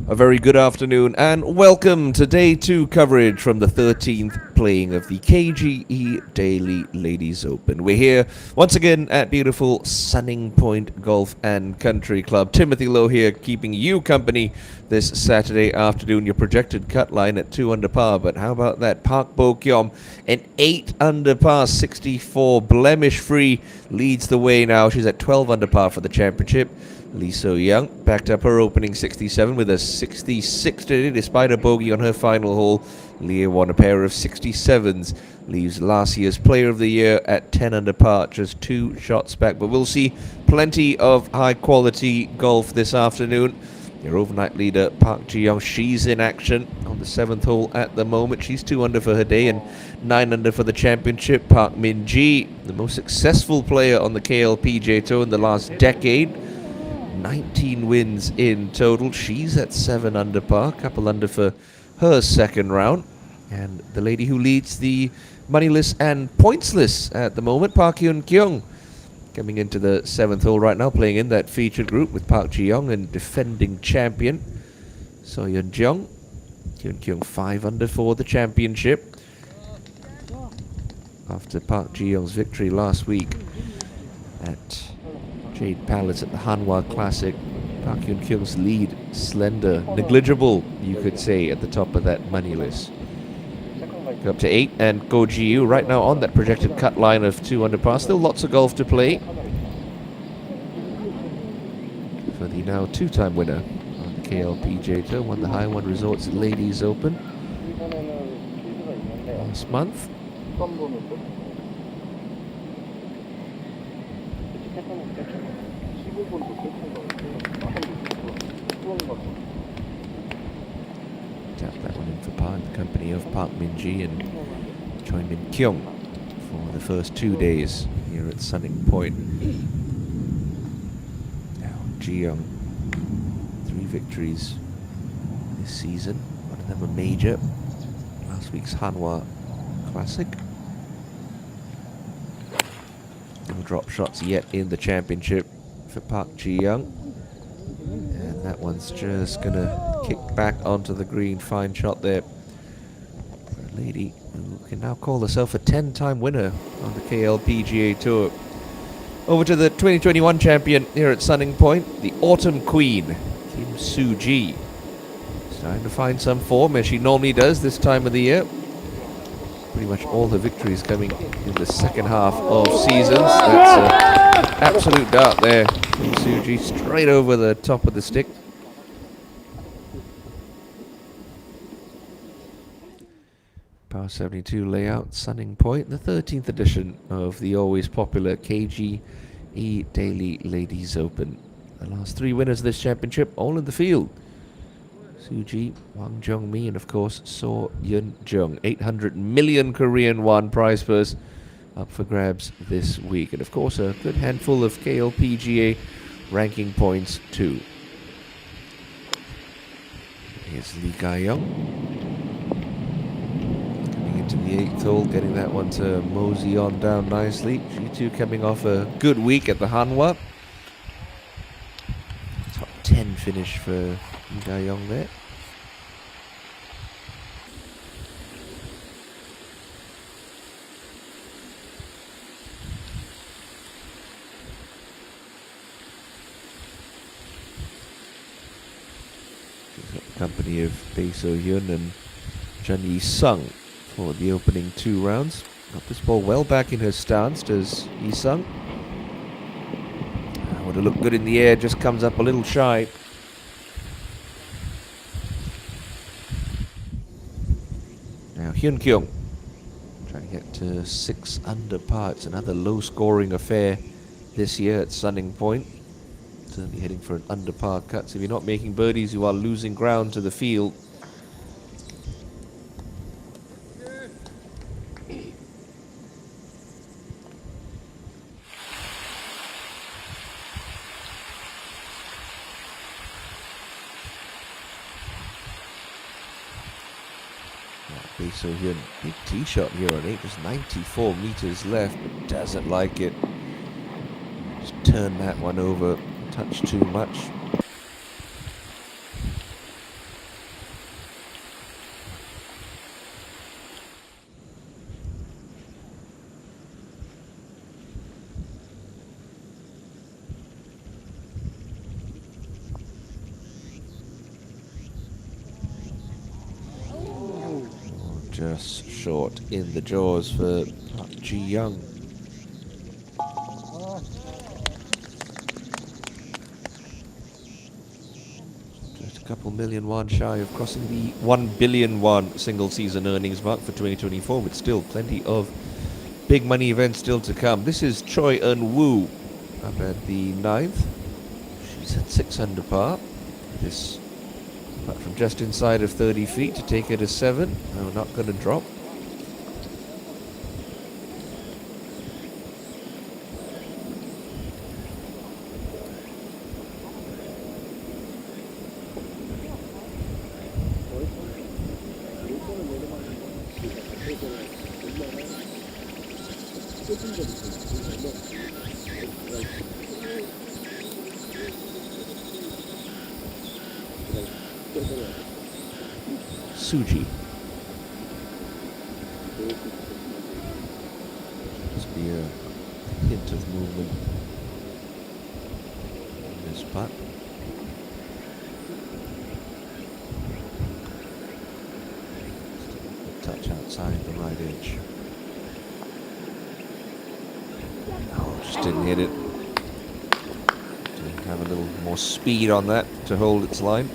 A very good afternoon and welcome to day 2 coverage from the 13th playing of the KGE Daily Ladies Open. We're here once again at beautiful Sunning Point Golf and Country Club. Timothy Lowe here keeping you company this Saturday afternoon. Your projected cut line at 2 under par, but how about that? Park Bo Kyom, an 8 under par 64, blemish free, leads the way now. She's at 12 under par for the championship. Lee So-young backed up her opening 67 with a 66 today despite a bogey on her final hole. Leah won a pair of 67s, leaves last year's Player of the Year at 10 under par, just 2 shots back. But we'll see plenty of high-quality golf this afternoon. Your overnight leader, Park Ji-young, she's in action on the 7th hole at the moment. She's 2 under for her day and 9 under for the championship. Park Min-ji, the most successful player on the KLPGA Tour in the last decade. 19 wins in total. She's at 7 under par, couple under for her second round. And the lady who leads the moneyless and pointsless at the moment, Park Hyun-kyung, coming into the 7th hole right now, playing in that featured group with Park Ji-young and defending champion So Yeon-jung. Hyun-kyung 5 under for the championship after Park Ji-young's victory last week at Jade Palace at the Hanwha Classic. Park Hyun-kyung's lead, slender, negligible, you could say, at the top of that money list. Go up to 8, and Go Ji-yu right now on that projected cut line of 2 under par. Still lots of golf to play for the now 2-time winner on the KLPGA Tour. Won the Haiwan Resorts Ladies Open last month. Tap that one in for par in the company of Park Min-ji and Choi Min-kyung for the first 2 days here at Sunning Point. Now Ji-young, 3 victories this season, one of them a major, last week's Hanwha Classic. No drop shots yet in the championship for Park Ji-young, and that one's just gonna kick back onto the green. Fine shot there for a lady who can now call herself a 10-time winner on the KLPGA Tour. Over to the 2021 champion here at Sunning Point, the Autumn Queen, Kim Soo-ji. Starting to find some form, as she normally does this time of the year. Pretty much all the victories coming in the second half of seasons. That's an absolute dart there. Kim Soo-ji straight over the top of the stick. Par 72 layout, Sunning Point, the 13th edition of the always popular KGE Daily Ladies Open. The last 3 winners of this championship all in the field. Soo-ji, Wang Jung-mi, and of course So Yeon-jung. 800 million Korean won prize purse up for grabs this week. And of course a good handful of KLPGA ranking points too. Here's Lee Ga-young coming into the 8th hole, getting that one to mosey on down nicely. She too coming off a good week at the Hanwha. Top 10 finish for Lee Ga-young there. Company of Bae So-hyun and Chun Yi-sung for the opening 2 rounds. Got this ball well back in her stance, does Yi-sung. Would have looked good in the air, just comes up a little shy. Now Hyun-kyung trying to get to 6 under par. It's another low-scoring affair this year at Sunning Point. Certainly heading for an under par cut. So if you're not making birdies, you are losing ground to the field. So here, big tee shot here on 8, just 94 meters left, but doesn't like it. Just turn that one over a touch too much. Just short in the jaws for Park Ji-young. Just a couple million won shy of crossing the 1 billion won single season earnings mark for 2024, with still plenty of big money events still to come. This is Choi Eun-woo up at the 9th. She's at 6 under par. This putt from just inside of 30 feet to take her to 7. No, not going to drop. Suji. Must be a hint of movement in this putt. A touch outside the right edge. Oh, just didn't hit it. To have a little more speed on that to hold its line.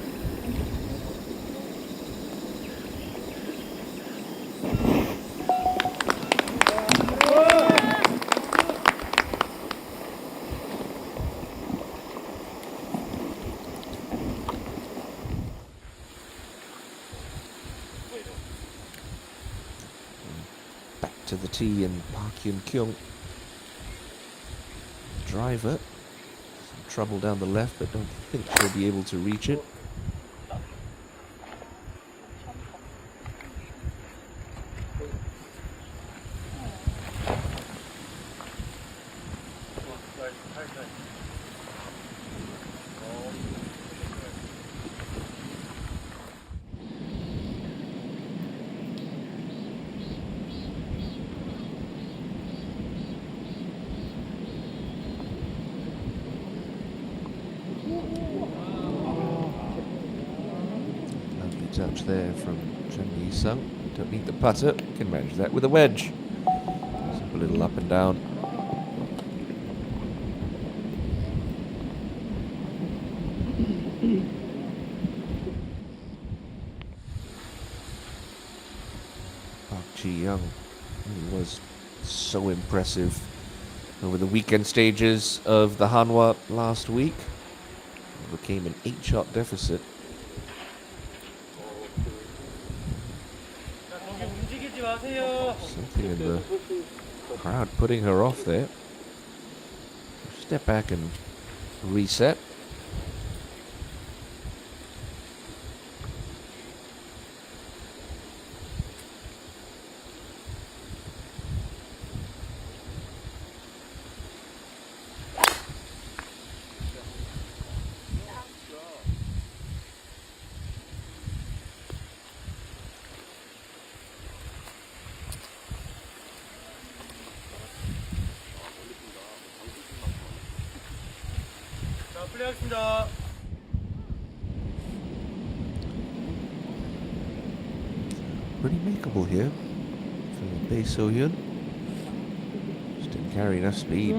To the tee, and Park Hyun-kyung, driver, some trouble down the left, but don't think she'll be able to reach it. Touch there from Chen Yi-sung. Don't need the putter, can manage that with a wedge. Simple little up and down. Park Ji-young was so impressive over the weekend stages of the Hanwha last week. Overcame an 8-shot deficit. Something in the crowd putting her off there. Step back and reset. Pretty makeable here for Bae So-hyun. Just didn't carry enough speed.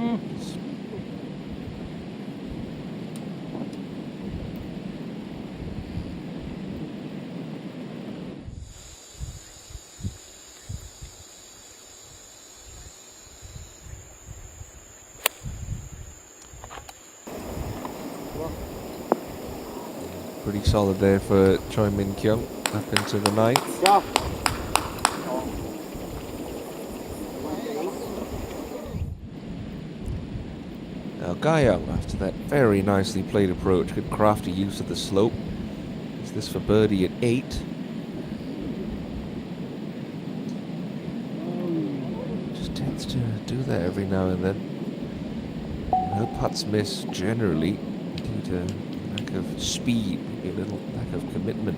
solid there for Choi Min Kyung up into the ninth. Now Guyang, after that very nicely played approach, good crafty use of the slope. Is this for birdie at 8? Just tends to do that every now and then. Her putts miss generally due to lack of speed, maybe a little lack of commitment.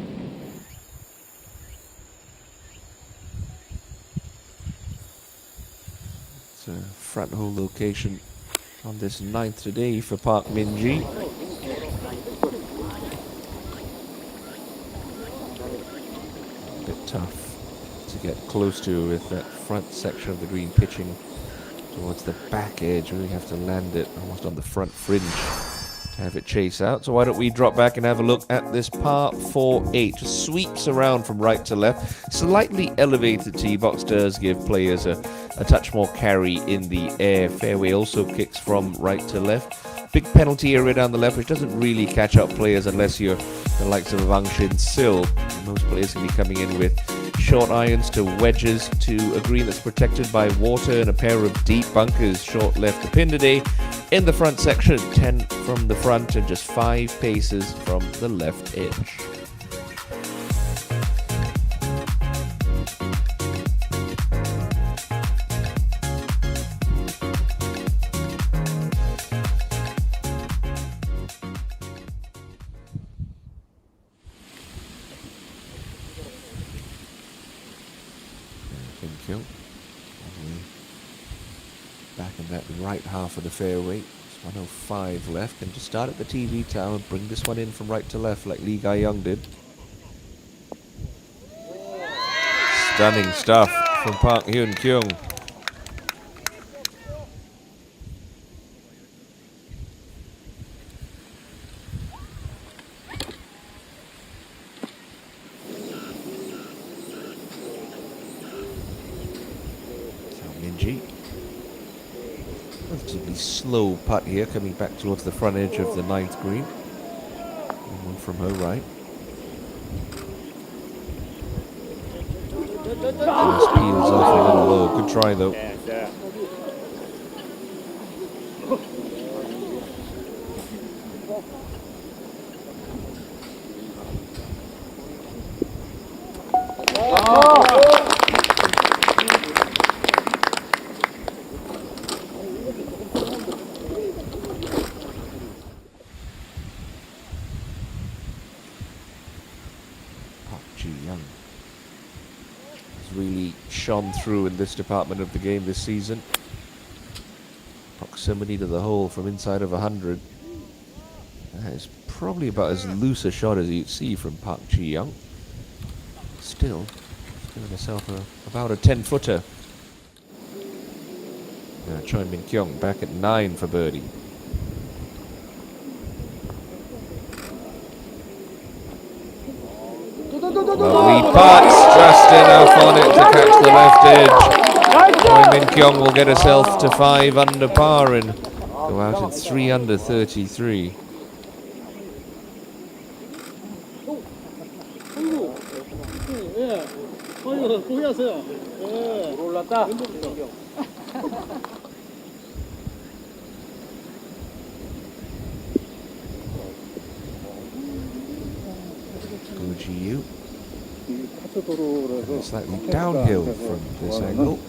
It's a front hole location on this 9th today for Park Min-ji. A bit tough to get close to with that front section of the green pitching towards the back edge. Really have to land it almost on the front fringe to have it chase out. So why don't we drop back and have a look at this par 4-8. Just sweeps around from right to left. Slightly elevated tee box does give players a touch more carry in the air. Fairway also kicks from right to left. Big penalty area down the left, which doesn't really catch up players unless you're the likes of Wang Shin Sil. Most players can be coming in with short irons to wedges to a green that's protected by water and a pair of deep bunkers short left to pin today. In the front section, 10 from the front and just 5 paces from the left edge. Back in that right half of the fairway. It's 105 left, and to start at the TV tower, bring this one in from right to left like Lee Ga-young did. Stunning stuff from Park Hyun Kyung. Min-ji. Relatively slow putt here, coming back towards the front edge of the 9th green. And one from her right. Just peels off a little low. Good try though. Young has really shone through in this department of the game this season. Proximity to the hole from inside of 100. That is probably about as loose a shot as you'd see from Park Ji-young. Still, giving herself about a 10-footer. Now Choi Min Kyung back at 9 for birdie. Lovely putts, just enough on it to catch the left edge. Choi Min Kyung will get herself to 5 under par and go out in 3 under 33. Goji-yu. Slightly downhill from this angle.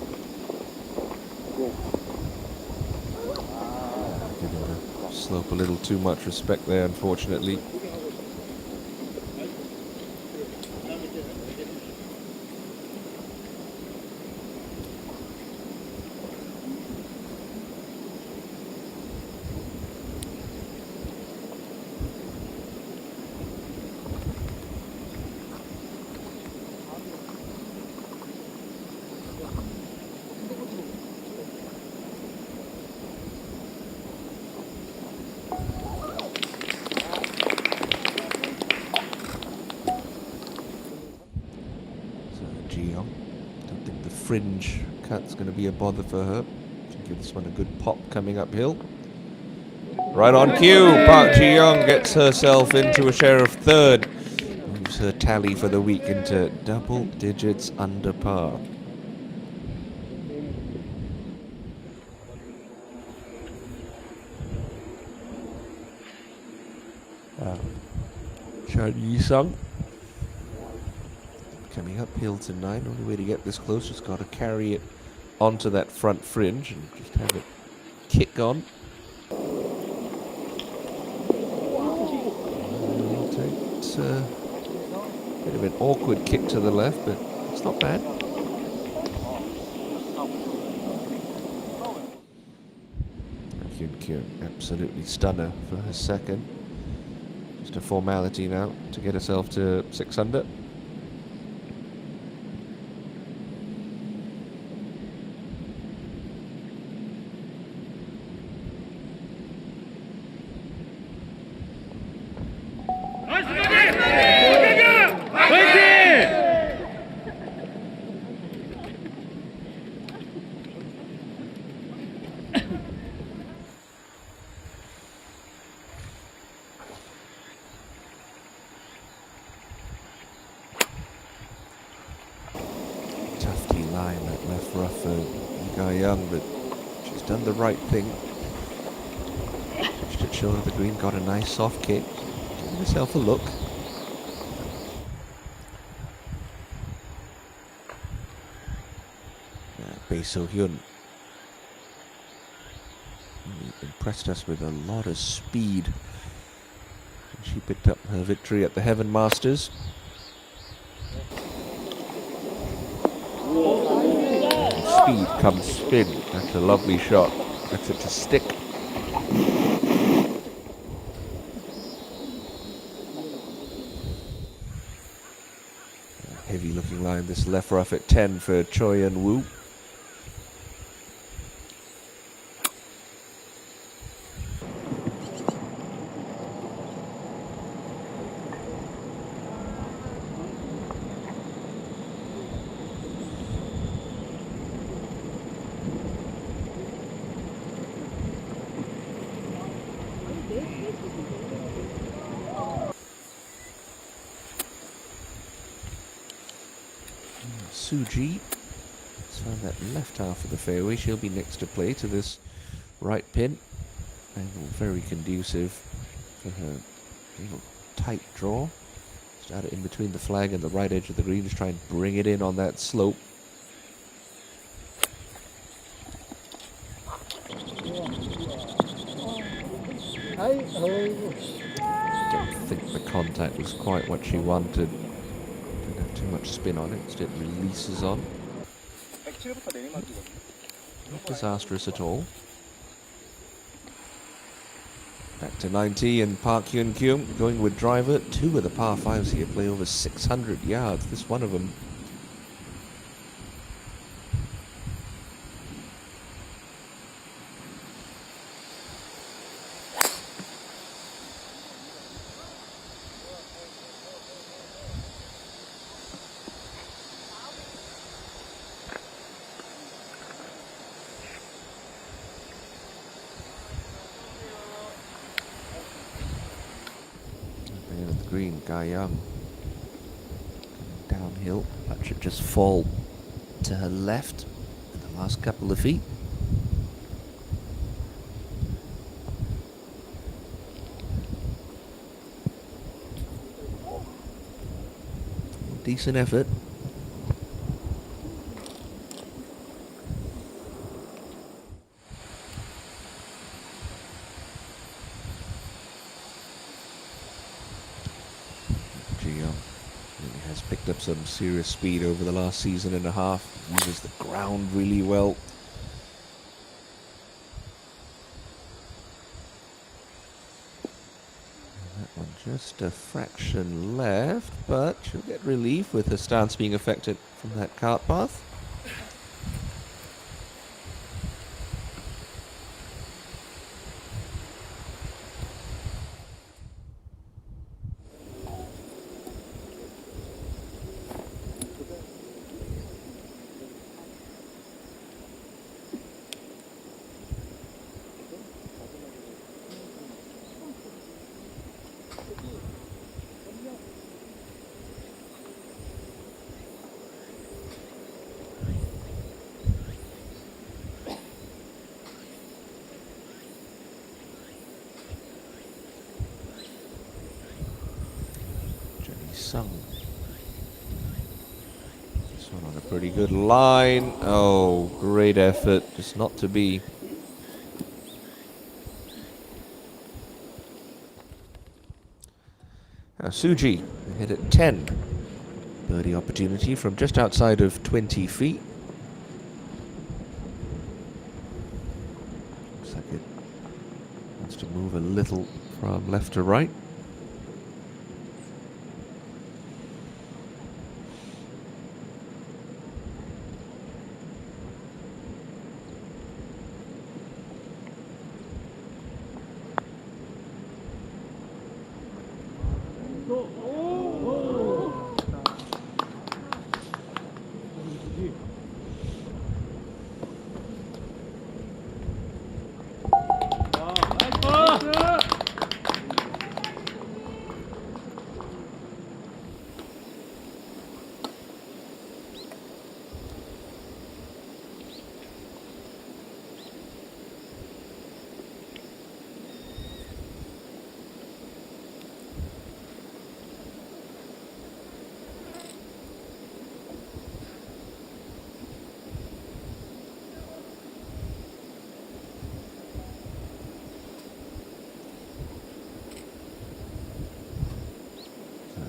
Giving the slope a little too much respect there, unfortunately. Don't think the fringe cut's going to be a bother for her. She'll give this one a good pop coming uphill. Right on cue, Park Ji-young gets herself into a share of third. Moves her tally for the week into double digits under par. Chan Yi-sung coming uphill tonight. Only way to get this close, just got to carry it onto that front fringe and just have it kick on. It's a bit of an awkward kick to the left, but it's not bad. Kyun absolutely stunner for her second. Just a formality now to get herself to 6 under. Tufty line, that left rough for Ga-young, but she's done the right thing. Pushed it short of the green, got a nice soft kick. Giving herself a look. Bae So-hyun impressed us with a lot of speed. And she picked up her victory at the Heaven Masters. Speed comes spin. That's a lovely shot. That's it to stick. Heavy looking line, this left rough at 10 for Choi Eun-woo. Suji has found that left half of the fairway. She'll be next to play to this right pin. Angle very conducive for her little tight draw. Started in between the flag and the right edge of the green. Just try and bring it in on that slope. Don't think the contact was quite what she wanted. Didn't have too much spin on it. Instead releases on. Not disastrous at all. Back to 90 and Park Hyun-kyung going with driver. 2 of the par 5s here play over 600 yards. This one of them. Green, Ga-young coming downhill. That should just fall to her left in the last couple of feet. Decent effort. Has picked up some serious speed over the last season and a half. Uses the ground really well. And that one just a fraction left, but she'll get relief with her stance being affected from that cart path. Sung. This one on a pretty good line. Oh, great effort. Just not to be. Suji hit at 10. Birdie opportunity from just outside of 20 feet. Looks like it wants to move a little from left to right.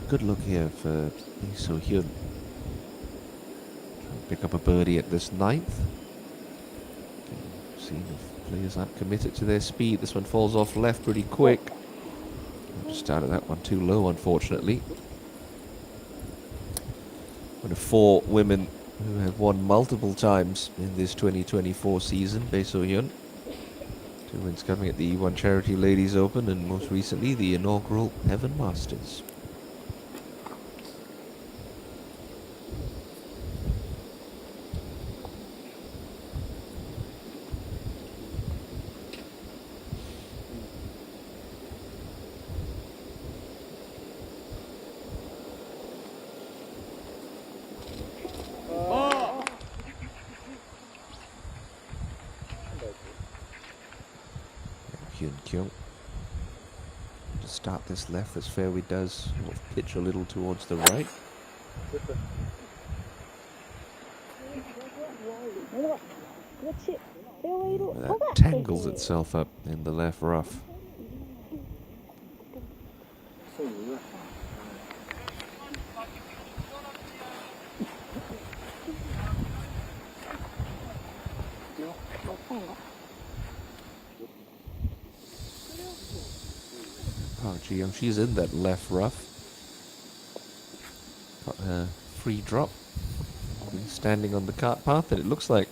Good look here for Lee So-hyun. Trying to pick up a birdie at this ninth. Seeing if players aren't committed to their speed. This one falls off left pretty quick. I just started that one too low, unfortunately. One of 4 women who have won multiple times in this 2024 season, Bae So-hyun. 2 wins coming at the E1 Charity Ladies Open and most recently the inaugural Heaven Masters. Hyun-kyo. To start this left as fairway does pitch a little towards the right. That tangles itself up in the left rough. Park Ji-young, she's in that left rough. Got her free drop. Standing on the cart path, and it looks like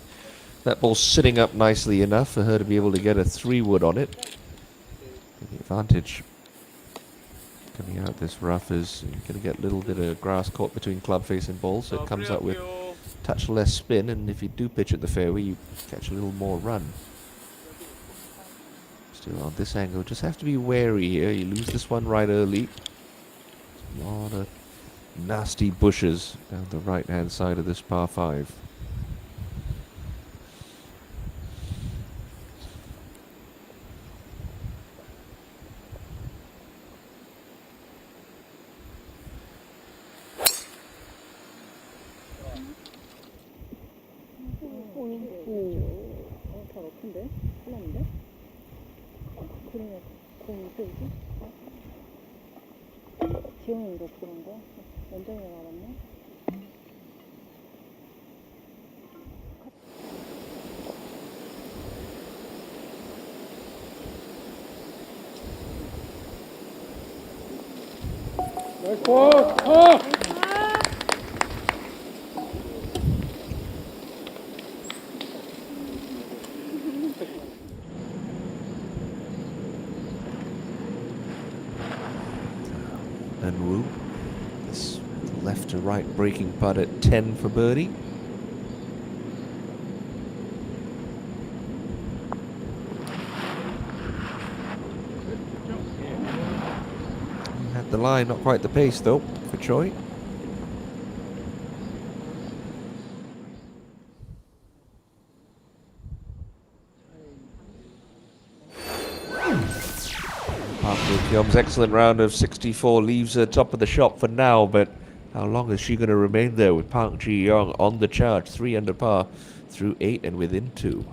that ball's sitting up nicely enough for her to be able to get a 3-wood on it. The advantage coming out this rough is you're going to get a little bit of grass caught between club face and ball, so it comes out with a touch less spin, and if you do pitch at the fairway, you catch a little more run. Still on this angle, just have to be wary here. You lose this one right early. A lot of nasty bushes down the right hand side of this par 5. 지영이도 그런 거? 원장이가 알았네? And Wu, this left to right breaking putt at 10 for birdie. Had the line, not quite the pace though for Choi. Park will Kyom's excellent round of 64 leaves her top of the shop for now, but how long is she going to remain there with Park Ji-young on the charge, 3 under par through 8 and within 2?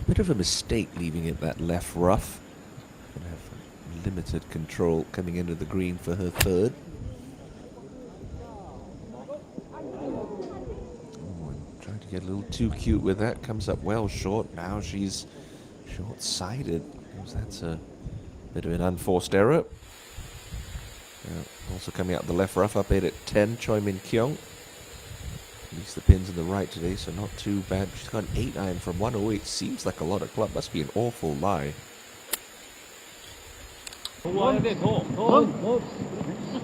Bit of a mistake leaving it that left rough. Gonna have limited control coming into the green for her third. Oh, and trying to get a little too cute with that. Comes up well short. Now she's short-sided. That's a bit of an unforced error. Also coming out the left rough, up 8 at 10, Choi Min Kyung. At least the pin's in the right today, so not too bad. She's got an 8 iron from 108. Seems like a lot of club. Must be an awful lie. 와야 돼, 더. 쭉.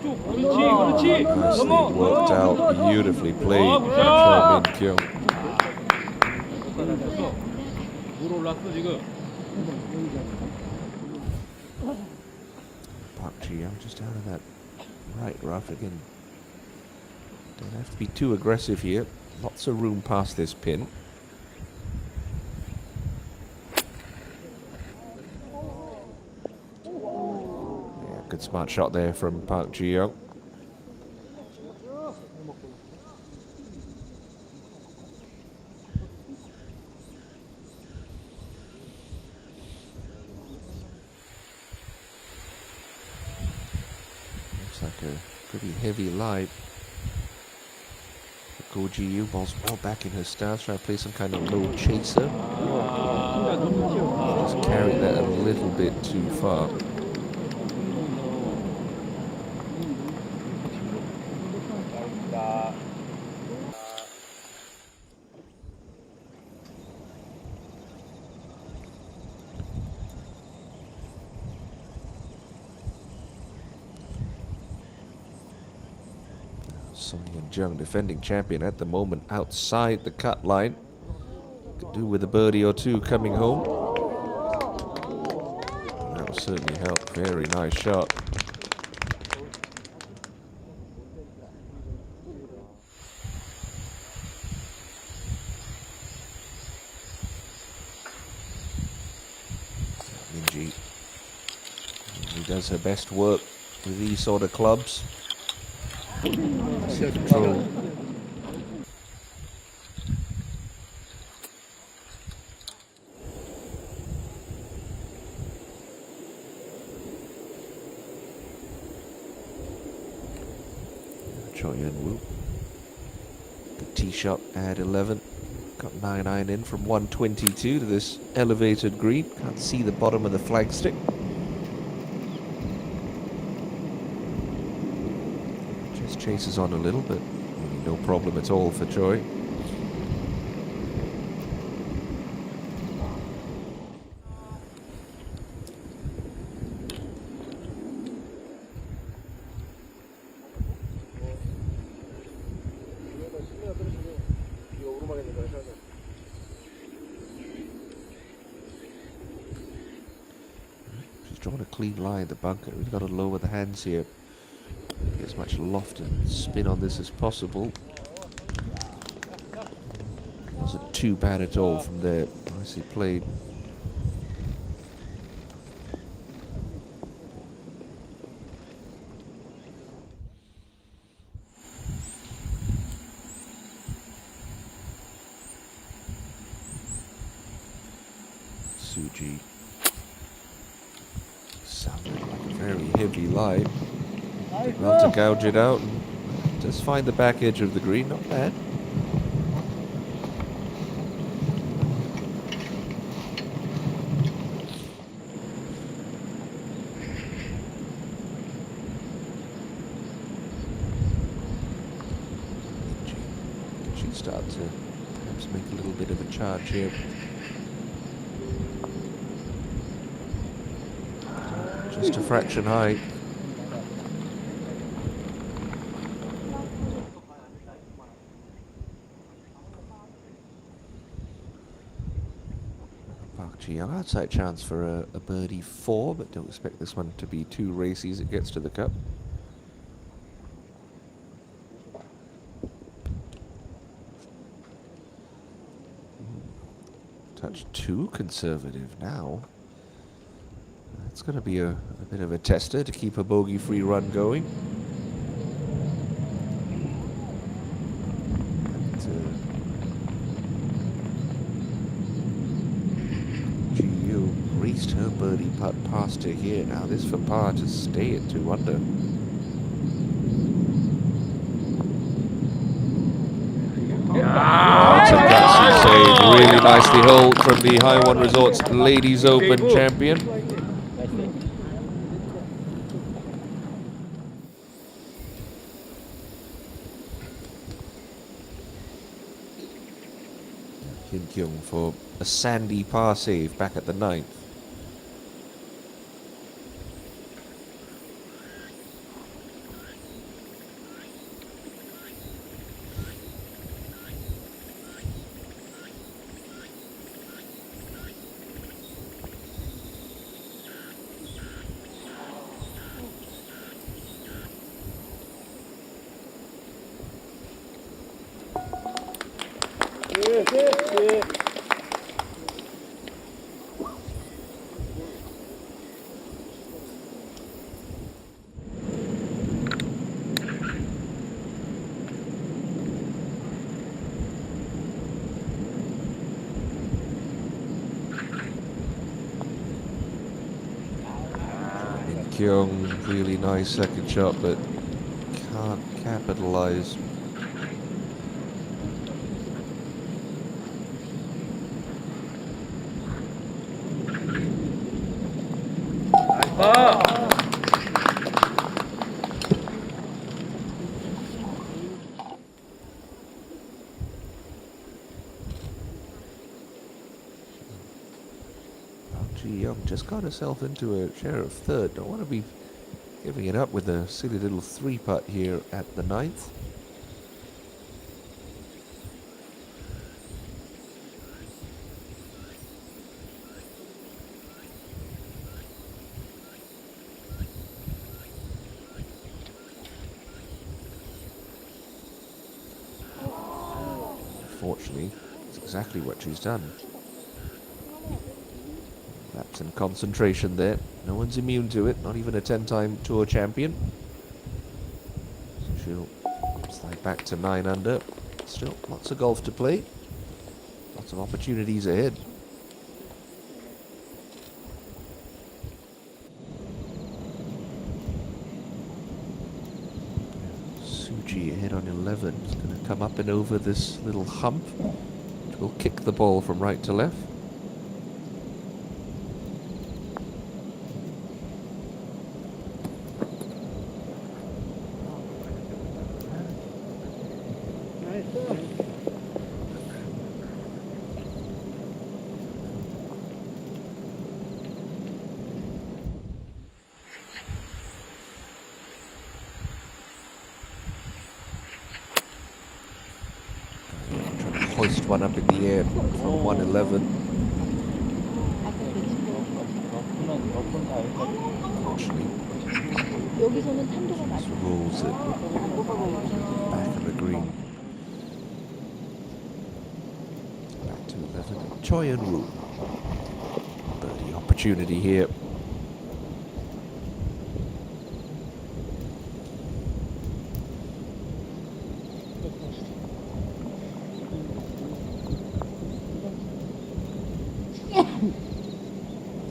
그렇지. Nicely worked out, beautifully played 굿샷. by Min Kyung. 물 올랐어, 지금. Park Ji-young just out of that right rough again. Don't have to be too aggressive here. Lots of room past this pin. Yeah, good smart shot there from Park Ji-young. Looks like a pretty heavy lie. Go Ji-yu, ball's well back in her stance, trying to play some kind of low chaser. Just carried that a little bit too far. Song Yeon-jung, defending champion at the moment, outside the cut line. Could do with a birdie or two coming home. That will certainly help. Very nice shot. Minji, he does her best work with these sort of clubs. Control. Cho Yeon-woo. Good tee shot at 11. Got 9 iron in from 122 to this elevated green. Can't see the bottom of the flagstick. Chases on a little, but really no problem at all for Choi. She's drawn a clean line, the bunker. We've got to lower the hands here. Get as much loft and spin on this as possible. Wasn't too bad at all from there. Nicely played. Suji. Sounded like a very heavy lie. Well to gouge it out and just find the back edge of the green, not bad. Can she start to perhaps make a little bit of a charge here? Just a fraction high. Young outside chance for a birdie 4, but don't expect this one to be too racy as it gets to the cup. Touch too conservative now. It's going to be a bit of a tester to keep a bogey-free run going. Raced her birdie putt past her here. Now this for par to stay at 2 under. That's a gutsy save. Really nicely held from the High One Resorts Ladies Open champion. Kim Kyung for a sandy par save back at the 9th. Kyung, really nice second shot, but can't capitalize. Young just got herself into a share of third. Don't want to be giving it up with a silly little 3-putt here at the 9th. Unfortunately, that's exactly what she's done. Lapse in concentration there. No one's immune to it, not even a 10-time tour champion. So she'll slide back to 9 under. Still lots of golf to play. Lots of opportunities ahead. Suji ahead on 11. Is going to come up and over this little hump. Will kick the ball from right to left. Hoist one up in the air from 111. Unfortunately, 여기서는 탄도가 just 낮아. rolls it back of the green. Back to 11. Choi and Woo. Birdie opportunity here.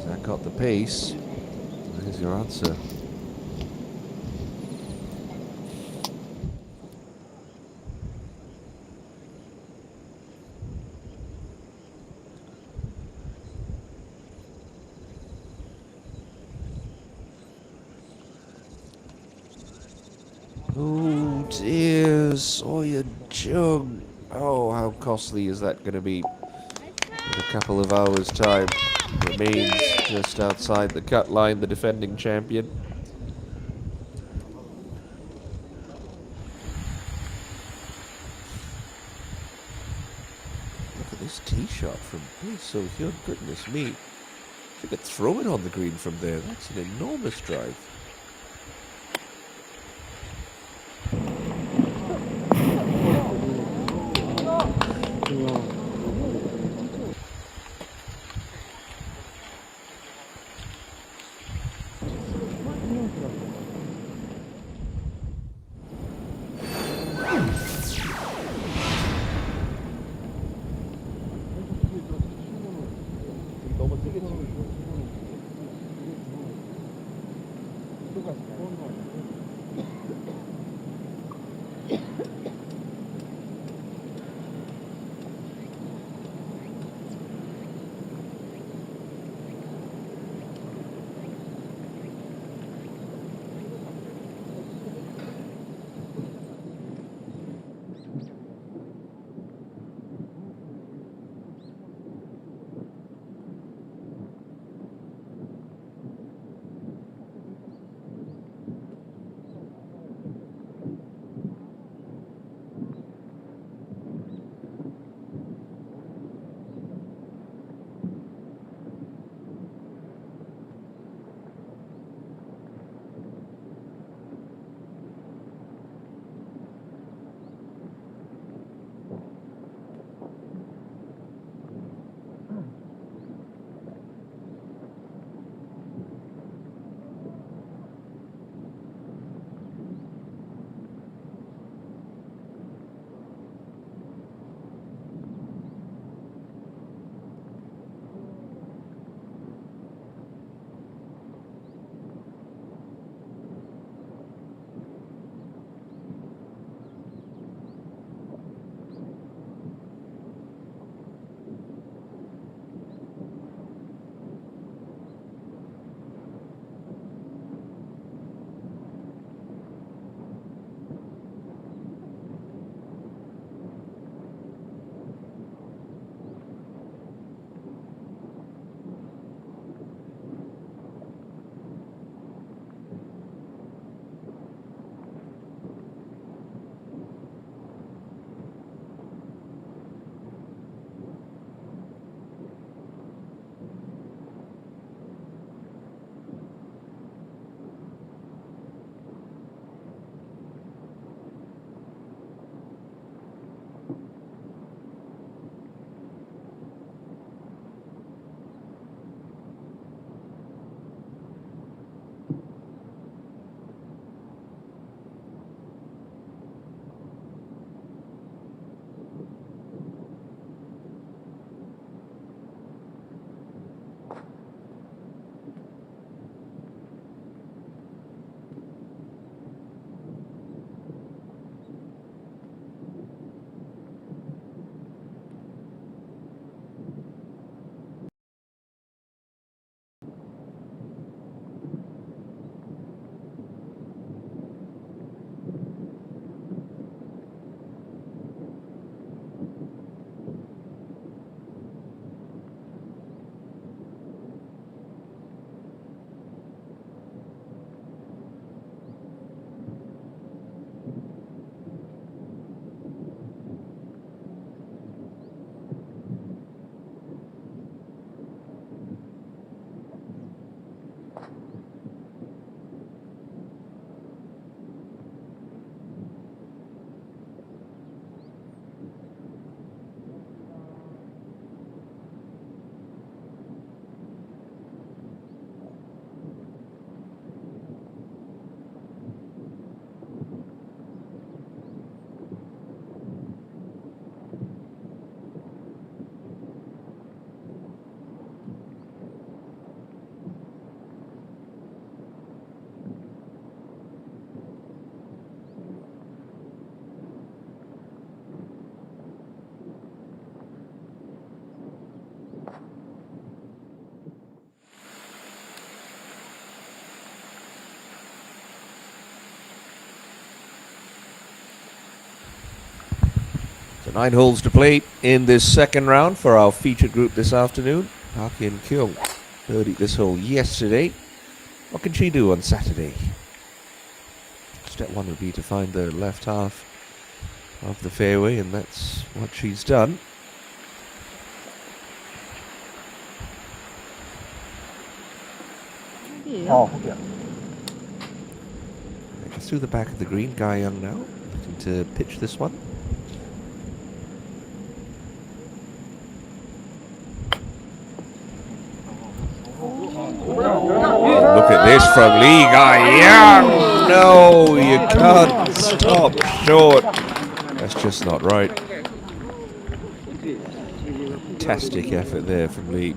That got the pace. There's your answer. Oh dear, Sawyer Jung. Oh, how costly is that going to be? In a couple of hours' time. Remains just outside the cut line, the defending champion. Look at this tee shot from Lee So-hyun. Goodness me. If you could throw it on the green from there, that's an enormous drive. So 9 holes to play in this second round for our featured group this afternoon. Park In Kyung birdied this hole yesterday. What can she do on Saturday? Step one would be to find the left half of the fairway, and that's what she's done. It's through the back of the green. Guy Young now looking to pitch this one. Look at this from Lee Guy Young. No, you can't stop short. That's just not right. Fantastic effort there from Lee.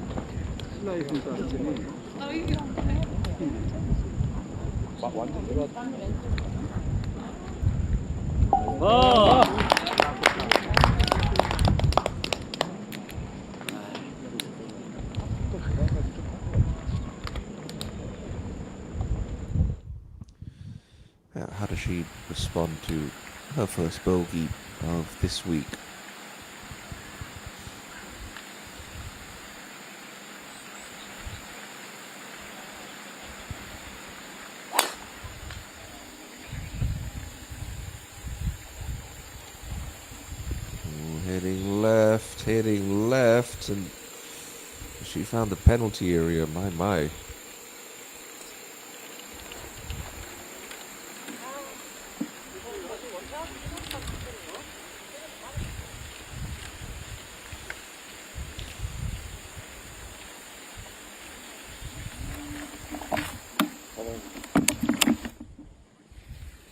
How does she respond to her first bogey of this week? Heading left, and she found the penalty area. My.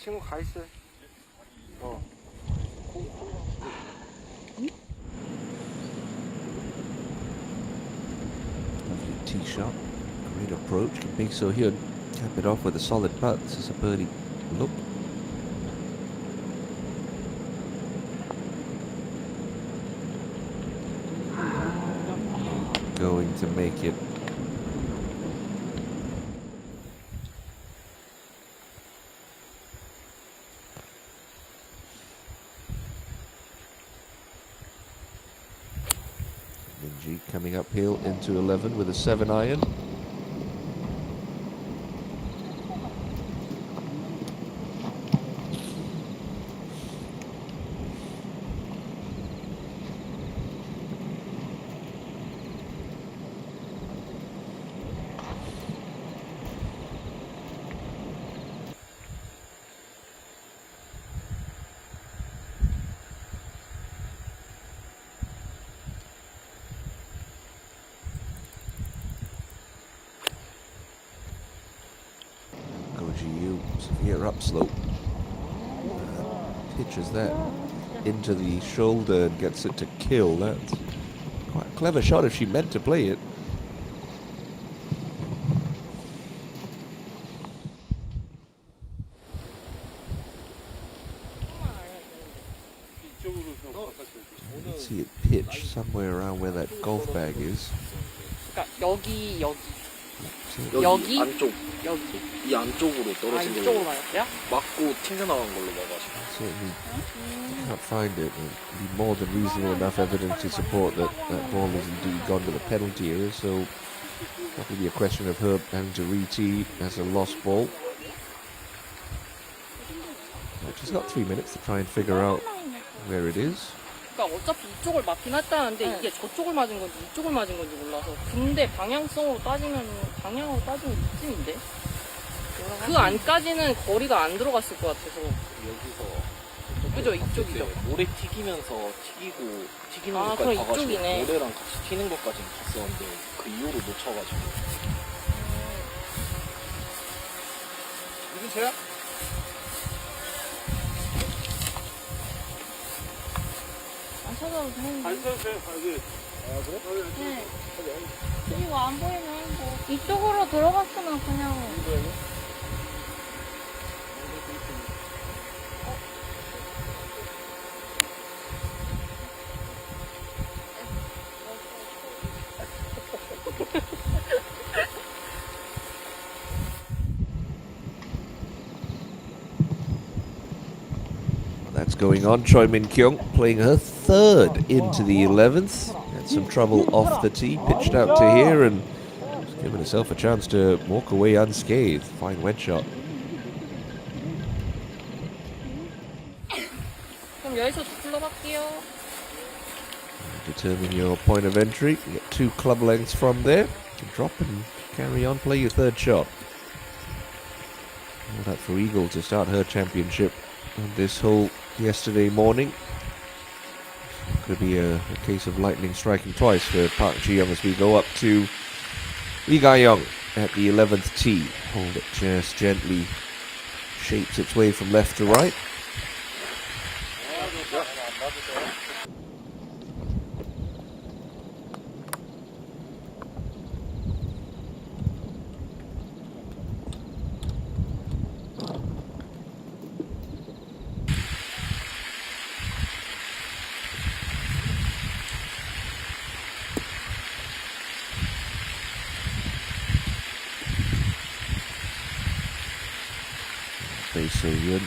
친구 가 있어요. Lovely tee shot, great approach. Can make so here, cap it off with a solid putt. This is a birdie look. Going to make it. ENG coming uphill into 11 with a 7-iron. Severe upslope. Pitches that into the shoulder and gets it to kill. That's quite a clever shot if she meant to play it. You can see it pitch somewhere around where that golf bag is. 여기 여기 안쪽 여기 이 안쪽으로 떨어진 걸로 이쪽으로 맞았어요? 맞고 튕겨나간 걸로 봐가지고. Certainly can't find it. It'd be more than reasonable enough evidence to support that that ball has indeed gone to the penalty area. So that would be a question of her having to re-tee as a lost ball. Well, she's got 3 minutes to try and figure out where it is. 그러니까 어차피 이쪽을 맞긴 했다는데 이게 저쪽을 맞은 건지 이쪽을 맞은 건지 몰라서. 근데 방향으로 따지면 이쯤인데 그 안까지는 거리가 안 들어갔을 것 같아서. 여기서 그죠, 이쪽이죠. 모래 튀기면서 튀기는 아, 것까지 그럼 가가지고 이쪽이네. 모래랑 같이 튀는 것까지는 갔었는데 그 이후로 놓쳐가지고. 이건 저야? 안 찾아도 되는데. 안 써도 돼요. 여기. 아 그래? 네. 그리고 안 보이면 뭐 이쪽으로 들어갔으면 그냥. That's going on. Choi Min Kyung playing her third into the 11th. Had some trouble off the tee, pitched out to here and just giving herself a chance to walk away unscathed. Fine wedge shot. 그럼 여기서 두 클럽 할게요. Determine your point of entry. You get 2 club lengths from there. You can drop and carry on, play your third shot. All that for Eagle to start her championship on this hole yesterday morning. Could be a case of lightning striking twice for Park Ji-young as we go up to Lee Ga-young at the 11th tee. Hole that just gently shapes its way from left to right. So we'll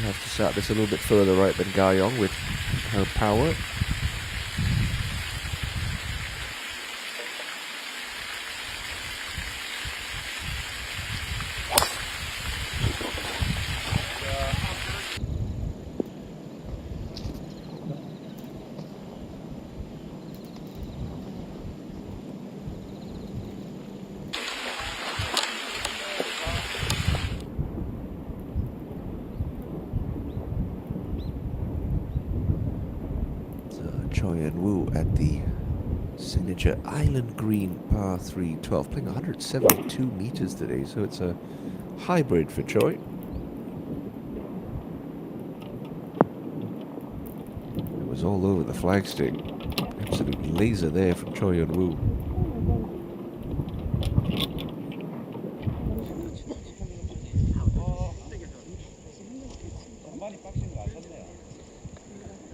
have to start this a little bit further right than Ga-young with her power. Choi and Woo at the signature Island Green par 3 12, playing 172 meters today, so it's a hybrid for Choi. It was all over the flagstick. Absolute laser there from Choi and Woo.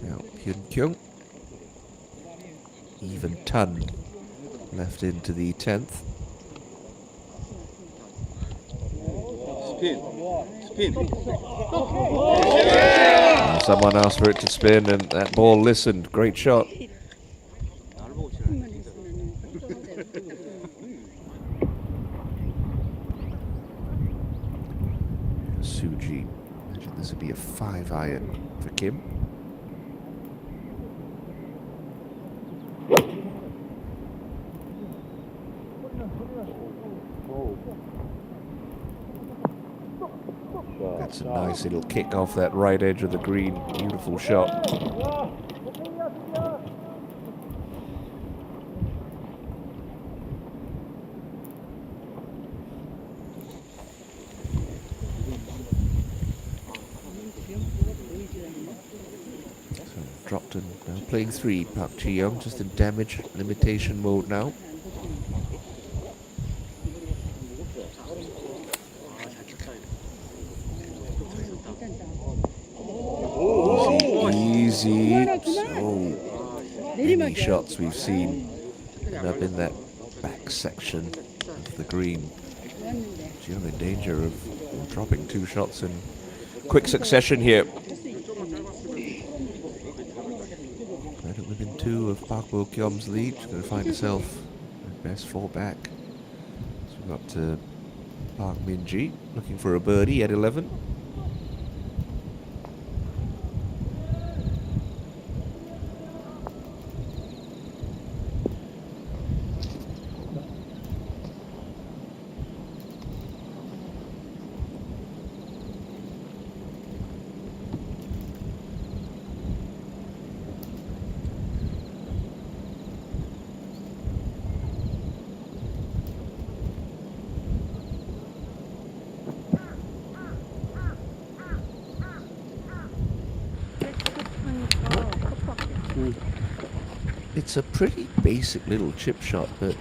Now Hyun Kyung. Even ton left into the 10th. Spin. Someone asked for it to spin and that ball listened. Great shot. Suji. Imagine this would be a 5-iron for Kim. That's a nice little kick off that right edge of the green. Beautiful shot. So dropped and now playing 3. Park Ji-young just in damage limitation mode now. Easy. So many shots we've seen end up in that back section of the green. Ji-young in danger of dropping 2 shots in quick succession here. Right at within 2 of Park Bo-kyom's lead. She's going to find herself at best 4 back. So we've got Park Min-ji looking for a birdie at 11. It's a pretty basic little chip shot, but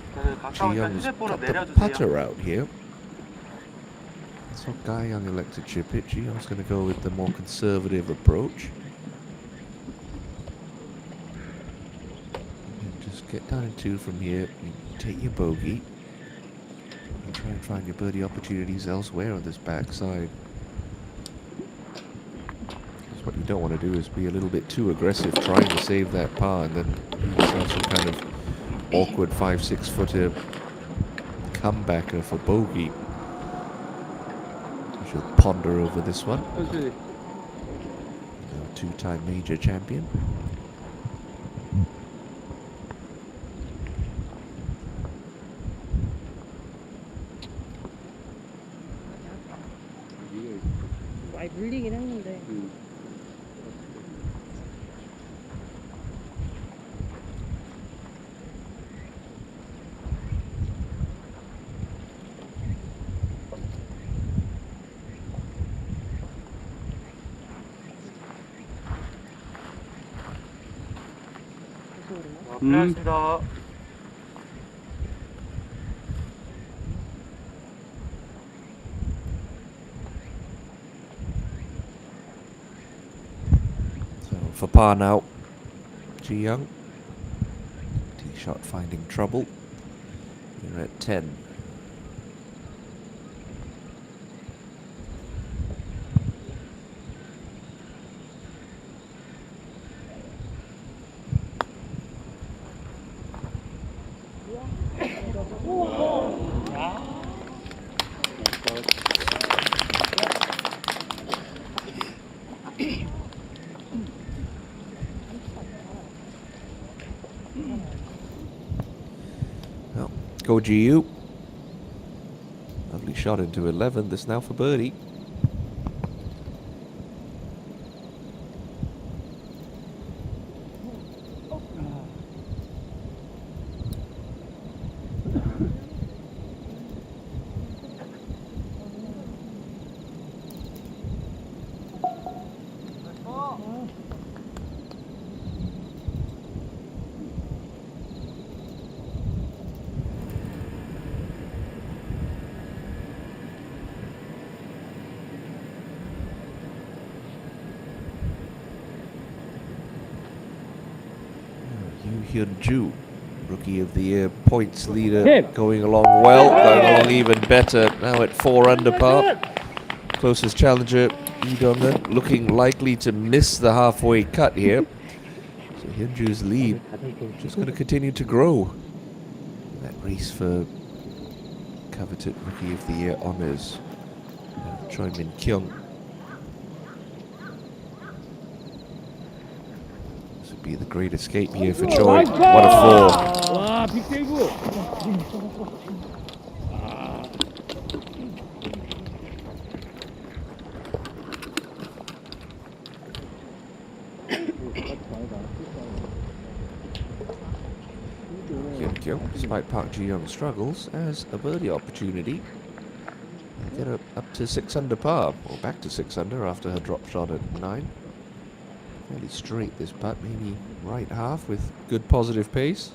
Ji-young's got the putter out here. So Ga-young elected to chip it. Ji-young's going to go with the more conservative approach. And just get down in 2 from here. You take your bogey. And try and find your birdie opportunities elsewhere on this backside. What you don't want to do is be a little bit too aggressive trying to save that par and then have some kind of awkward 5-6 footer comebacker for bogey. We should ponder over this one. 그렇지. Two-time major champion. 많이 물리긴 했는데. 고맙습니다. So for par now, Ji Young. Tee shot finding trouble. We're at 10. Well, go GU. Lovely shot into 11. This now for birdie. Hyun-ju, Rookie of the Year points leader, going along well, going along even better, now at 4 under par. Closest challenger, Lee Dong-eun, looking likely to miss the halfway cut here. So Hyun-ju's lead just going to continue to grow. That race for coveted Rookie of the Year honours. Choi Min-kyung. Be the great escape here for Choi. What a fall. 와, 빅세이브. Hyun-kyo, despite Park Ji-young's struggles, as a birdie opportunity. Get up to 6 under par, or back to 6 under after her drop shot at 9. Fairly straight this putt, maybe right half with good positive pace.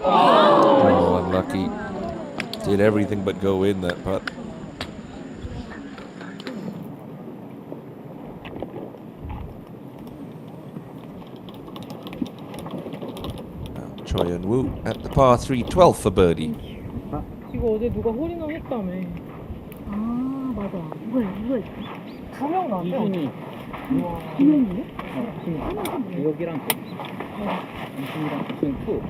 Oh, unlucky. Did everything but go in that putt. Now, Choi Eun-woo at the par 3, 12th for birdie. 이거 어제 누가 홀인원 했다며. 아, 맞아. 누가 두명 나왔대. 두 명이요? 여기랑 이승이랑 이승 투.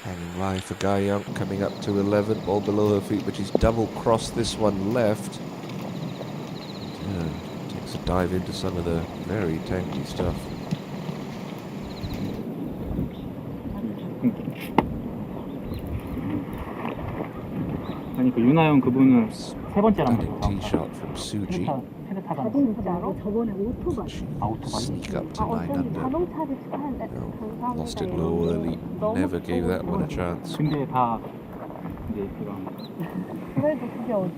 Hanging line for Guy Young, coming up to 11, ball below her feet, but she's double crossed this one left. Takes a dive into some of the very tanky stuff. 아니 그 유나영 그분은 세 번째랑 Stunning tee shot from Suji. 테레타가 자동차로 저번에 오토바이. Sneak up to 9 어쩐지 under. 자동차를 축하한다. No, lost it low early. Never gave that one a chance. 근데 다 이제 그런 그래도 그게 어디?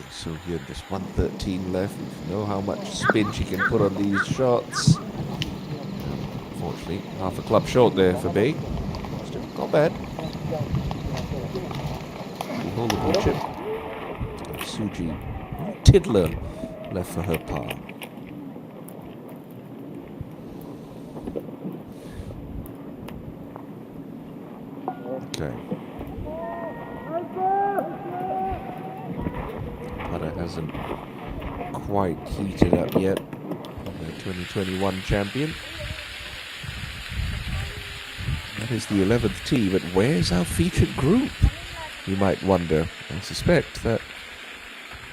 So here, just 113 left. Know how much spin she can put on these shots. Unfortunately, half a club short there for Bay. Still not bad. Holdable chip. Suji Tiddler left for her par. Okay. Putter hasn't quite heated up yet. The 2021 champion. That is the 11th tee, but where's our featured group? You might wonder. I suspect that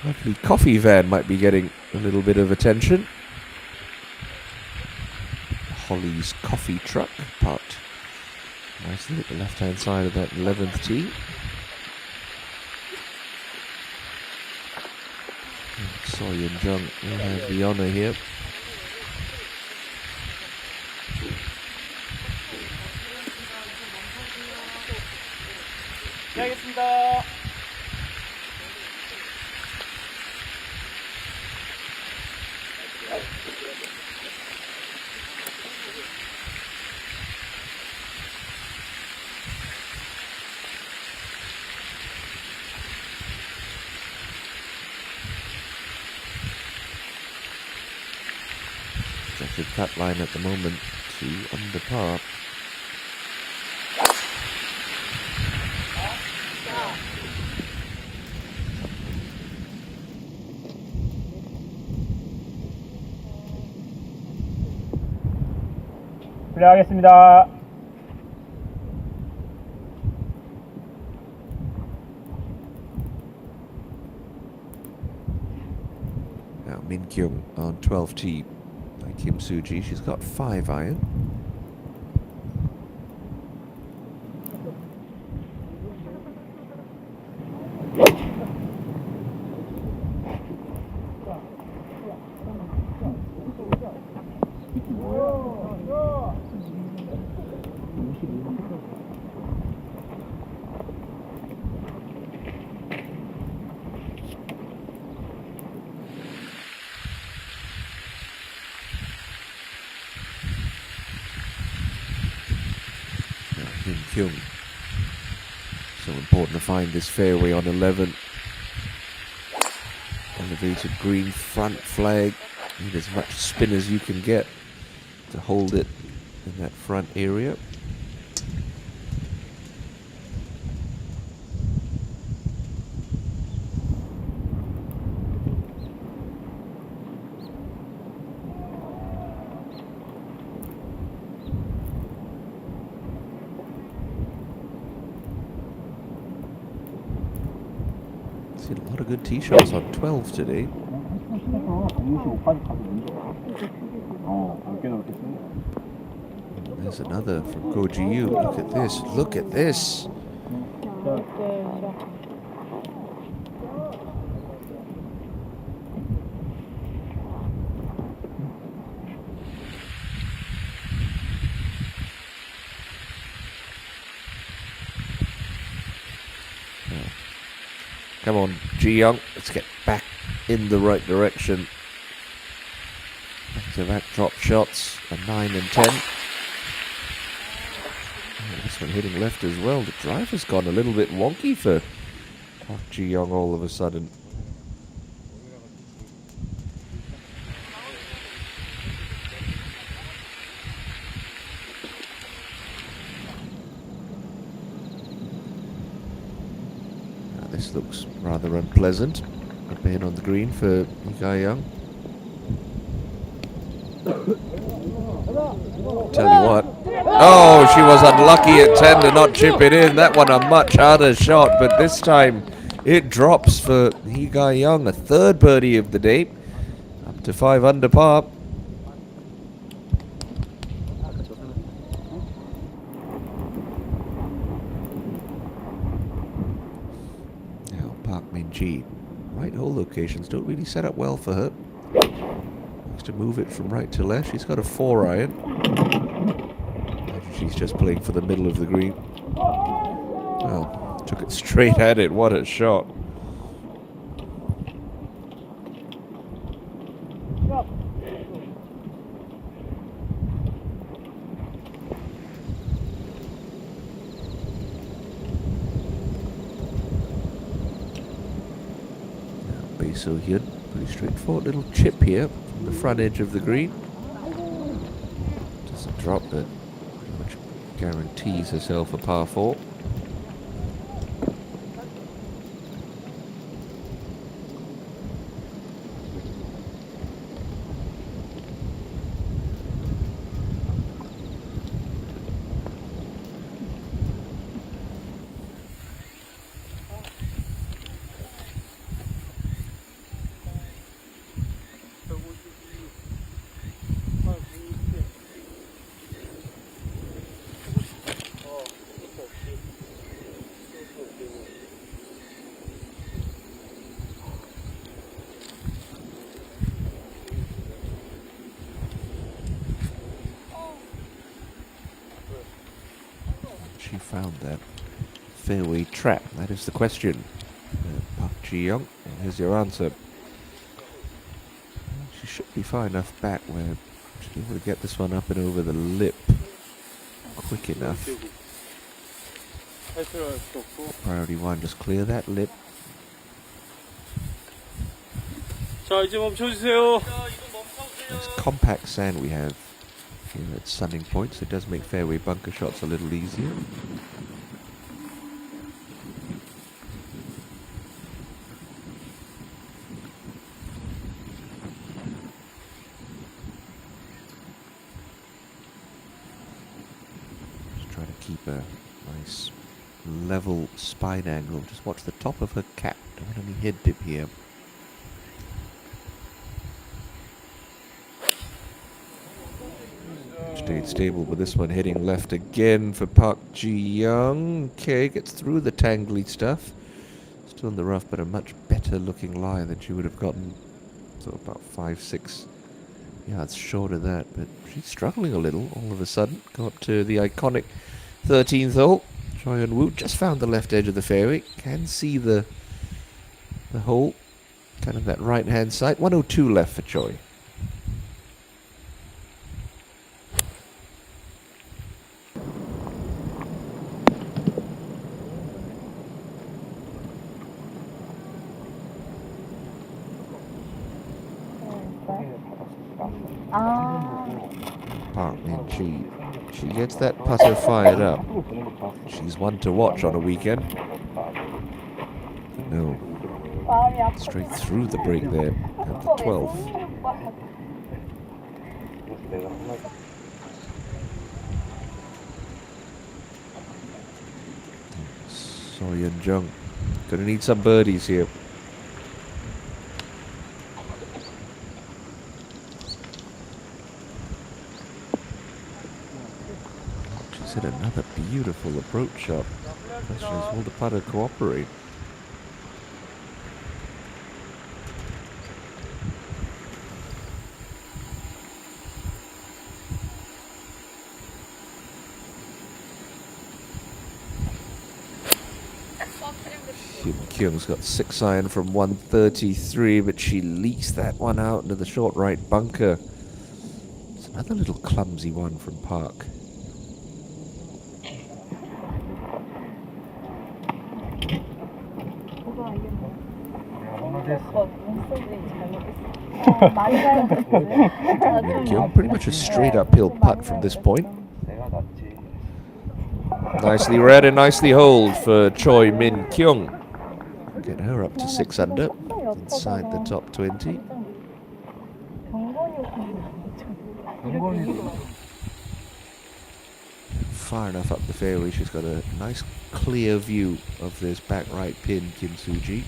lovely coffee van might be getting a little bit of attention. Holly's coffee truck parked nicely at the left-hand side of that 11th tee. Soy and Jung will have the honour here. 하겠습니다. Projected cut line at the moment, 2 under par. 플레이하겠습니다. Now Min Kyung on 12T by Kim Suji. She's got 5 iron. Min Kyung. So important to find this fairway on 11. Elevated green front flag. Need as much spin as you can get to hold it in that front area. Seen a lot of good tee shots on 12 today. There's another from Koji Yu. Look at this. Look at this. Come on, Ji Young. Let's get back in the right direction. Back to back drop shots. A 9 and 10. Oh, this one hitting left as well. The drive has gone a little bit wonky for Park Ji Young all of a sudden. This looks rather unpleasant. A pin on the green for Guy Young. Tell you what. Oh, she was unlucky at 10 to not chip it in. That one a much harder shot, but this time it drops for Guy Young. A third birdie of the day. Up to 5 under par. ENG. Right hole locations don't really set up well for her. Has to move it from right to left. She's got a 4-iron. Imagine she's just playing for the middle of the green. Well, took it straight at it. What a shot. So here, pretty straightforward little chip here from the front edge of the green. Doesn't drop, but pretty much guarantees herself a par 4. She found that fairway trap? That is the question. Park Ji-young, here's your answer. She should be far enough back where she'll be able to get this one up and over the lip quick enough. Priority 1, just clear that lip. 자, 이제 멈춰주세요. Nice compact sand we have here at Sunning Point, so it does make fairway bunker shots a little easier. Just try to keep a nice level spine angle. Just watch the top of her cap. Don't want any head dip here. Stayed stable with this one, heading left again for Park Ji-young. Okay, gets through the tangly stuff. Still in the rough, but a much better looking lie than she would have gotten. So about 5-6 yards short of that. But she's struggling a little all of a sudden. Go up to the iconic 13th hole. Choi Eun-woo just found the left edge of the fairway. Can see the hole. Kind of that right hand side. 102 left for Choi. Park Min-chi. She gets that putter fired up. She's one to watch on a weekend. No. Straight through the break there at the 12th. So Yeon-jung. Gonna need some birdies here. She's hit another beautiful approach shot. Question is, will the putter cooperate? Kyung's got 6-iron from 133, but she leaks that one out into the short right bunker. It's another little clumsy one from Park. Kyung, pretty much a straight uphill putt from this point. Nicely read and nicely hold for Choi Min-kyung. Get her up to 6 under, inside the top 20. Far enough up the fairway, she's got a nice clear view of this back right pin, Kim Soo-ji.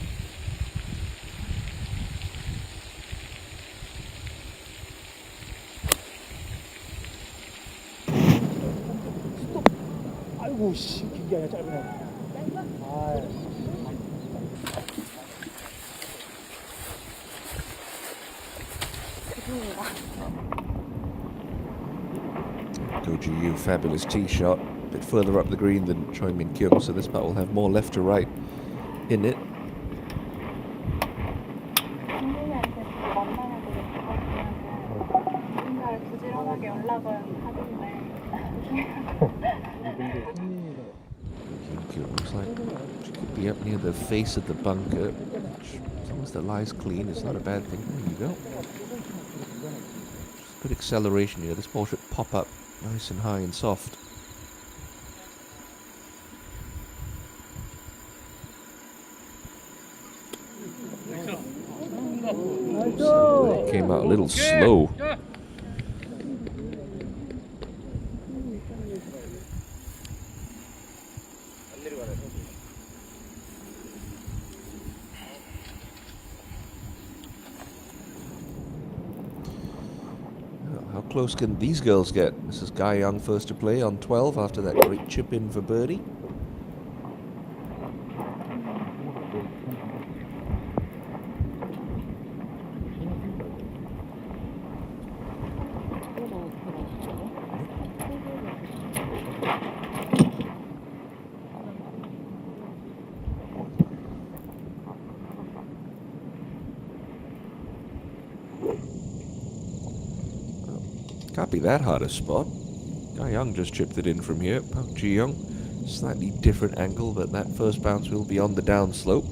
Ji, fabulous tee shot. A bit further up the green than Choi Min Kyung, so this putt will have more left to right in it. 친구한테 만나야 되겠다. 맨날 부지런하게 연락은 하던데. Kim Kyung looks like she could be up near the face of the bunker, which, as long as the lie's clean, it's not a bad thing. There you go. Just good acceleration here. This ball should pop up nice and high and soft. So it came out a little slow. How close can these girls get? This is Guy Young first to play on 12 after that great chip in for birdie. Can't be that hard a spot. Guy Young just chipped it in from here. Park Ji Young, slightly different angle, but that first bounce will be on the down slope.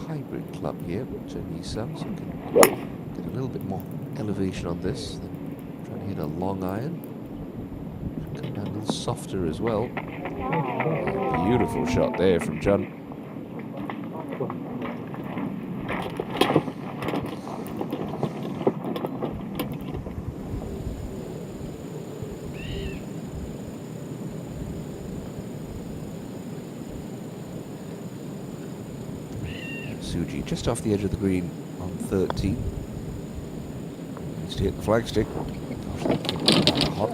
Hybrid club here, Jenny Sam, so can get a little bit more elevation on this than trying to hit a long iron. Come down a little softer as well. Beautiful shot there from Jun. Suji just off the edge of the green on 13. Needs to hit the flagstick. Gosh, that came hot.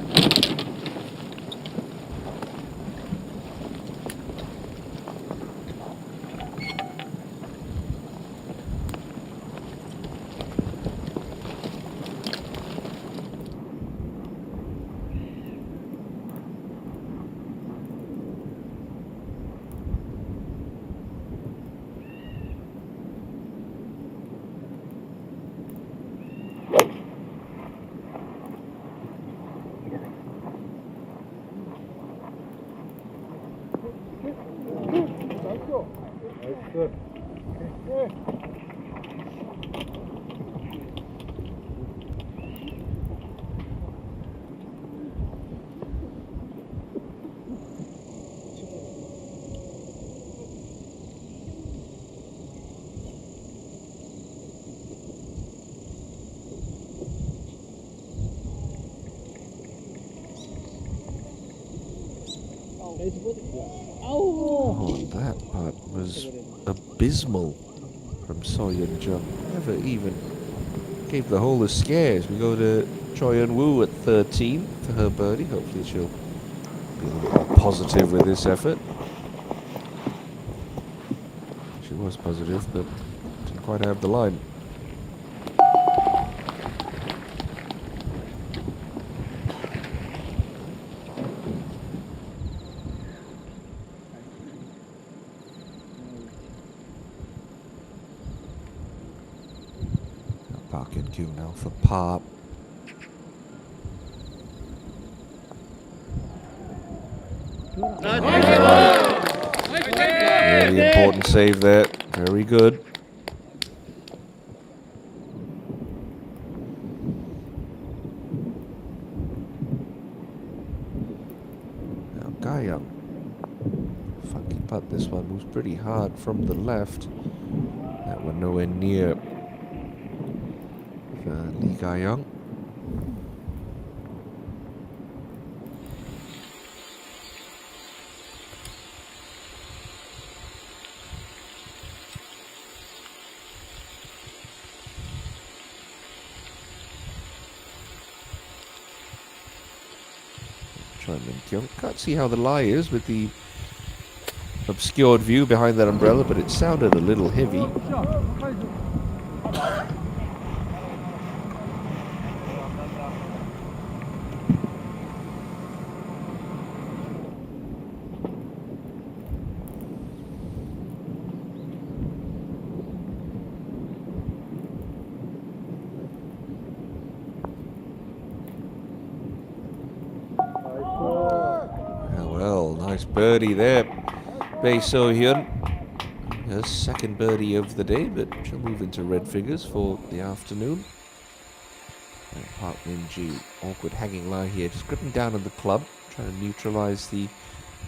Oh, that putt was abysmal from So Yeon Jung. Never even gave the hole a scare as we go to Choi Yeon Woo at 13 for her birdie. Hopefully she'll be a little more positive with this effort. She was positive, but didn't quite have the line. Park and Q now for par. Really important save there. Very good. Now Guy Young funky putt this one. Moves pretty hard from the left. That one nowhere near Lee Ga-young. Can't see how the lie is with the obscured view behind that umbrella, but it sounded a little heavy. Nice birdie there, Bae So-hyun. Her second birdie of the day, but she'll move into red figures for the afternoon. And Park Min-ji, awkward hanging lie here, just gripping down on the club, trying to neutralize the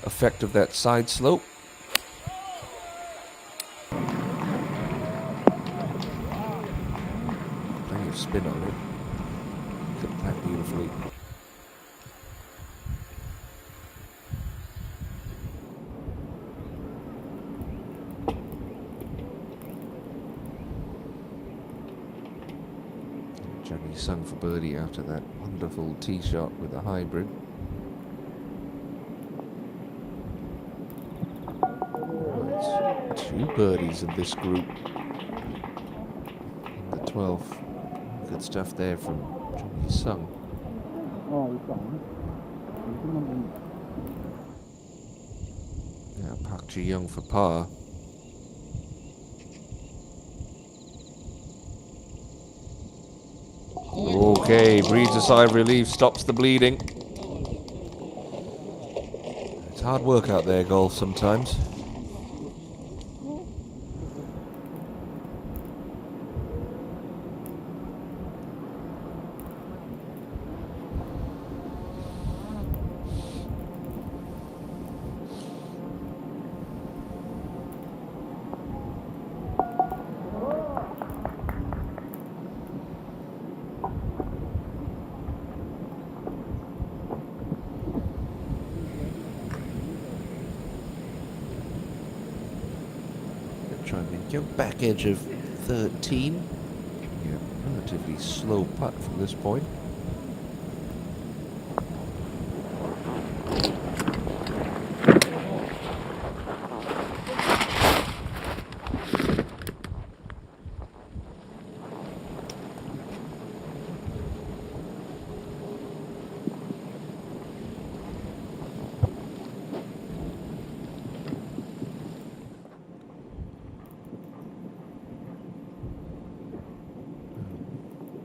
effect of that side slope. Plenty of spin on it. Clipped that beautifully. Johnny Sung for birdie after that wonderful tee shot with a hybrid. That's 2 birdies in this group. In the 12th. Good stuff there from Johnny Sung. Now Park Ji-young for par. Okay, breathes a sigh of relief, stops the bleeding. It's hard work out there, golf, sometimes. Try and get back edge of 13. Yeah, relatively slow putt from this point.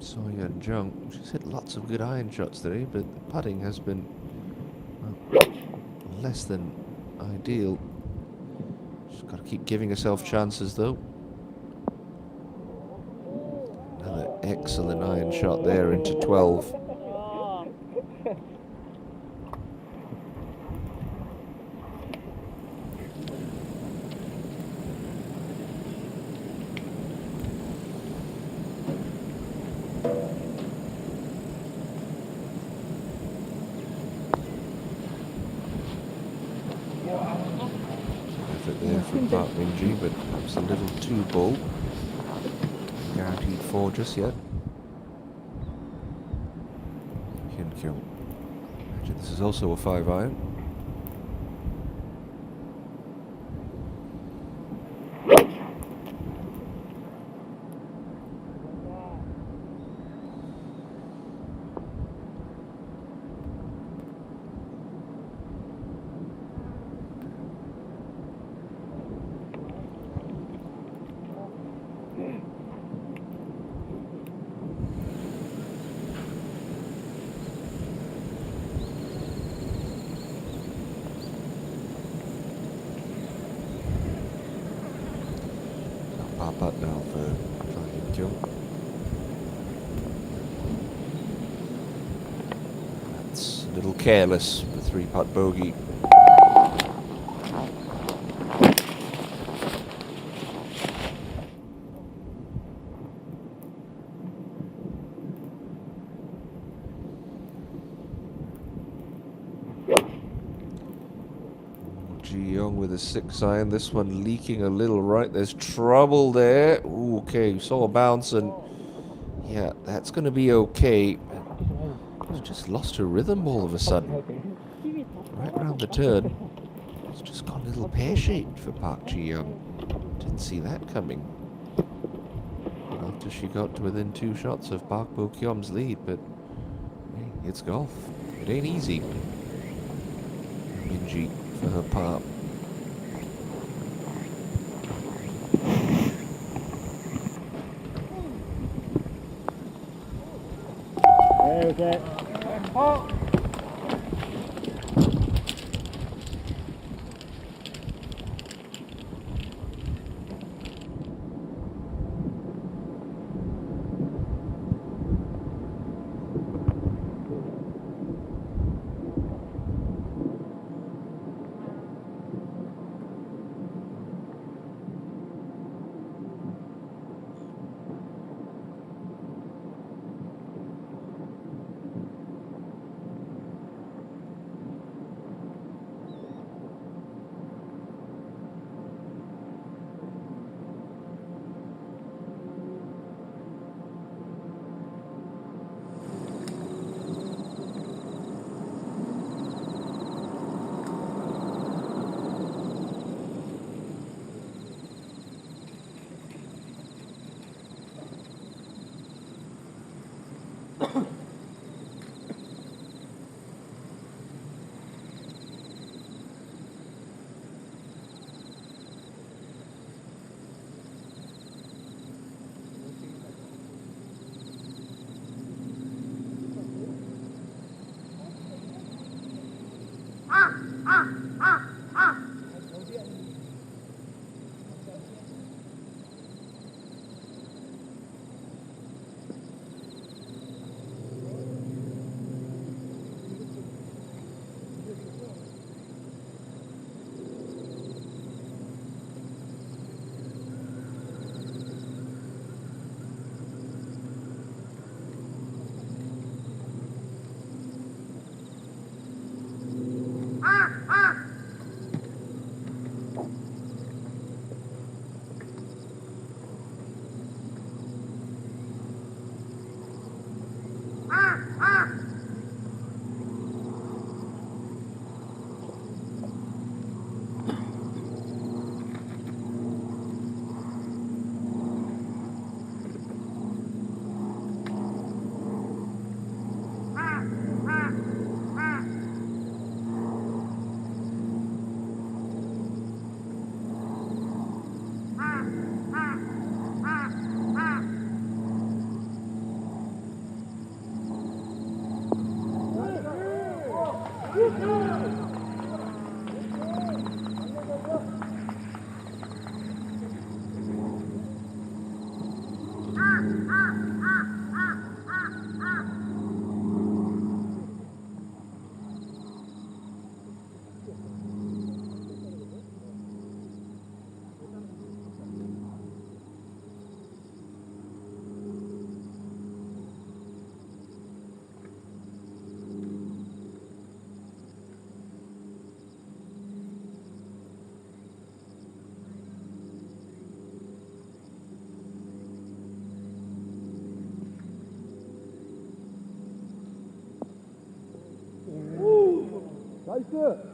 So-hyun Jung, she's hit lots of good iron shots today, but the putting has been less than ideal. She's got to keep giving herself chances though. Another excellent iron shot there into 12. Effort there from Park Min-ji, but perhaps a little too bold. Guaranteed 4 just yet. Hyun-kyo. Imagine this is also a 5-iron. Par putt now for Hyun-kyo. That's a little careless, the 3-putt bogey. with a 6 iron. This one leaking a little right. There's trouble there. Ooh, okay, saw a bounce and yeah, that's going to be okay. She's just lost her rhythm all of a sudden. Right around the turn. It's just gone a little pear-shaped for Park Ji-young. Didn't see that coming. After she got to within 2 shots of Park Bo-kyom's lead, but hey, it's golf. It ain't easy. Minji for her part. There's it. 나이스.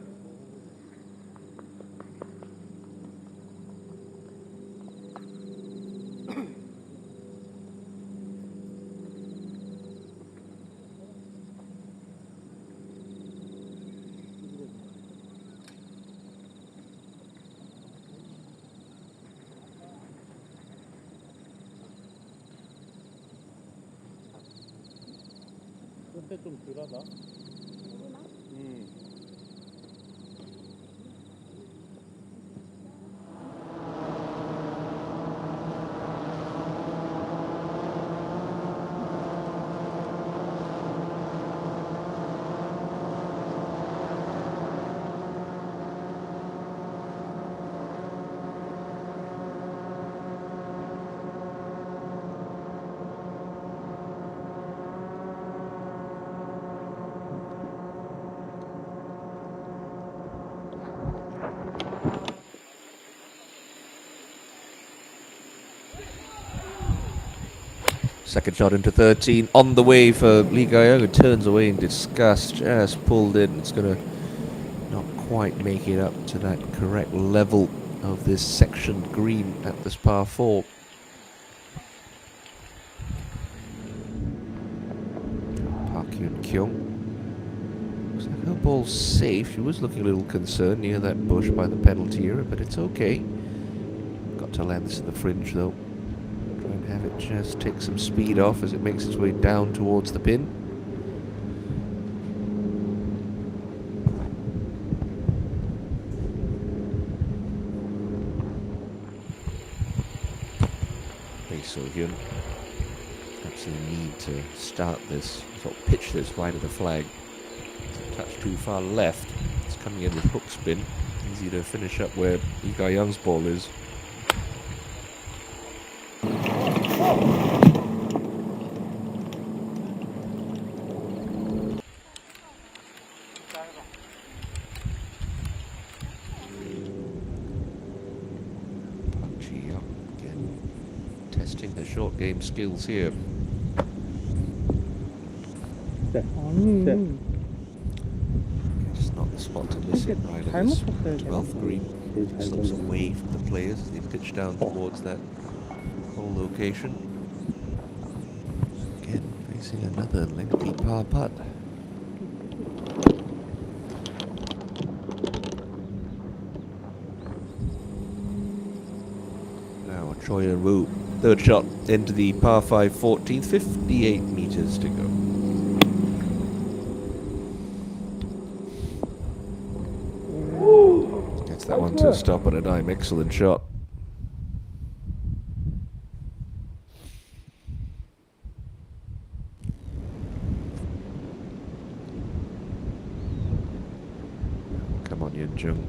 끝에 좀 덜하다. Second shot into 13. On the way for Lee Guy-young, who turns away in disgust. Just pulled in. It's going to not quite make it up to that correct level of this sectioned green at this par 4. Park Hyun-kyung. Looks like her ball's safe. She was looking a little concerned near that bush by the penalty area, but it's okay. Got to land this in the fringe though. Try and have it just take some speed off as it makes its way down towards the pin. So Hyun absolutely need to start this, sort of pitch this right of the flag. It's a touch too far left. It's coming in with hook spin. Easy to finish up where Lee Guy-young's ball is. Testing the short game skills here. Just not the spot to miss it right at this 12th green. Slips away from the players as they pitch down towards that hole location. Again, facing another lengthy par putt. Now Choi Eun-woo. Third shot into the par 5 14th, 58 meters to go. Gets that one to stop on a dime. Excellent shot. Come on, Yeon-jung.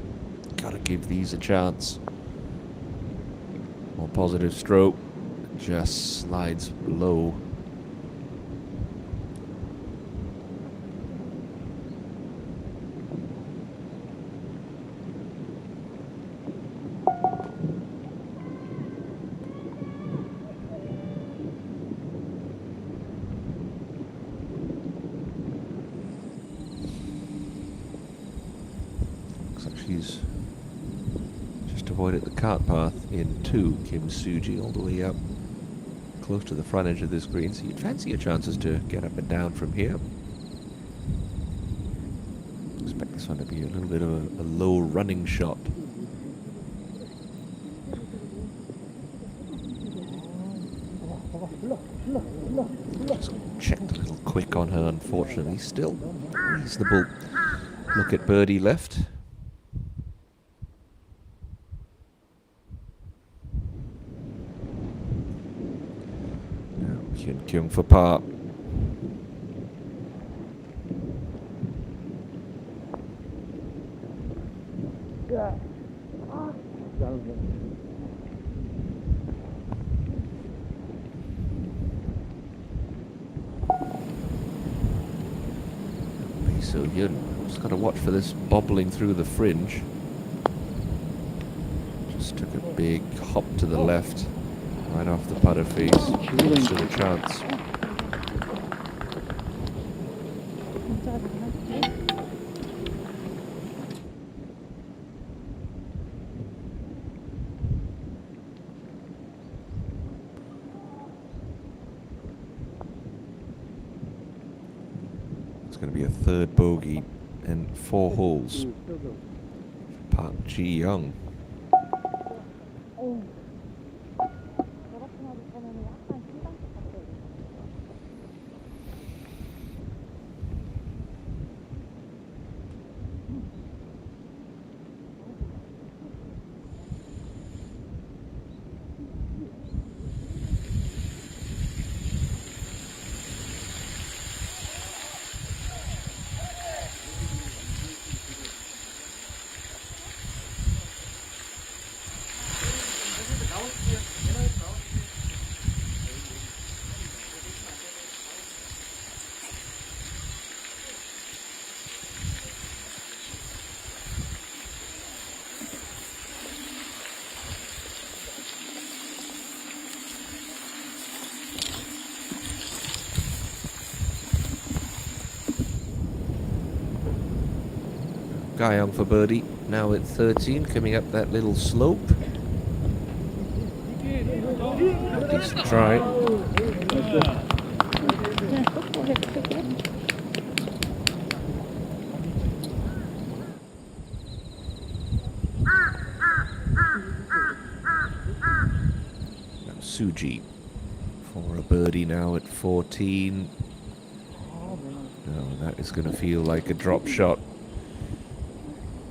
Gotta give these a chance. More positive stroke. Just slides low. Looks like she's just avoided the cart path in 2. Kim Soo-ji all the way up close to the front edge of this green, so you'd fancy your chances to get up and down from here. Expect this one to be a little bit of a low running shot. Just checked a little quick on her, unfortunately. Still reasonable look at birdie left. Hyun-kyung for par. So Hyun just got to watch for this bobbling through the fringe. Just took a big hop to the left. Right off the putter face. Still a chance. It's going to be a third bogey and 4 holes. Park Ji-young. Guyong for birdie. Now at 13, coming up that little slope. Decent try. Now Suji for a birdie now at 14. No, that is going to feel like a drop shot.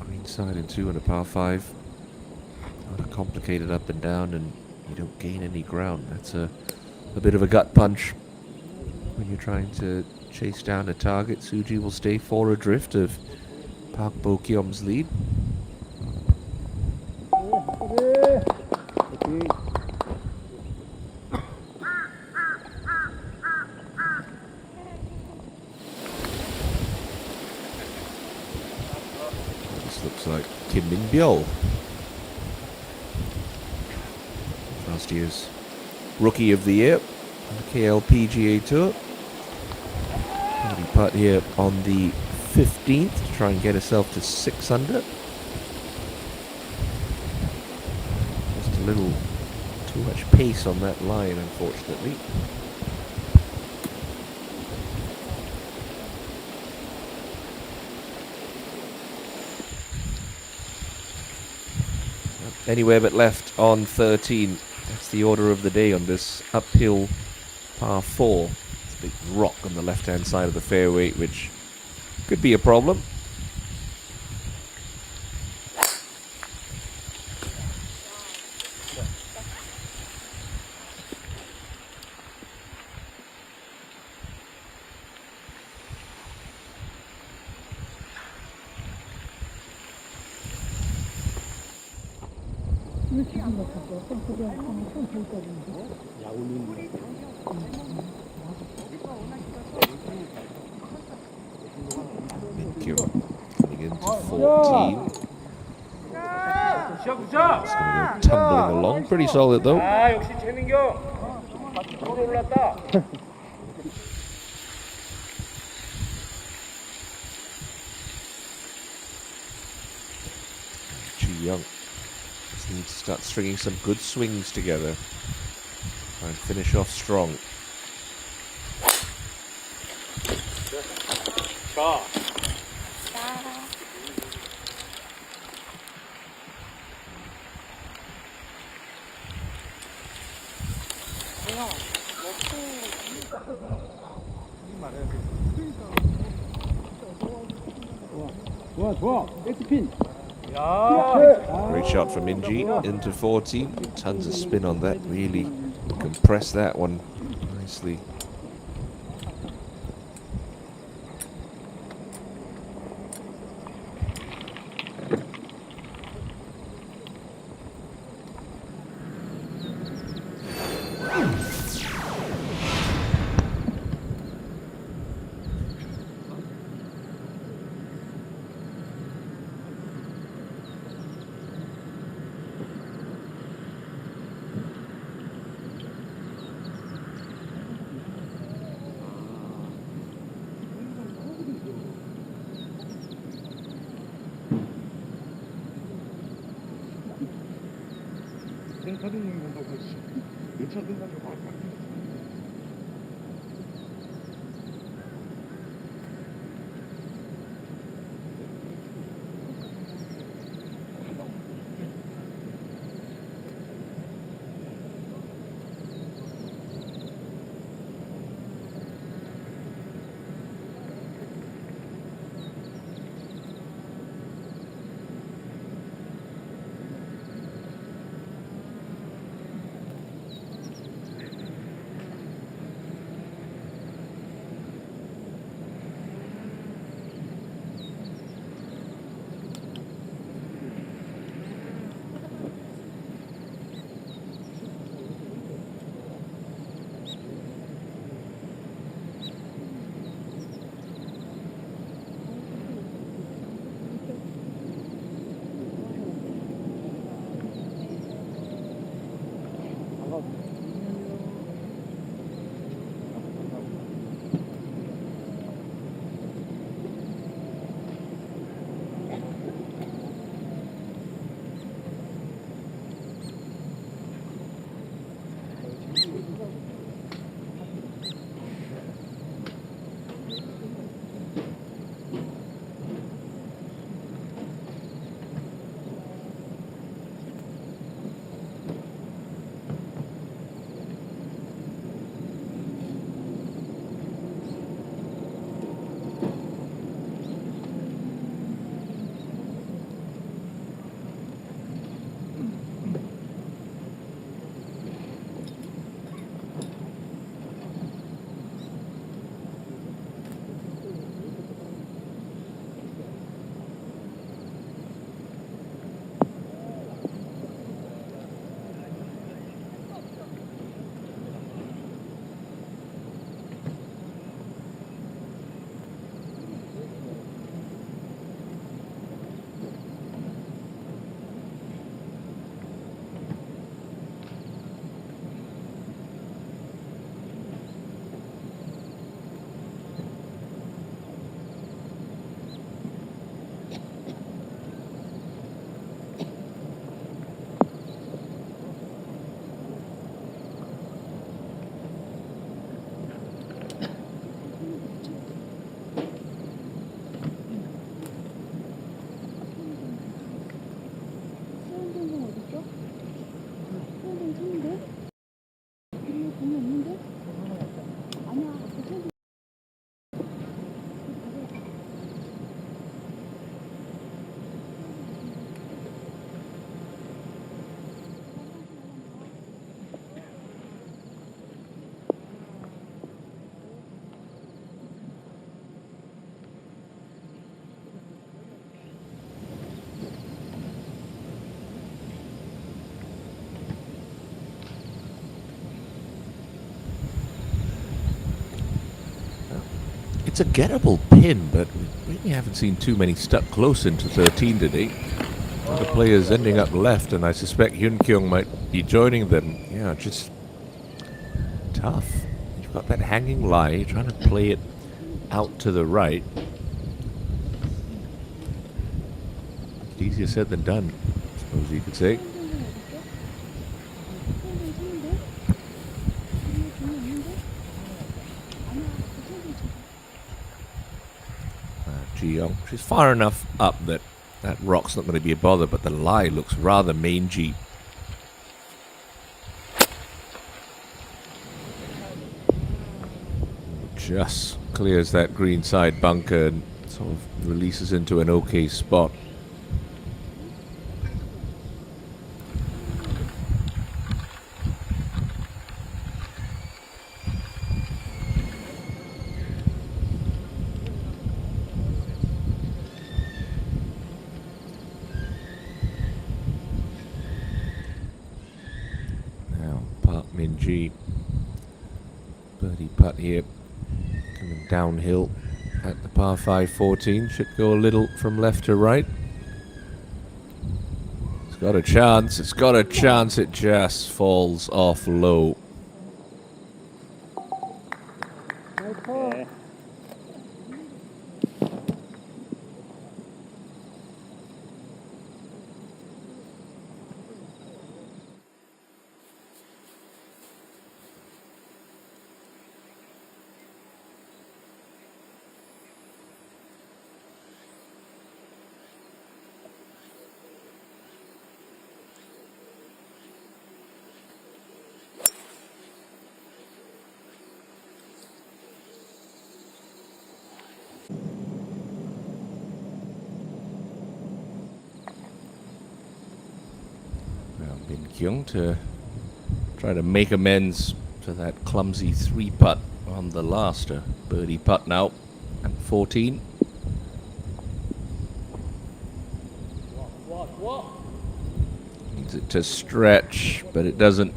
Greenside in 2 and a par 5. Not a complicated up and down, and you don't gain any ground. That's a bit of a gut punch when you're trying to chase down a target. Suji will stay 4 adrift of Park Bo-kyom's lead. This looks like Kim Min-byul, last year's Rookie of the Year on the KLPGA Tour. Birdie putt here on the 15th to try and get herself to 6 under. Just a little too much pace on that line, unfortunately. Anywhere but left on 13. That's the order of the day on this uphill par 4. It's a big rock on the left-hand side of the fairway, which could be a problem. Coming into 14. It's going to go tumbling along. Pretty solid though. 아, 역시 최민경. 서로 올랐다. Chi Young just needs to start stringing some good swings together. Try and finish off strong. 자, 좋아, 좋아. 백스핀. 야, Great shot from Minji into 14. Tons of spin on that. Really compressed that one nicely. It's a gettable pin, but we really haven't seen too many stuck close into 13 today. A lot of players ending up left, and I suspect Hyun Kyung might be joining them. Yeah, just tough. You've got that hanging lie, you're trying to play it out to the right. It's easier said than done, I suppose you could say. Ji Young, she's far enough up that that rock's not going to be a bother, but the lie looks rather mangy. Just clears that green side bunker and sort of releases into an okay spot. Now, Park Min-ji, birdie putt here. Coming downhill at the par 5 14. Should go a little from left to right. It's got a chance. It's got a chance. It just falls off low. Min Kyung to try to make amends to that clumsy 3-putt on the last. A birdie putt now at 14. Needs it to stretch, but it doesn't.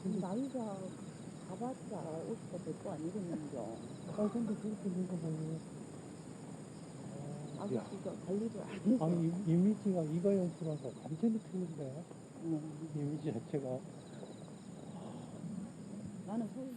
나이가 가봤자 50대 될거 아니겠는겨. 근데 그렇게 늙어 보이네. 아저씨가 관리를 안 해서. 아니 이미지가 이가영 씨라서 완전히 틀린데. 이미지 자체가. 나는 소리.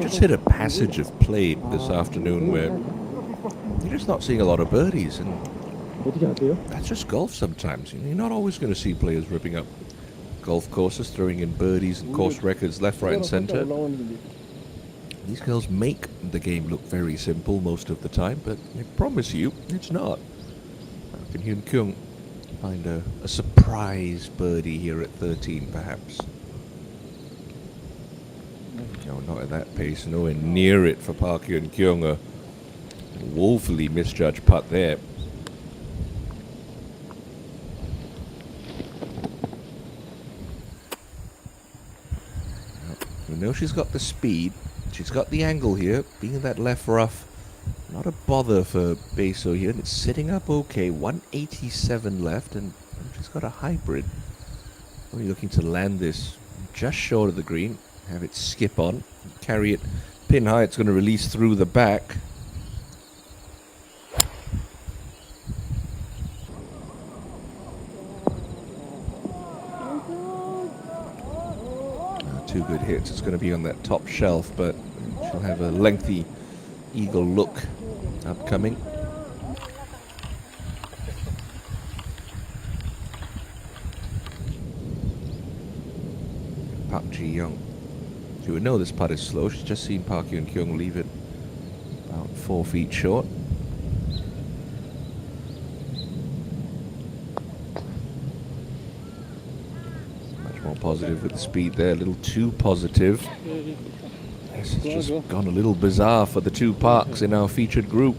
Just hit a passage of play this afternoon where you're just not seeing a lot of birdies, and 어떻게 하세요? that's just golf sometimes. You know, you're not always going to see players ripping up golf courses, throwing in birdies and course records left, right, and center. These girls make the game look very simple most of the time, but I promise you, it's not. How can Hyun Kyung find a surprise birdie here at 13, perhaps? No, not at that pace. Nowhere near it for Park Hyun Kyung. A woefully misjudged putt there. We know she's got the speed. She's got the angle here. Being in that left rough, not a bother for Beso here. And it's sitting up okay. 187 left, and she's got a hybrid. Only looking to land this just short of the green. Have it skip on, carry it pin high. It's going to release through the back. Two good hits. It's going to be on that top shelf, but she'll have a lengthy eagle look upcoming. Park Ji Young. She would know this putt is slow. She's just seen Park Hyun Kyung leave it about About 4 feet short. Much more positive with the speed there, a little too positive. This has just gone a little bizarre for the 2 parks in our featured group.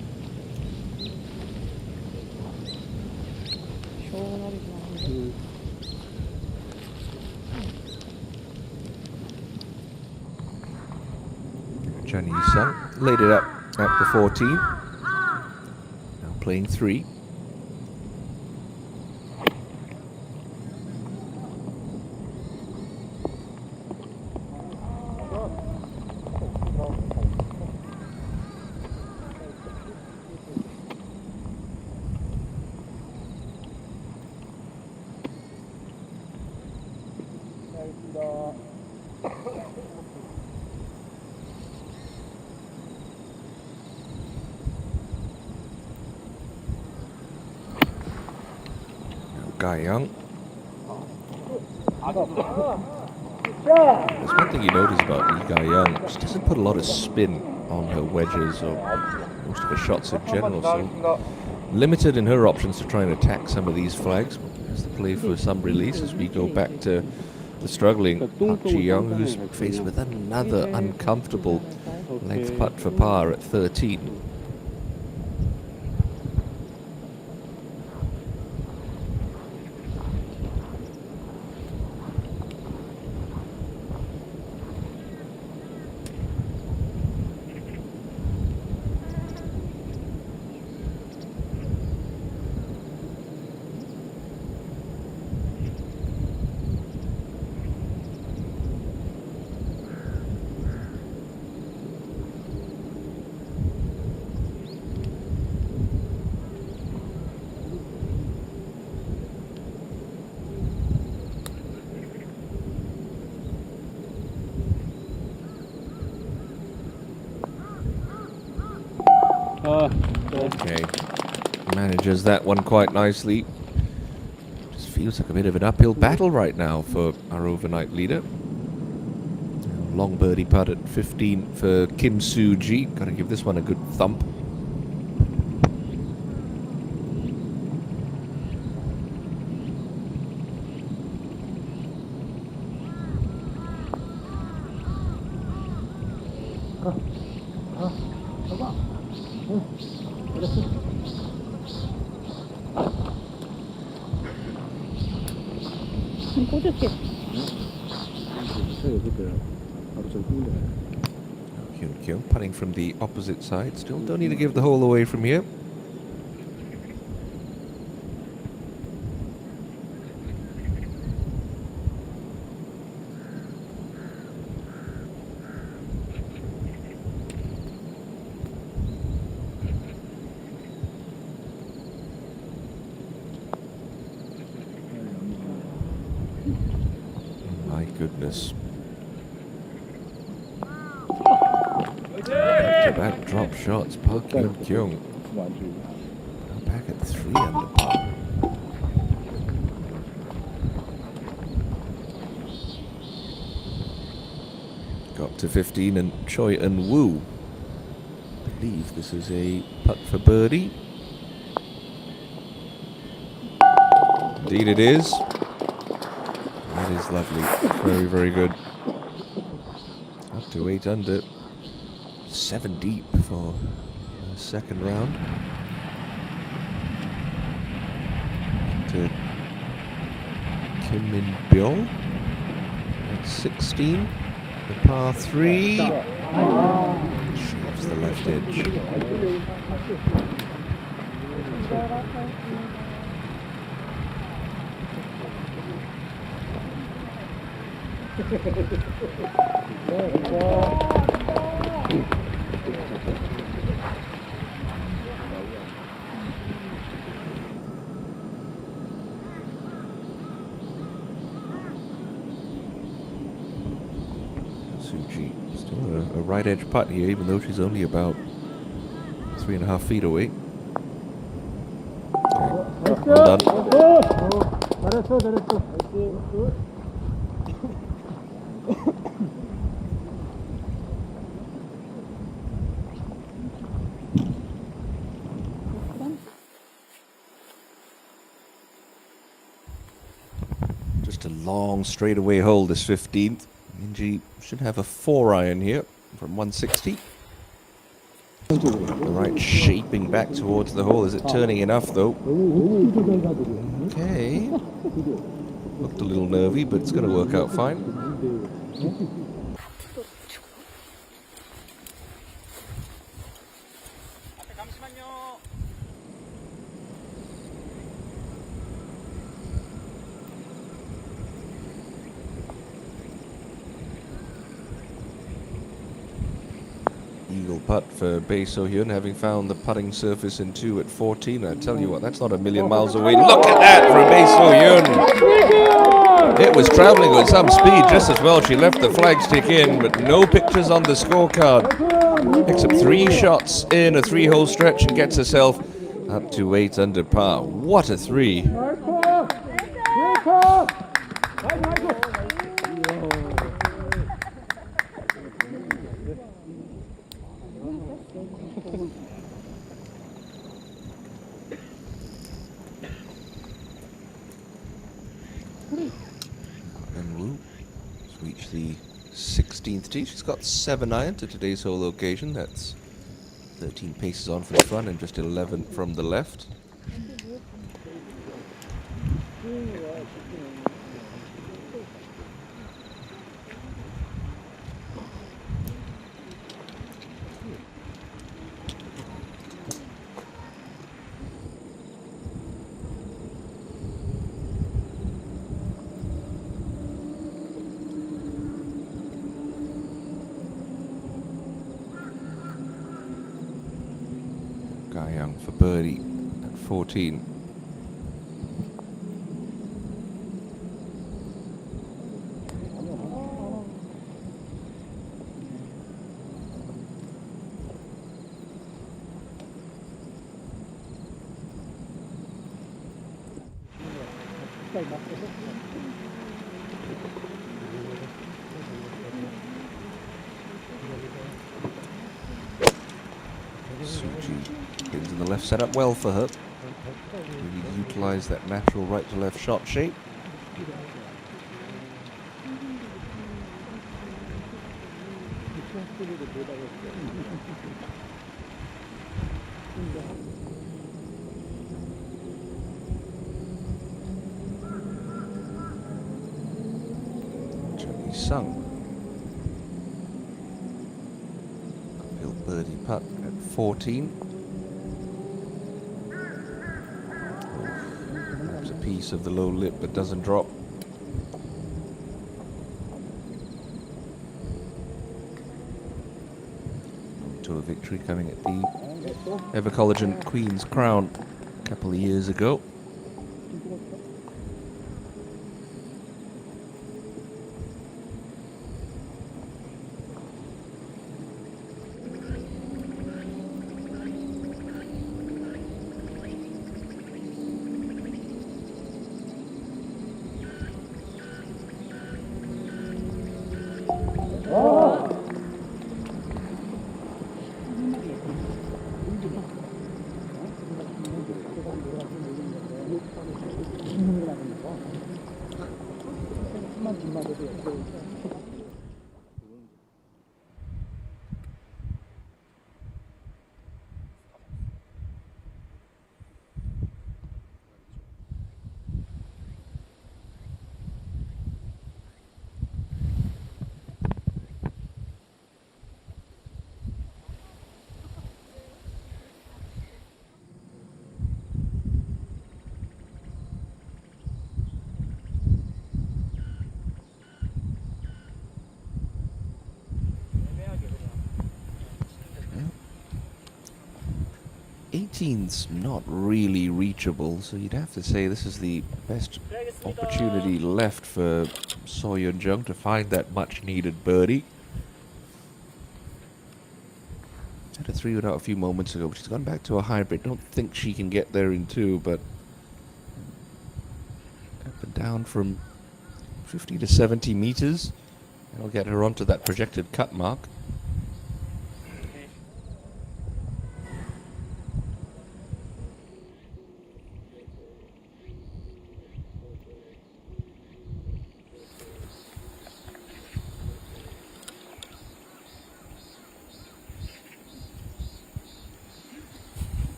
Chan Yi-sung laid it up at the 14. Now playing 3. Guy Young. There's one thing you notice about Lee Guy Young. She doesn't put a lot of spin on her wedges or most of her shots in general, so limited in her options to try and attack some of these flags. Has to play for some release as we go back to the struggling Park Ji-young, who's faced with another uncomfortable length putt for par at 13. Okay, manages that one quite nicely. Just feels like a bit of an uphill battle right now for our overnight leader. Long birdie putt at 15 for Kim Soo-ji. Got to give this one a good thump. 꽂을게. Hyun Kyung putting from the opposite side. Still don't need to give the hole away from here. My goodness. Back-to-back drop shots, Park Hyun Kyung. Now back at 3 under par. Got to 15 and Choi Eun-woo. I believe this is a putt for birdie. Indeed it is. That is lovely. Very, very good. Up to 8 under. 7 deep for the second round. To Kim Min-byul at 16. The par 3. Shaves the left edge. Soo-ji still a right edge putt here, even though she's only about 3.5 feet away. Okay. Well done. Just a long straightaway hole, this 15th. ENG should have a 4-iron here from 160. The right shaping back towards the hole. Is it turning enough, though? Okay. Looked a little nervy, but it's going to work out fine. Eagle putt for Bae So-hyun, having found the putting surface in 2 at 14. I tell you what, that's not a million miles away. Look at that from Bae So-hyun. It was traveling with some speed just as well. She left the flagstick in, but no pictures on the scorecard. Picks up 3 shots in a 3-hole stretch and gets herself up to 8 under par. What a 3. And Wu has reached the 16th tee. She's got 7-iron to today's hole location. That's 13 paces on from the front and just 11 from the left. Young for birdie at 14. Pins in the left set up well for her. Really utilise that natural right to left shot shape. Johnny Sung. Uphill birdie putt at 14. Perhaps a piece of the low lip but doesn't drop. To a victory coming at the Evercollagen Queen's Crown a couple of years ago. Eighteen's not really reachable, so you'd have to say this is the best opportunity left for So-hyun Jung to find that much-needed birdie. Had a 3-wood out a few moments ago, but she's gone back to a hybrid. Don't think she can get there in 2, but up and down from 50 to 70 meters. That'll get her onto that projected cut mark.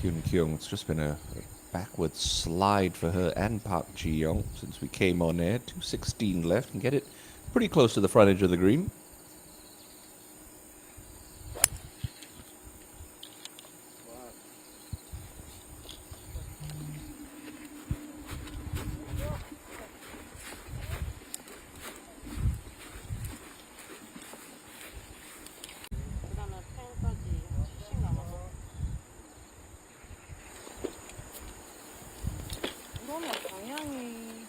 Kyun Kyung. It's just been a backward slide for her and Park Ji-young since we came on air. 2:16 left and get it pretty close to the front edge of the green. 그다음에 펜까지 10 남았어. 이러면 방향이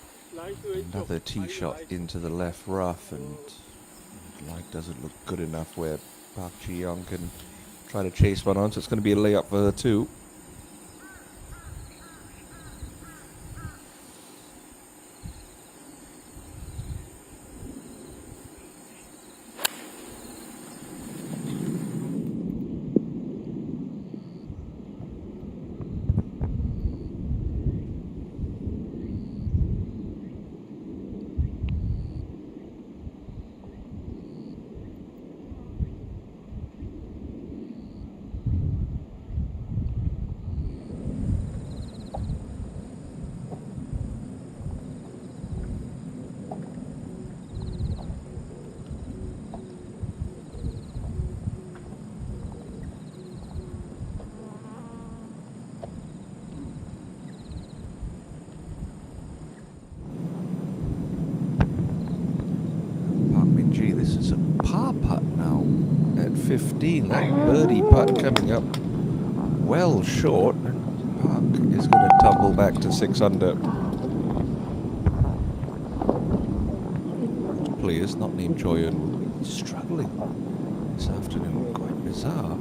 Another tee shot into the left rough, and like doesn't look good enough where Park Ji-young can try to chase one on, so it's going to be a layup for her too. Gee, this is a par putt now at 15. That birdie putt coming up well short. And Park is going to tumble back to 6 under. Players not named Choi Eun struggling this afternoon. Quite bizarre.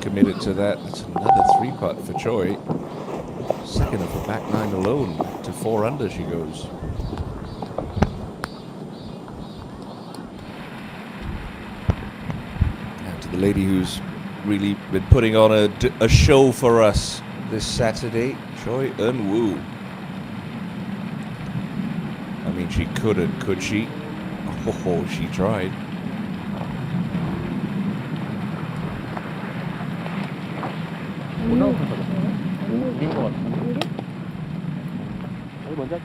Committed to that. That's another 3-putt for Choi. Second of the back 9 alone. Back to 4 under she goes. And to the lady who's really been putting on a show for us this Saturday, Choi Eun-woo. I mean, she couldn't, could she? Oh, she tried. 올라오는 거죠. 우린 것 같은데. 여기 먼저.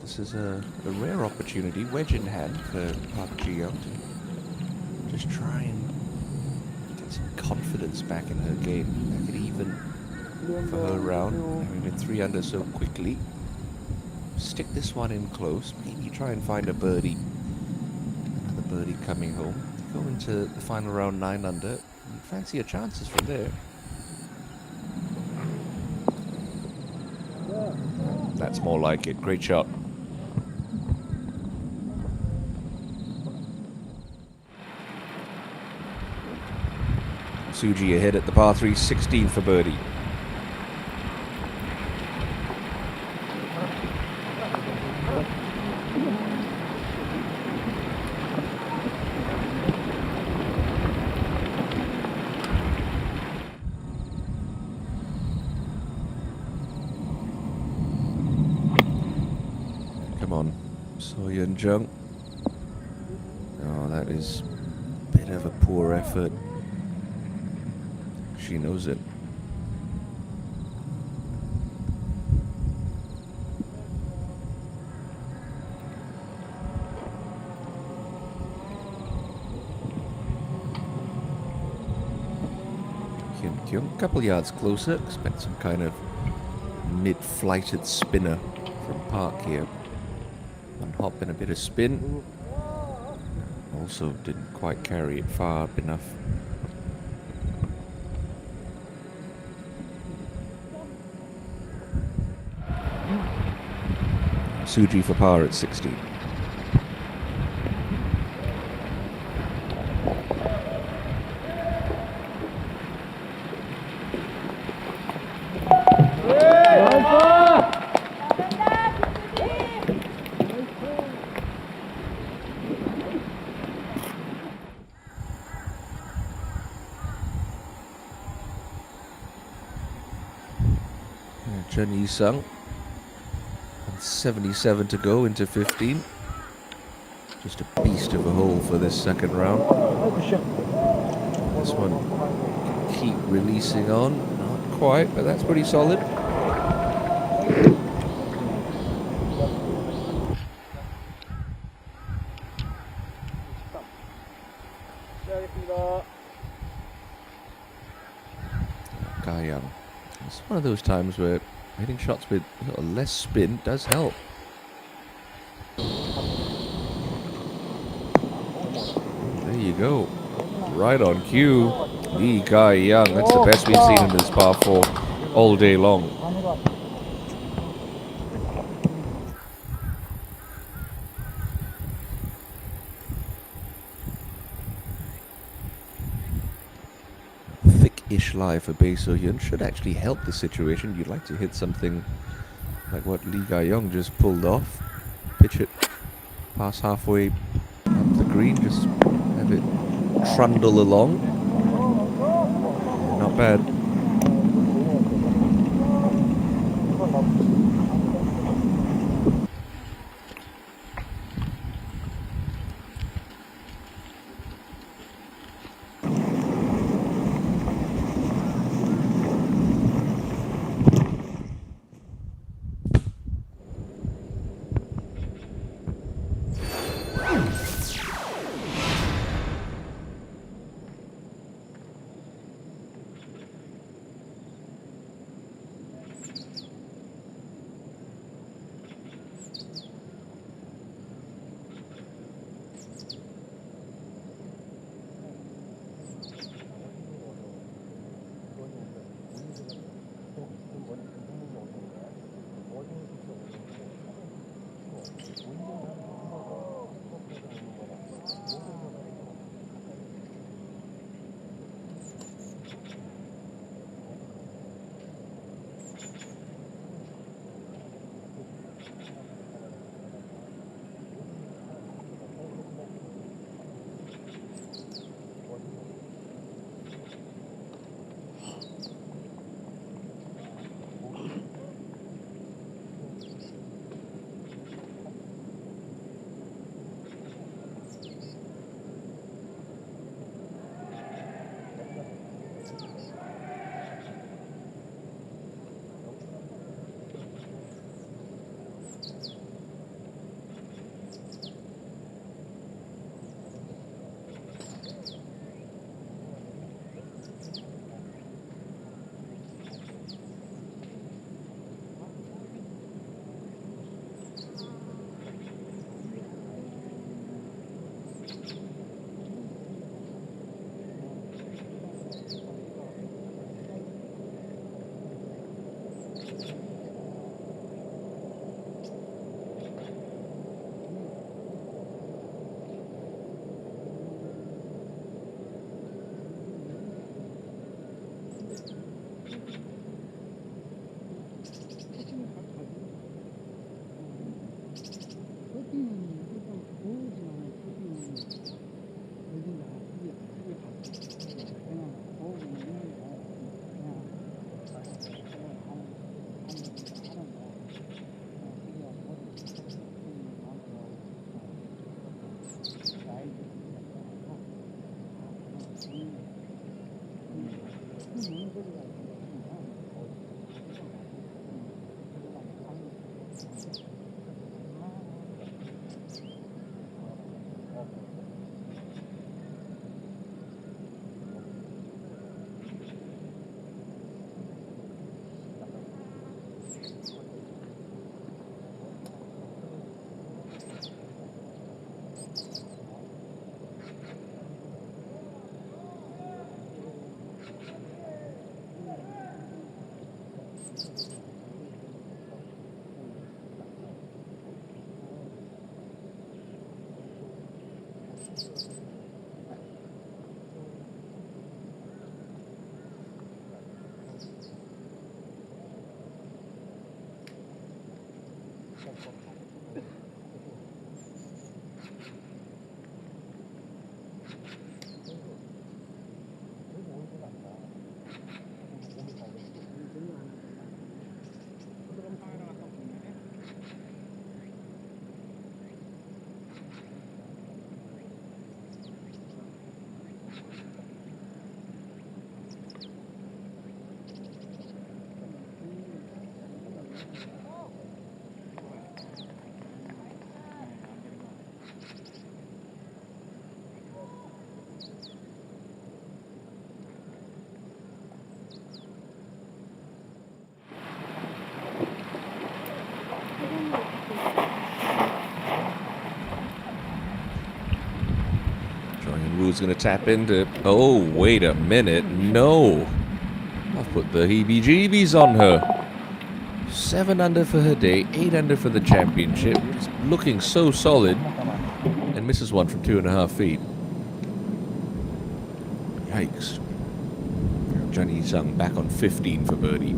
This is a rare opportunity, wedge in hand for Park Ji-young to just try and get some confidence back in her game. Back it even for her round. Having been 3 under so quickly. Stick this one in close. Maybe try and find a birdie. Another birdie coming home. Go into the final round 9 under. And fancy your chances from there. That's more like it. Great shot. Suji ahead at the par 3, 16 for birdie. Come on, So Yeon-jung. Oh, that is a bit of a poor effort. She knows it. Kyung, a couple yards closer. Expect some kind of mid-flighted spinner from Park here. One hop and a bit of spin. Also didn't quite carry it far up enough. Suji for par at 16. Chen Yi-sung. 77 to go into 15. Just a beast of a hole for this second round. This one keep releasing on. Not quite, but that's pretty solid. Guy Young. It's one of those times where hitting shots with a little less spin does help. There you go. Right on cue. Lee Guy Young. That's the best we've seen in this par 4 all day long. Thick-ish lie for Bae So-hyun should actually help the situation. You'd like to hit something like what Lee Guy Young just pulled off. Pitch it past halfway up the green. Just have it trundle along. Not bad. She's going to tap into... Oh, wait a minute. No. I've put the heebie-jeebies on her. 7 under for her day, 8 under for the championship. Just looking so solid. And misses one from 2.5 feet. Yikes. Johnny Sung back on 15 for birdie.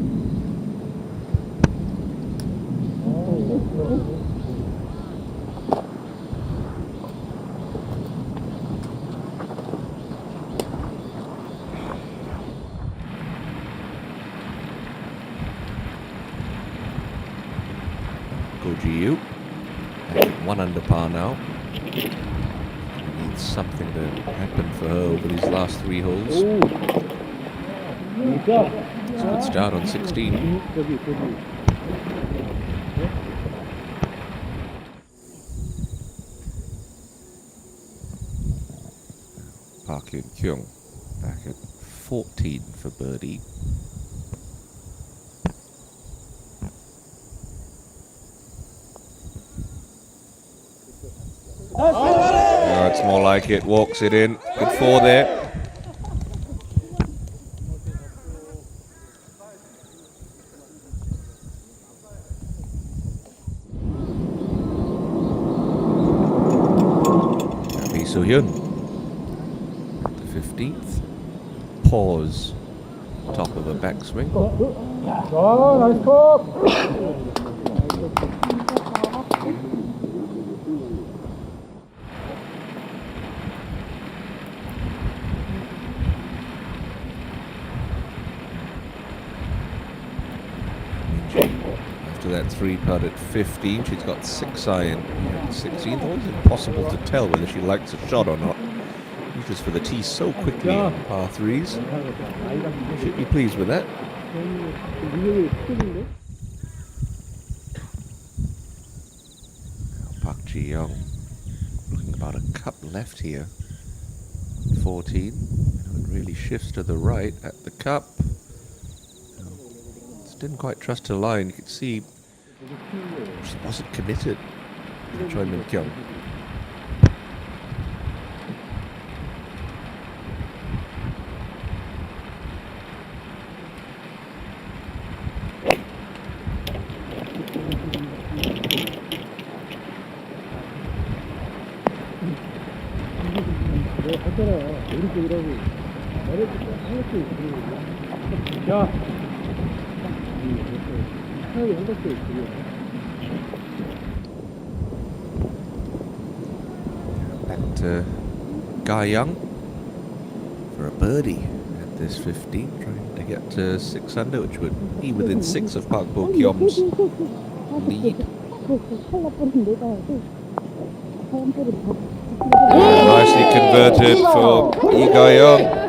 Go GU. 1 under par now. Needs something to happen for her over these last 3 holes. It's a good start on 16. Park Hyun Kyung back at 14 for birdie. Oh, it's more like it. Walks it in. Good 4 there. So Hyun, the 15th, pause, top of a backswing. 아, 나이스 컵! After that 3 putt at 15, she's got 6 iron at 16th. Always impossible to tell whether she likes a shot or not. Reaches for the tee so quickly on par 3s. Should be pleased with that. Park Ji-young looking about a cup left here. 14. It really shifts to the right at the cup. Didn't quite trust her line. You could see she wasn't committed. Choi Min Kyung. 야! Back to Guy Young for a birdie at this 15, trying to get to 6 under, which would be within 6 of Park Bo Kyom's lead. Nicely converted for Lee Guy Young.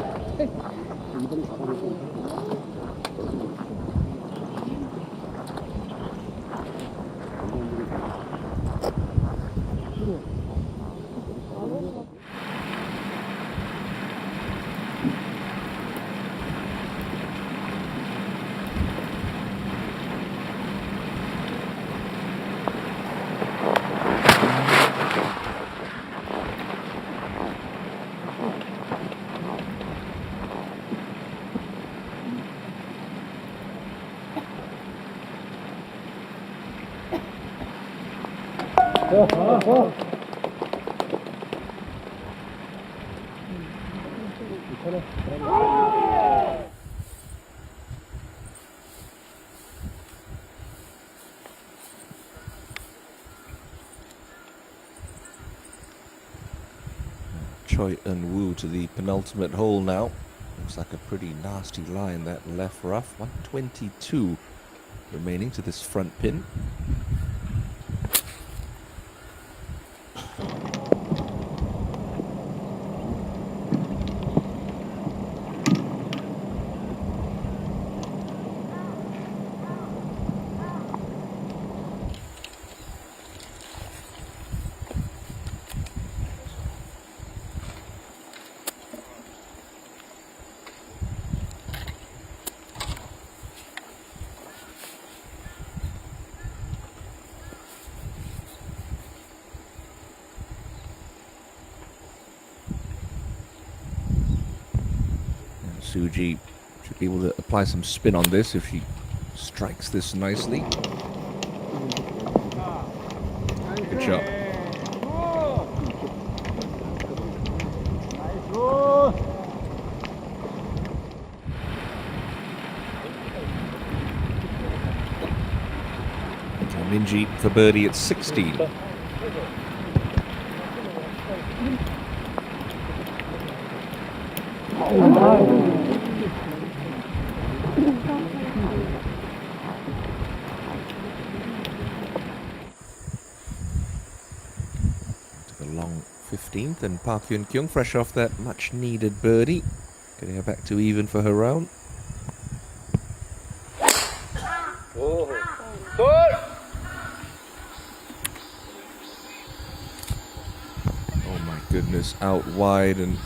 Choi Eun-woo to the penultimate hole now. Looks like a pretty nasty line, that left rough. 122 remaining to this front pin. Suji should be able to apply some spin on this if she strikes this nicely. Good shot. Minji for birdie at 16. To the long 15th, and Park Hyun Kyung fresh off that much needed birdie, getting her back to even for her round. 오. 돌. Oh my goodness, out wide, and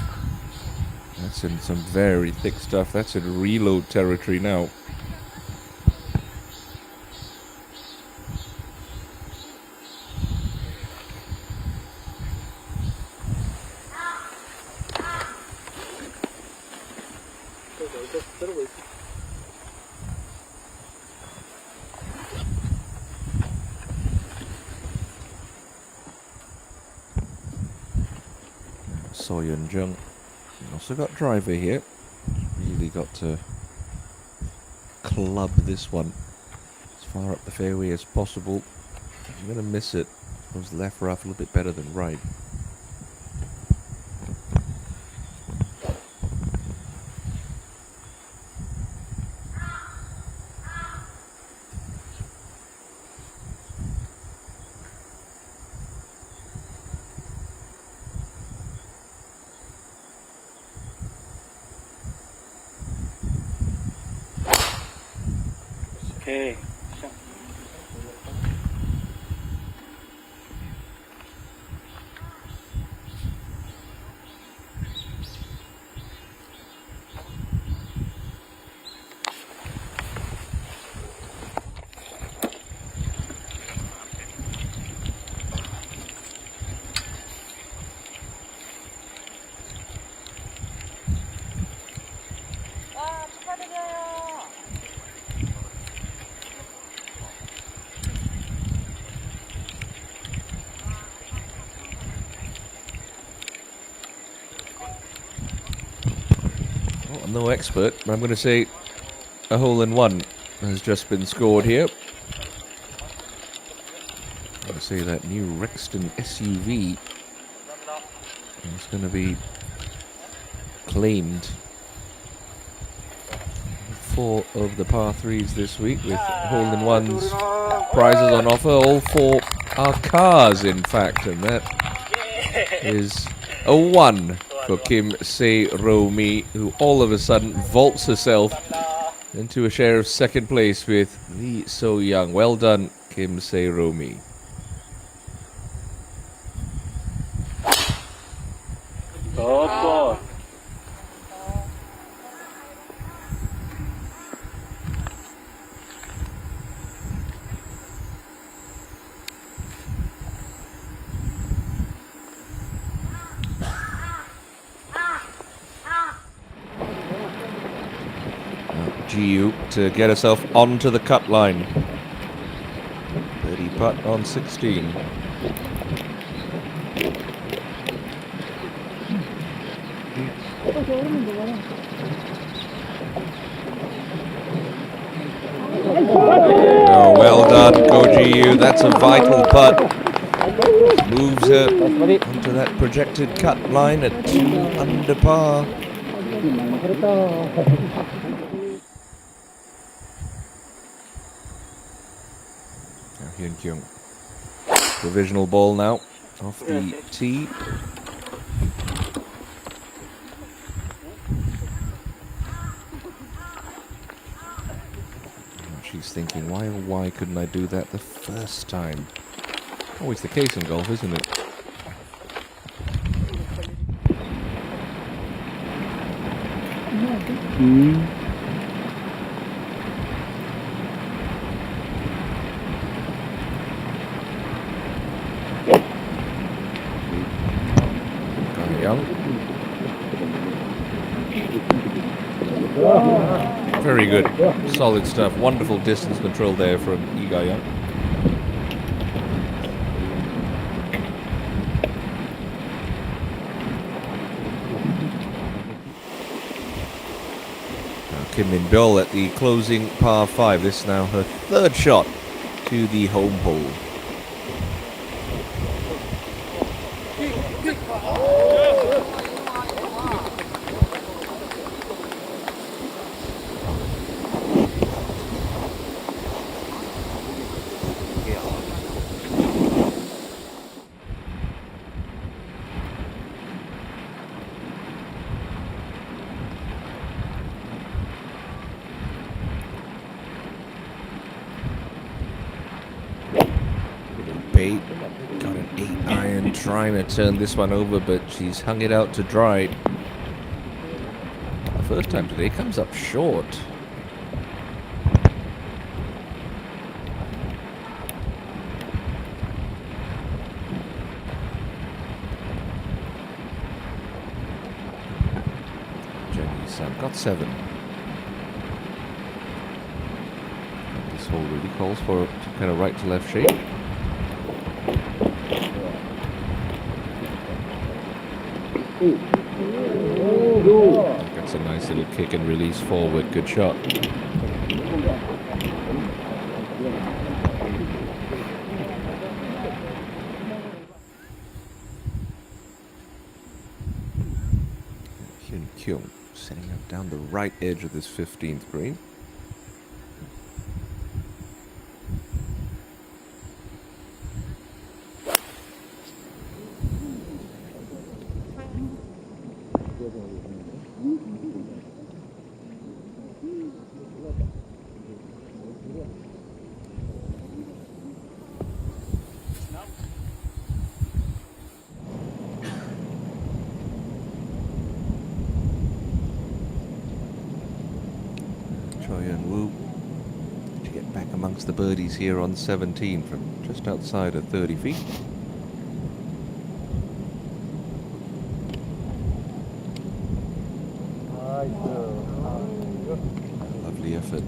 that's in some very thick stuff. That's in reload territory now. Soyeon Jung also got driver here. Really got to club this one as far up the fairway as possible. If you're going to miss it, I suppose left rough a little bit better than right. 오케이. Well, I'm no expert, but I'm going to say a hole-in-one has just been scored here. I'm going to say that new Rexton SUV is going to be claimed. 4 of the par 3s this week with hole-in-ones, prizes on offer. All 4 are cars, in fact, and that is a 1 for Kim Se-ro-mi, who all of a sudden vaults herself into a share of second place with Lee So-young. Well done, Kim Se-ro-mi. 굿볼. Jiu to get herself onto the cut line. Birdie putt on 16. Oh, well done, Go Jiu. That's a vital putt. Moves her onto that projected cut line at 2 under par. Now Hyun Kyung. Provisional ball now off the tee. She's thinking, why couldn't I do that the first time? Always the case in golf, isn't it? Young. Very good. Solid stuff. Wonderful distance control there from Iga Young. Kim Min Bill at the closing par 5. This is now her third shot to the home hole. Bait, got an 8-iron, trying to turn this one over, but she's hung it out to dry. The first time today comes up short. Jenny's got 7. This hole really calls for kind of right to left shape. That's a nice little kick and release forward. Good shot. Hyun Kyung setting up down the right edge of this 15th green. Choi Yun-woo to get back amongst the birdies here on 17 from just outside of 30 feet. Lovely effort.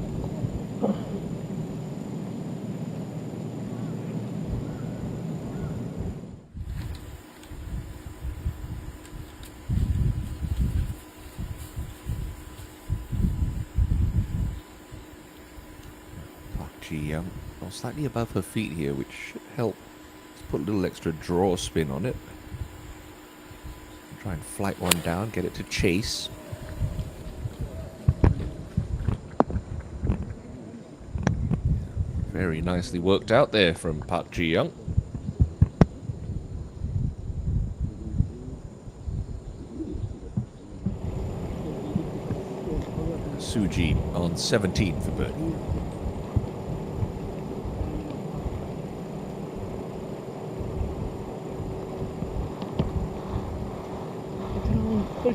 Well, slightly above her feet here, which should help. Let's put a little extra draw spin on it. Try and flight one down, get it to chase. Very nicely worked out there from Park Ji-young. Suji on 17 for birdie.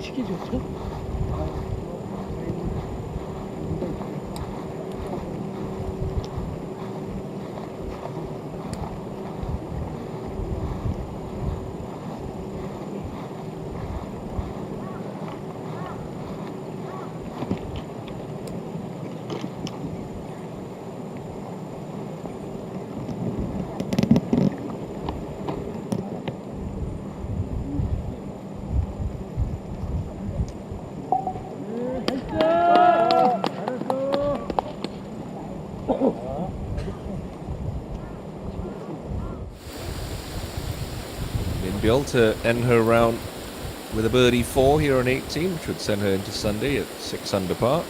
시기 좋죠? Bill to end her round with a birdie 4 here on 18, which would send her into Sunday at 6 under par.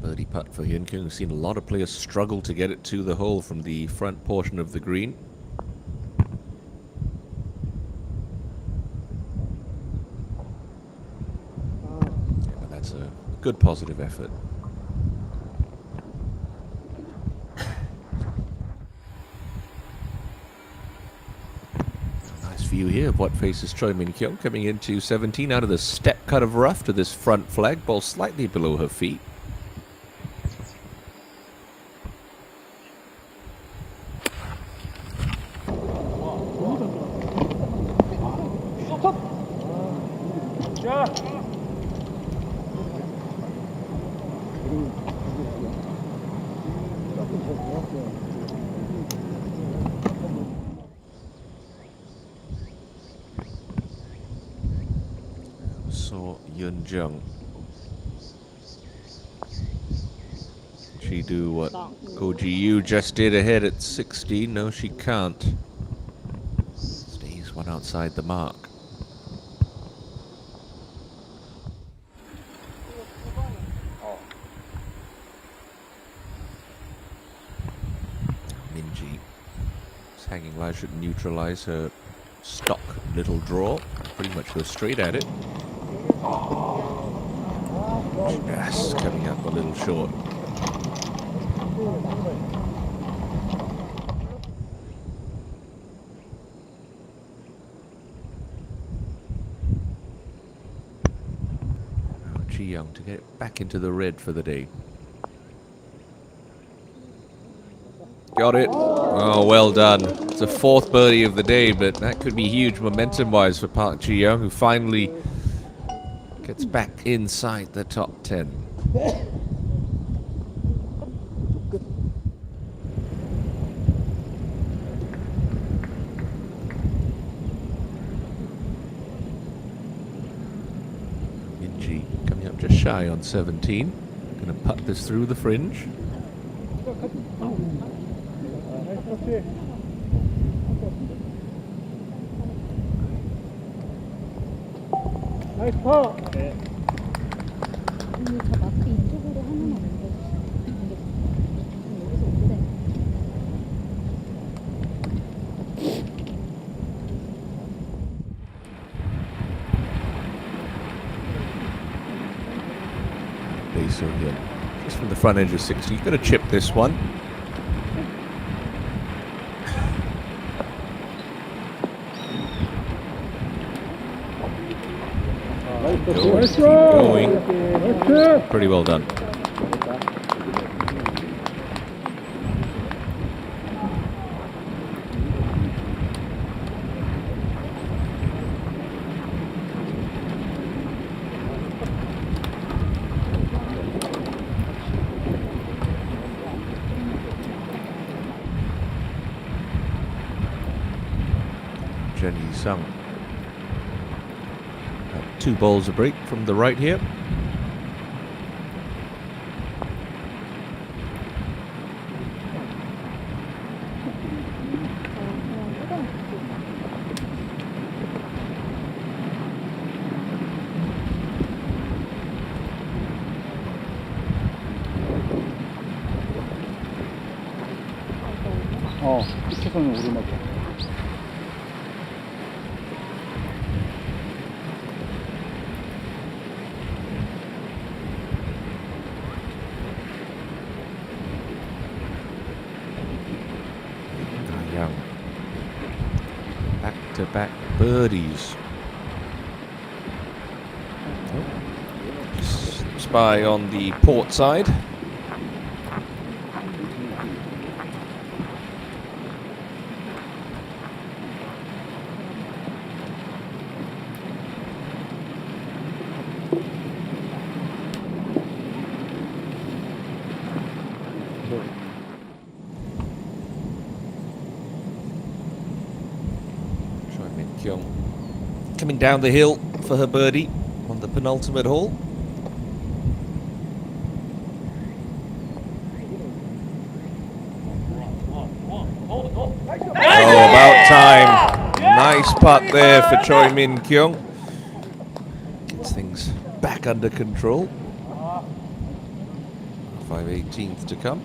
Birdie putt for Hyun Kyung. We've seen a lot of players struggle to get it to the hole from the front portion of the green. That's a good positive effort. Nice view here of what faces Choi Min Kyung coming into 17 out of the step cut of rough to this front flag, ball slightly below her feet. So Yun Jung. She do what Ko Ji Yu just did ahead at 16? No, she can't. Stays one outside the mark. Minji is hanging low, should neutralize her stock little draw. Pretty much go straight at it. Yes, coming up a little short. Now Chi Young to get it back into the red for the day. Got it. Oh, well done. It's a fourth birdie of the day, but that could be huge momentum-wise for Park Ji-young, who finally gets back inside the top 10. Minji coming up just shy on 17. Gonna putt this through the fringe. 나이스 파! 저 마크 이쪽으로 하나만 옮겨주세요. 여기서 오래. Base here. Just from the front edge of 60. You've got to chip this one. Keep going. Pretty well done. Jenny Sung. Two balls a break from the right here. 끝에서는 오르막. Young. Back-to-back birdies. Spy on the port side. Coming down the hill for her birdie on the penultimate hole. Oh, about time. Nice putt there for Choi Min Kyung. Gets things back under control. 5/18th to come.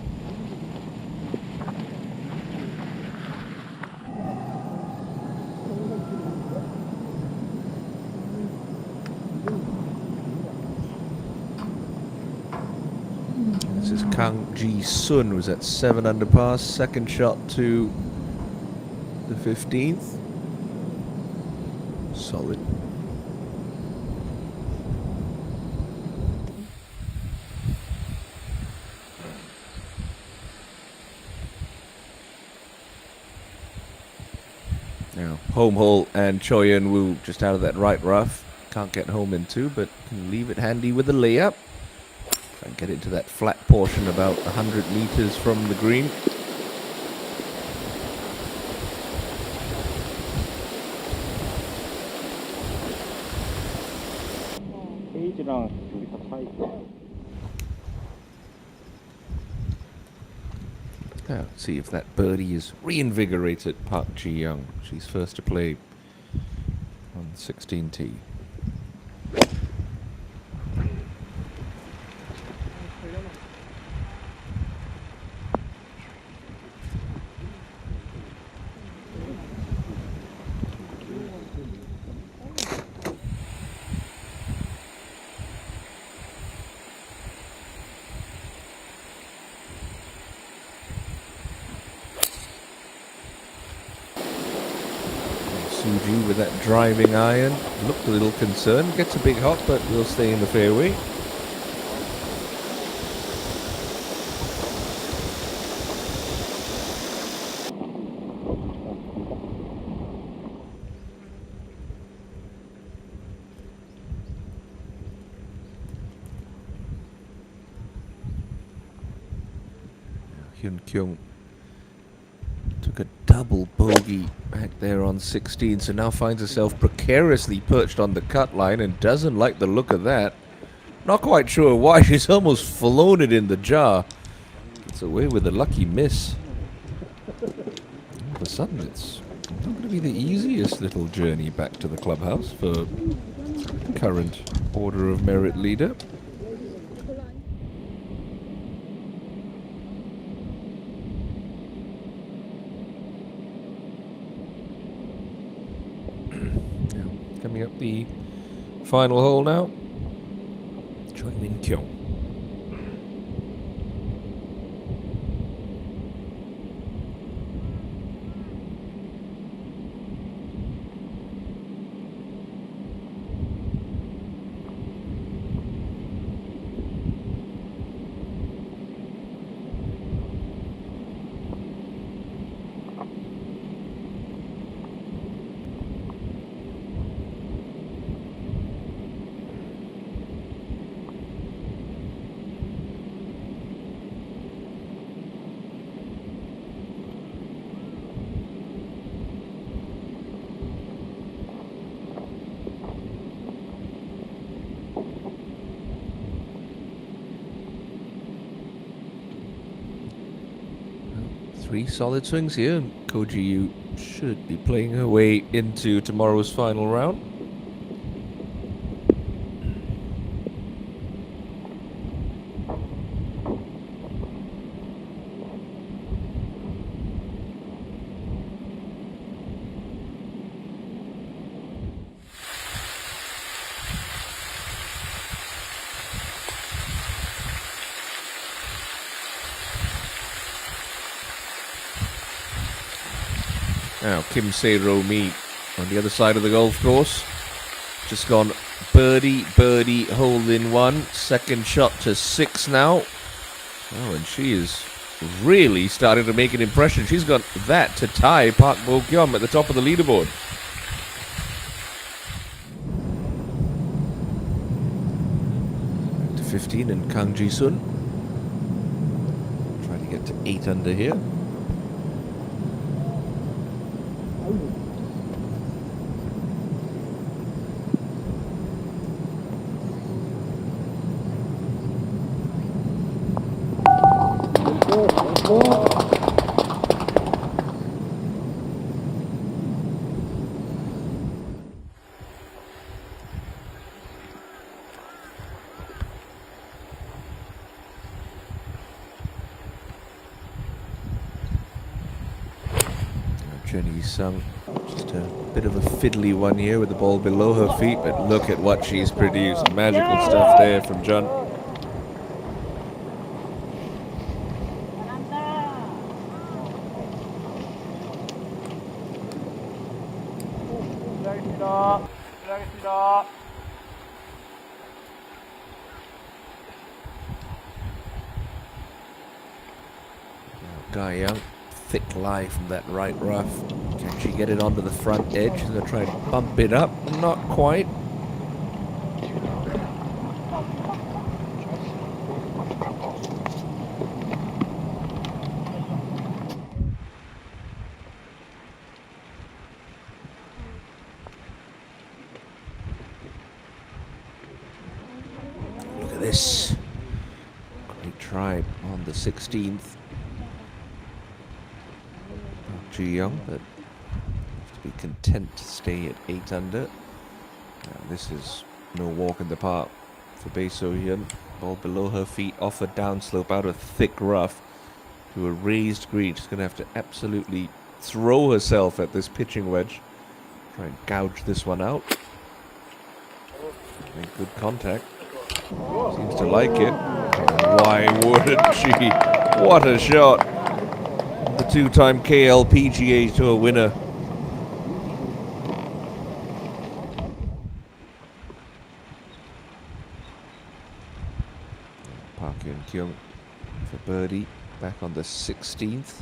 Kang Ji-sun was at 7 under par, second shot to the 15th. Solid. Now, home hole and Choi Eun-woo just out of that right rough. Can't get home in two, but can leave it handy with a layup. Try and get into that flat portion about 100 meters from the green. 페이지랑 둘이 다 차 있어. Now, see if that birdie is reinvigorated Park Ji-young. She's first to play on 16 tee. Suju with that driving iron. Looked a little concerned. Gets a big hop, but will stay in the fairway. Hyun Kyung took a double bogey back there on 16, so now finds herself precariously perched on the cut line and doesn't like the look of that. Not quite sure why. She's almost flown it in the jar. Gets away with a lucky miss. All of a sudden, it's not going to be the easiest little journey back to the clubhouse for current Order of Merit leader. Coming up the final hole now. Choi Min Kyung. Three solid swings here. Koji Yu should be playing her way into tomorrow's final round. Now, Kim Se-ro Mi on the other side of the golf course. Just gone birdie, birdie, hole in one. Second shot to 6 now. Oh, and she is really starting to make an impression. She's got that to tie Park Bo-kyum at the top of the leaderboard. Back to 15 and Kang Ji-sun. Trying to get to 8 under here. Jenny Sung, just a bit of a fiddly one here with the ball below her feet, but look at what she's produced. Magical stuff there from Jun. Guy Young, thick lie from that right rough. Can she get it onto the front edge? She's gonna try and bump it up. Not quite. Look at this. Great try on the 16th. Not too young, but have to be content to stay at 8 under. Now, this is no walk in the park for Bae So-hyun. Ball below her feet, off a downslope, out of thick rough to a raised green. She's going to have to absolutely throw herself at this pitching wedge. Try and gouge this one out. Make good contact. Seems to like it. Why wouldn't she? What a shot. The two-time KLPGA Tour winner. Park Eun-kyung for birdie, back on the 16th.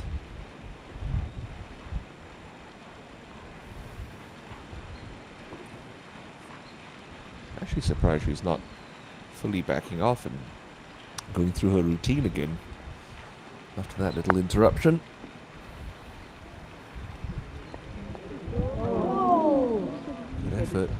Actually surprised she's not fully backing off and going through her routine again after that little interruption. Good effort.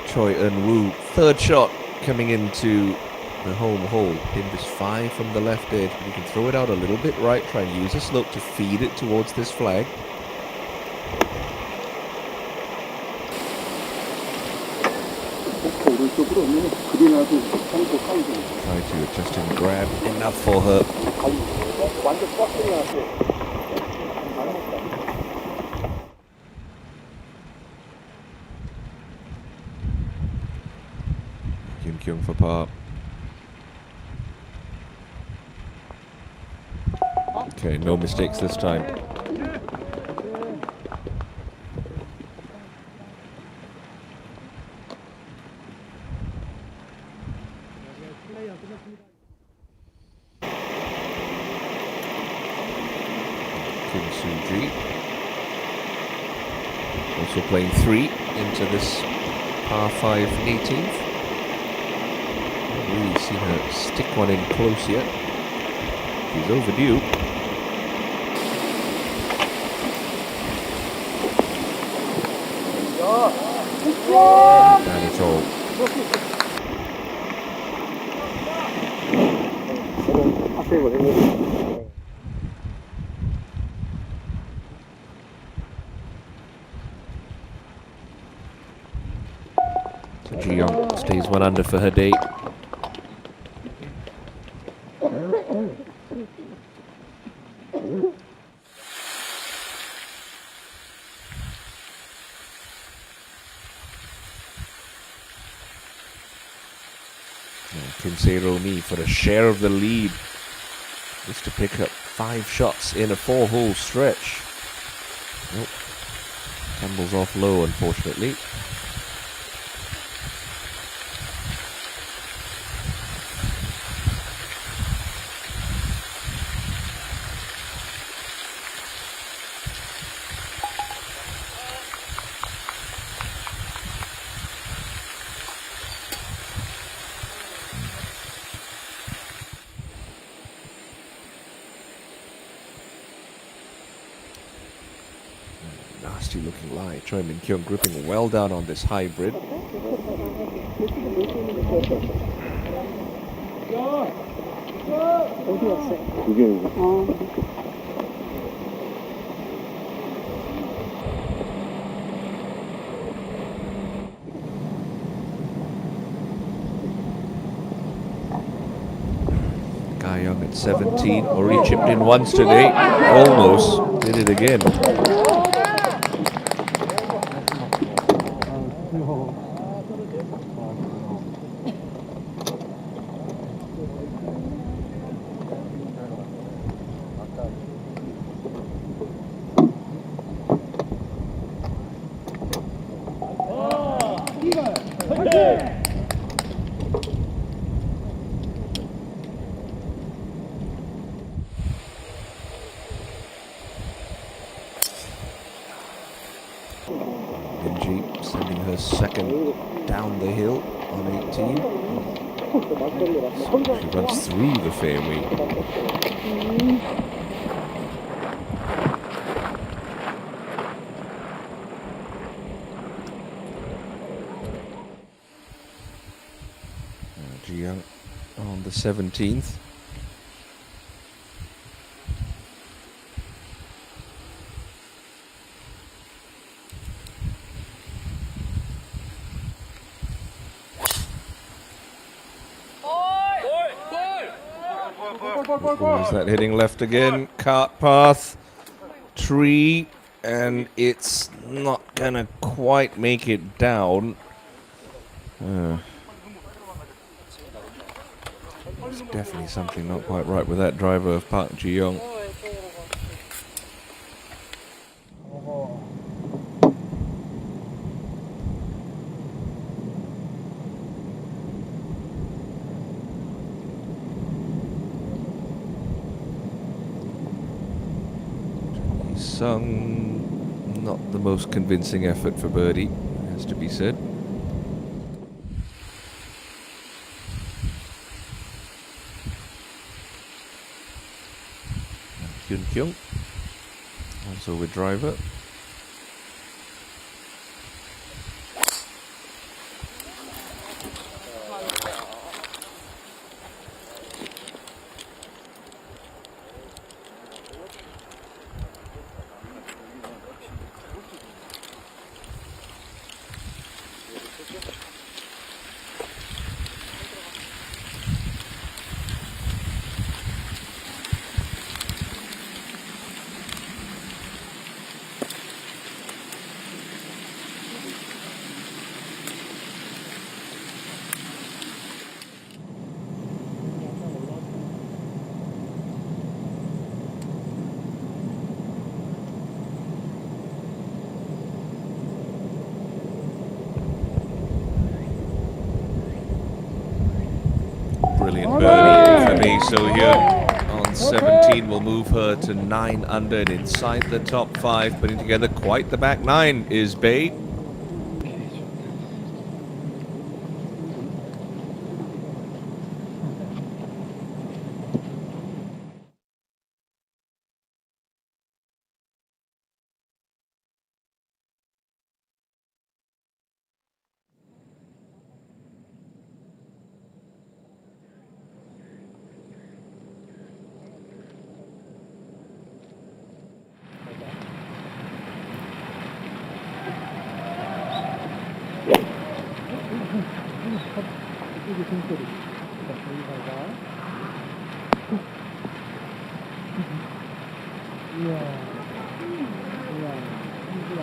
Choi Eun-woo, third shot coming into the home hole. Pin is 5 from the left edge, but you can throw it out a little bit right, try and use a slope to feed it towards this flag. Try to adjust and grab enough for her. Eun-kyung for par. Okay, no mistakes this time. Kim Soo-ji also playing 3 into this par 5 18th. Really seen her stick one in close yet. She's overdue. And it's all. So Ji-young stays 1 under for her day. Kinsei Mi for a share of the lead. Just to pick up 5 shots in a 4-hole stretch. Nope. Tumbles off low, unfortunately. Nasty looking lie. Choi Min-kyung gripping well down on this hybrid. Guy Young at 17. Already chipped in once today. Almost did it again. 17. He runs through the fairway. Jiang on the 17th. Is that hitting left again? Cart path, tree, and it's not gonna quite make it down. There's definitely something not quite right with that driver of Park Ji-young. Sung, not the most convincing effort for birdie, has to be said. Kyun Kyung, also with driver. Brilliant birdie for me. So here on 17 will move her to 9 under and inside the top 5. Putting together quite the back 9 is Bay. 이게 숨소리. 여기 봐봐. 이야. 이야. 이야.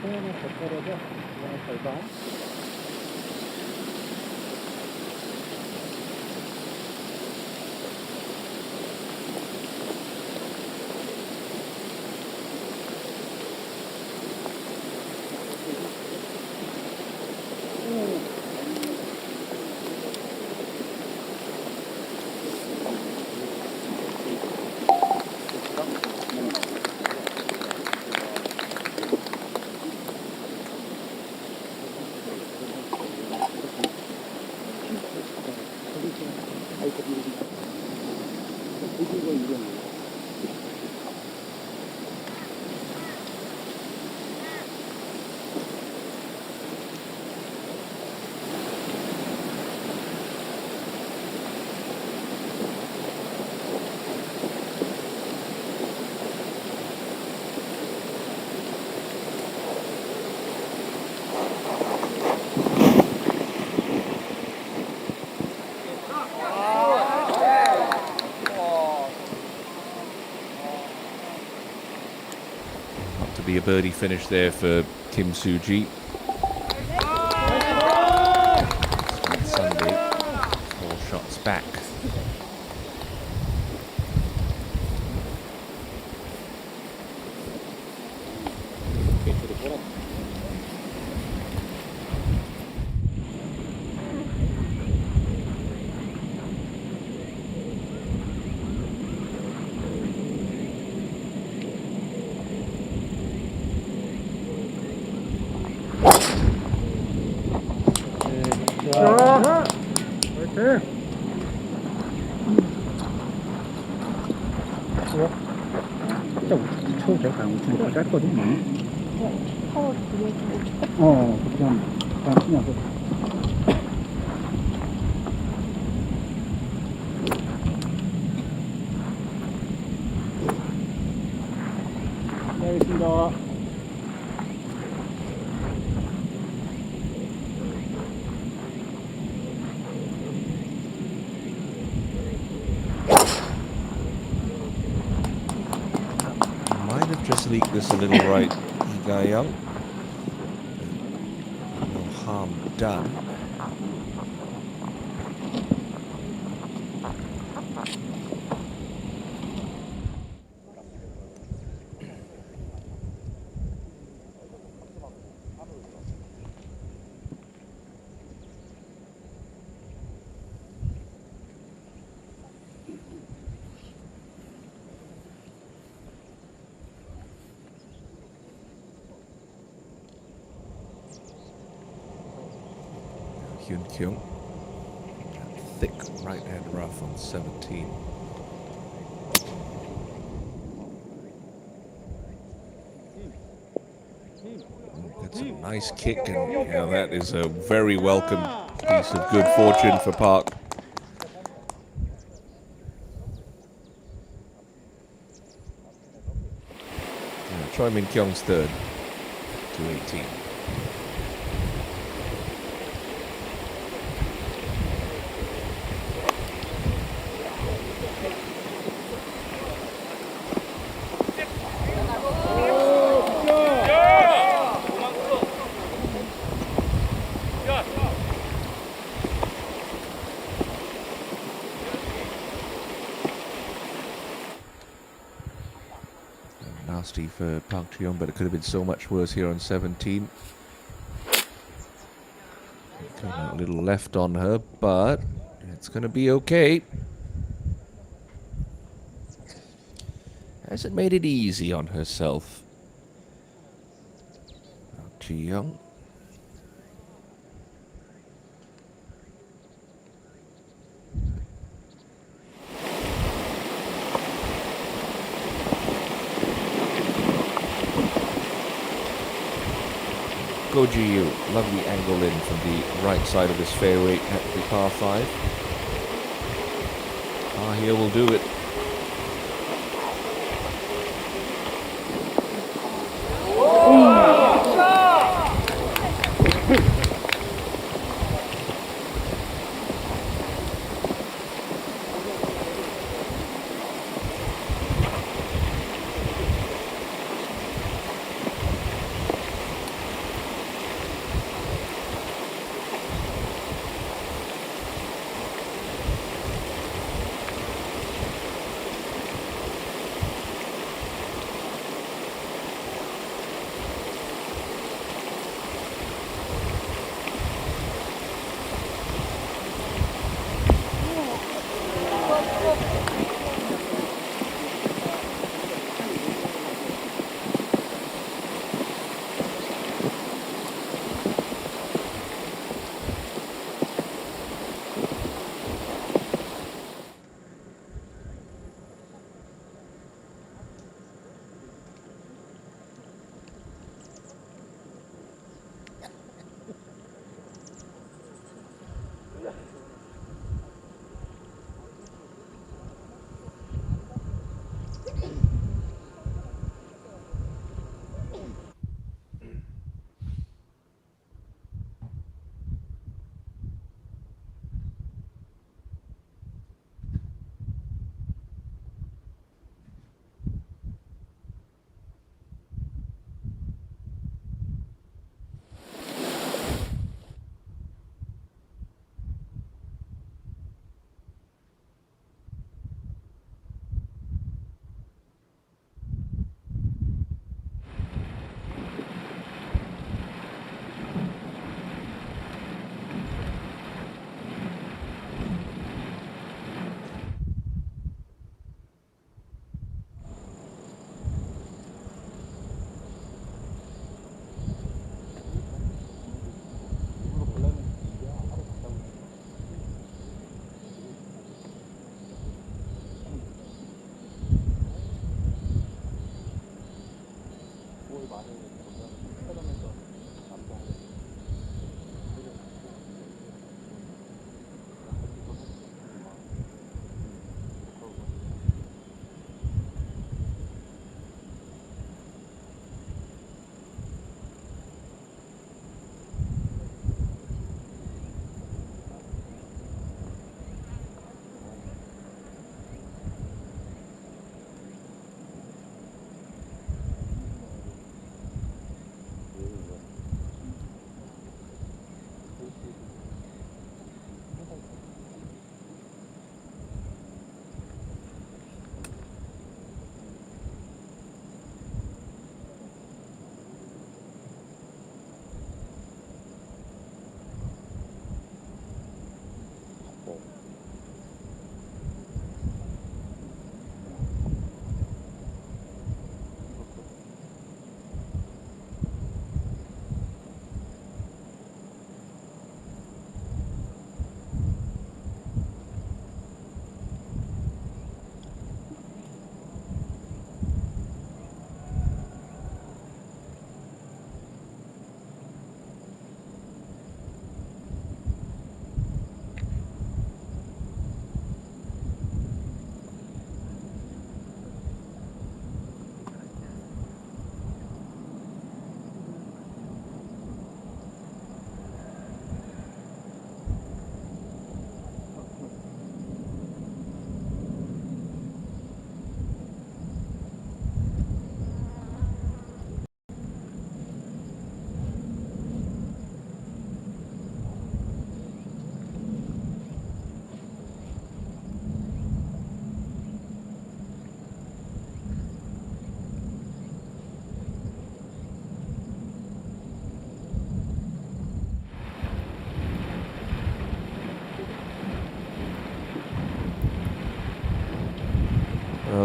하나 더 떨어져. 하나 더 봐. Be a birdie finish there for Kim Soo-ji. Sunday, 4 shots back. 예. 그래? 진짜 우측 쳐도 돼. 그냥 우측이 더 짧거든, 많이. 파워 두개 그냥 치냐고. 네, 알겠습니다. Might have just leaked this a little right, Guy Young. No harm done. Hyun Kyung. Thick right hand rough on 17. That's a nice kick, and yeah, that is a very welcome piece of good fortune for Park. Choi Min Kyung's third to 18. Nasty for Park Ji-young, but it could have been so much worse here on 17. Got a little left on her, but it's going to be okay. Hasn't made it easy on herself. Park Ji-young. Go Ji-yu, lovely angle in from the right side of this fairway at the par 5. Ah, here will do it.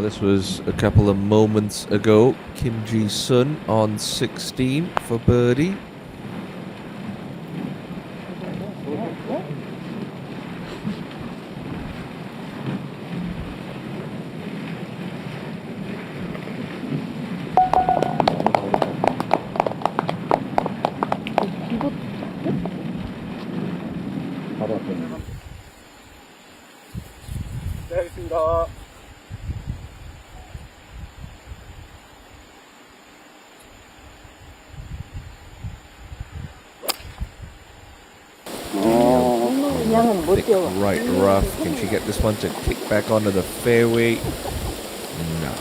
This was a couple of moments ago. Kim Ji-sun on 16 for birdie. 바로 앞에. 네, 알겠습니다. Thick right rough. Can she get this one to kick back onto the fairway? No.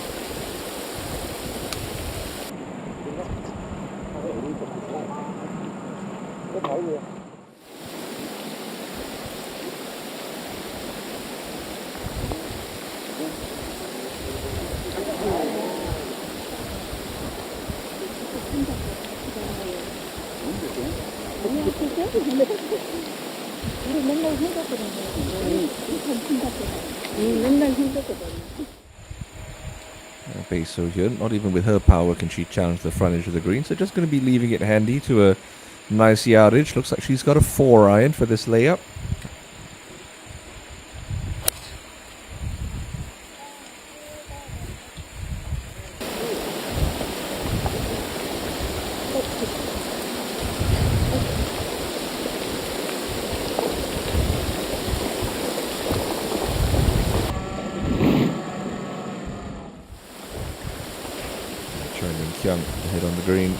Base so here, not even with her power can she challenge the front edge of the green, so just going to be leaving it handy to a nice yardage. Looks like she's got a 4-iron for this layup. Kyung hit on the green.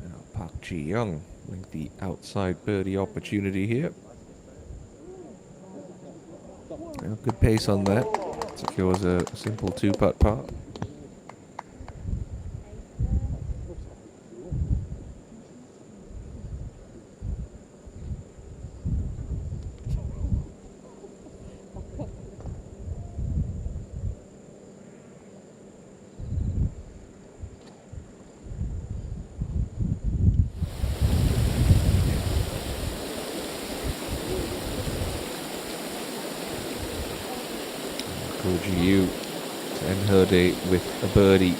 Now Park Ji-young with the outside birdie opportunity here. Good pace on that. Secures a simple 2-putt par. Koji Yu to end her day with a birdie.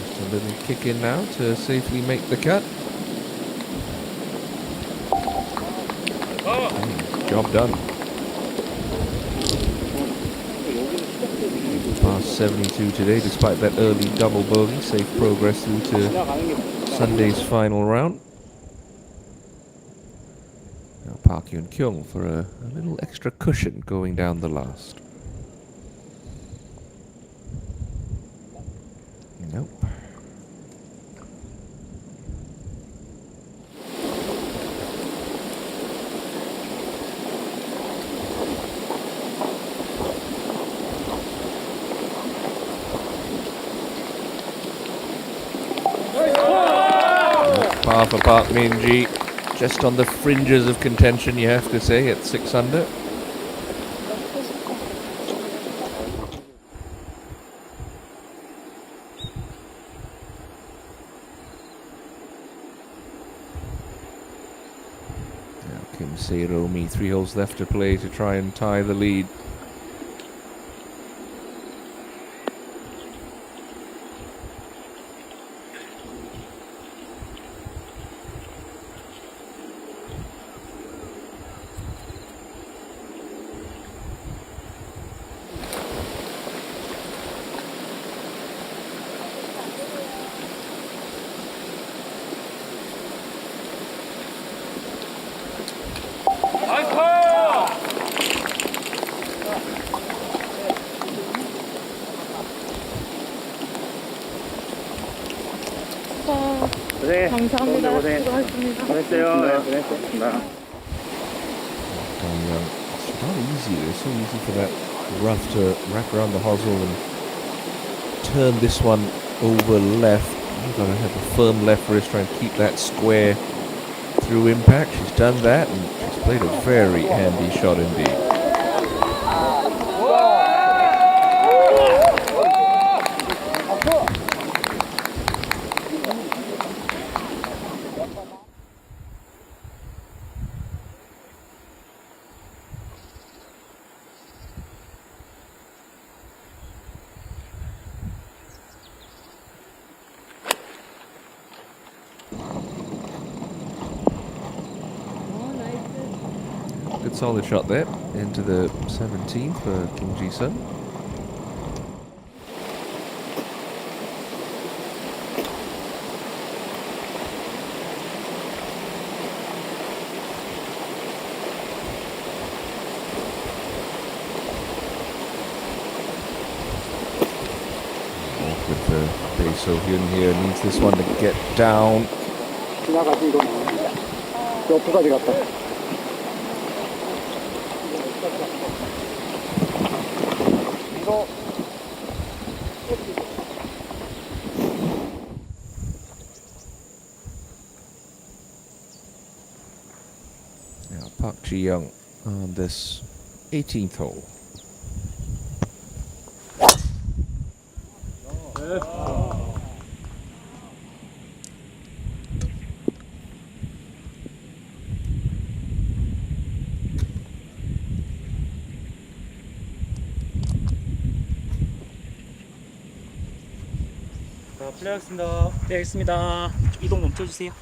Just a little kick in now to safely make the cut. Job done. Past 72 today, despite that early double bogey. Safe progress through to Sunday's final round. Now Park Hyun Kyung for a little extra cushion going down the last. Nope. Par for Park Min-ji, just on the fringes of contention, you have to say, at 6 under. Now Kim Se-romi, 3 holes left to play to try and tie the lead. 감사합니다. 고생. 수고하셨습니다. 고생했어요. 네, 고생했습니다. It's not easy. It's so easy for that rough to wrap around the hosel and turn this one over left. You've got to have a firm left wrist, try and keep that square through impact. She's done that, and she's played a very handy shot indeed. Good solid shot there into the 17th for Kim Ji-sun. With the Bae So-hyun here, needs this one to get down. 지나가지 이거 옆까지 갔다. 이거 Now Park Ji-young on this 18th hole. 자, 플레이하겠습니다. 네, 알겠습니다. 이동 멈춰주세요.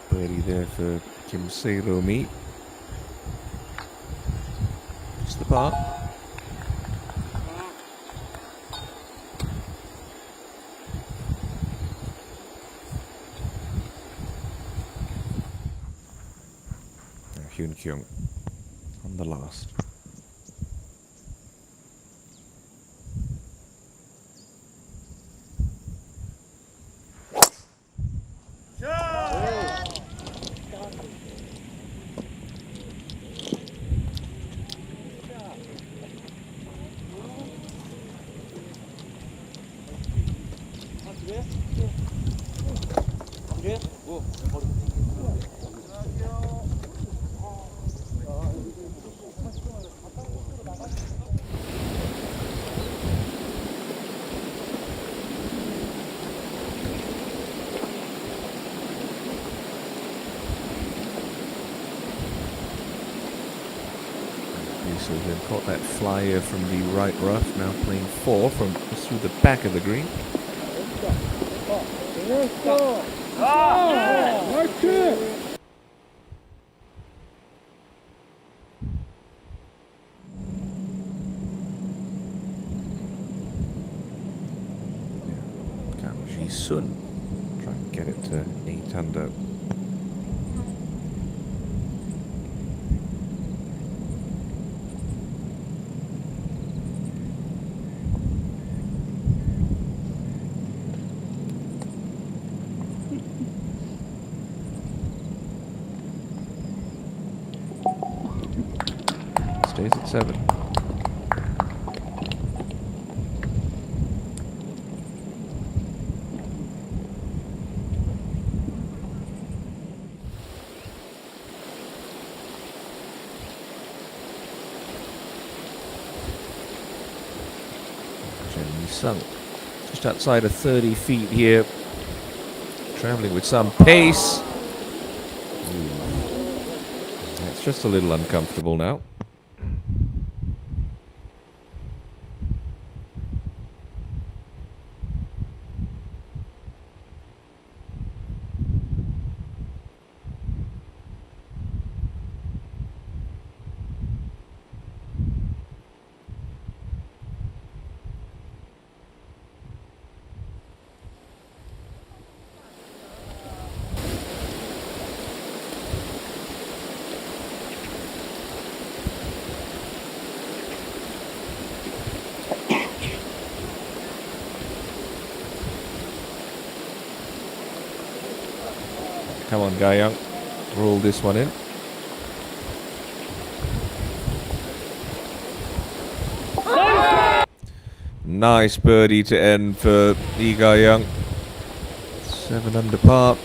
Birdie there for Kim Se-romi. Just the par. Now Hyun Kyung on the last. So they've caught that flyer from the right rough, now playing 4 from just through the back of the green. Kang Ji-sun try and get it to 8 under. Stays at 7. Chen Sung just outside of 30 feet here, traveling with some pace. Ooh. That's just a little uncomfortable now. Come on, Guy Young. Roll this one in. Nice birdie to end for Lee Guy Young. 7 under par.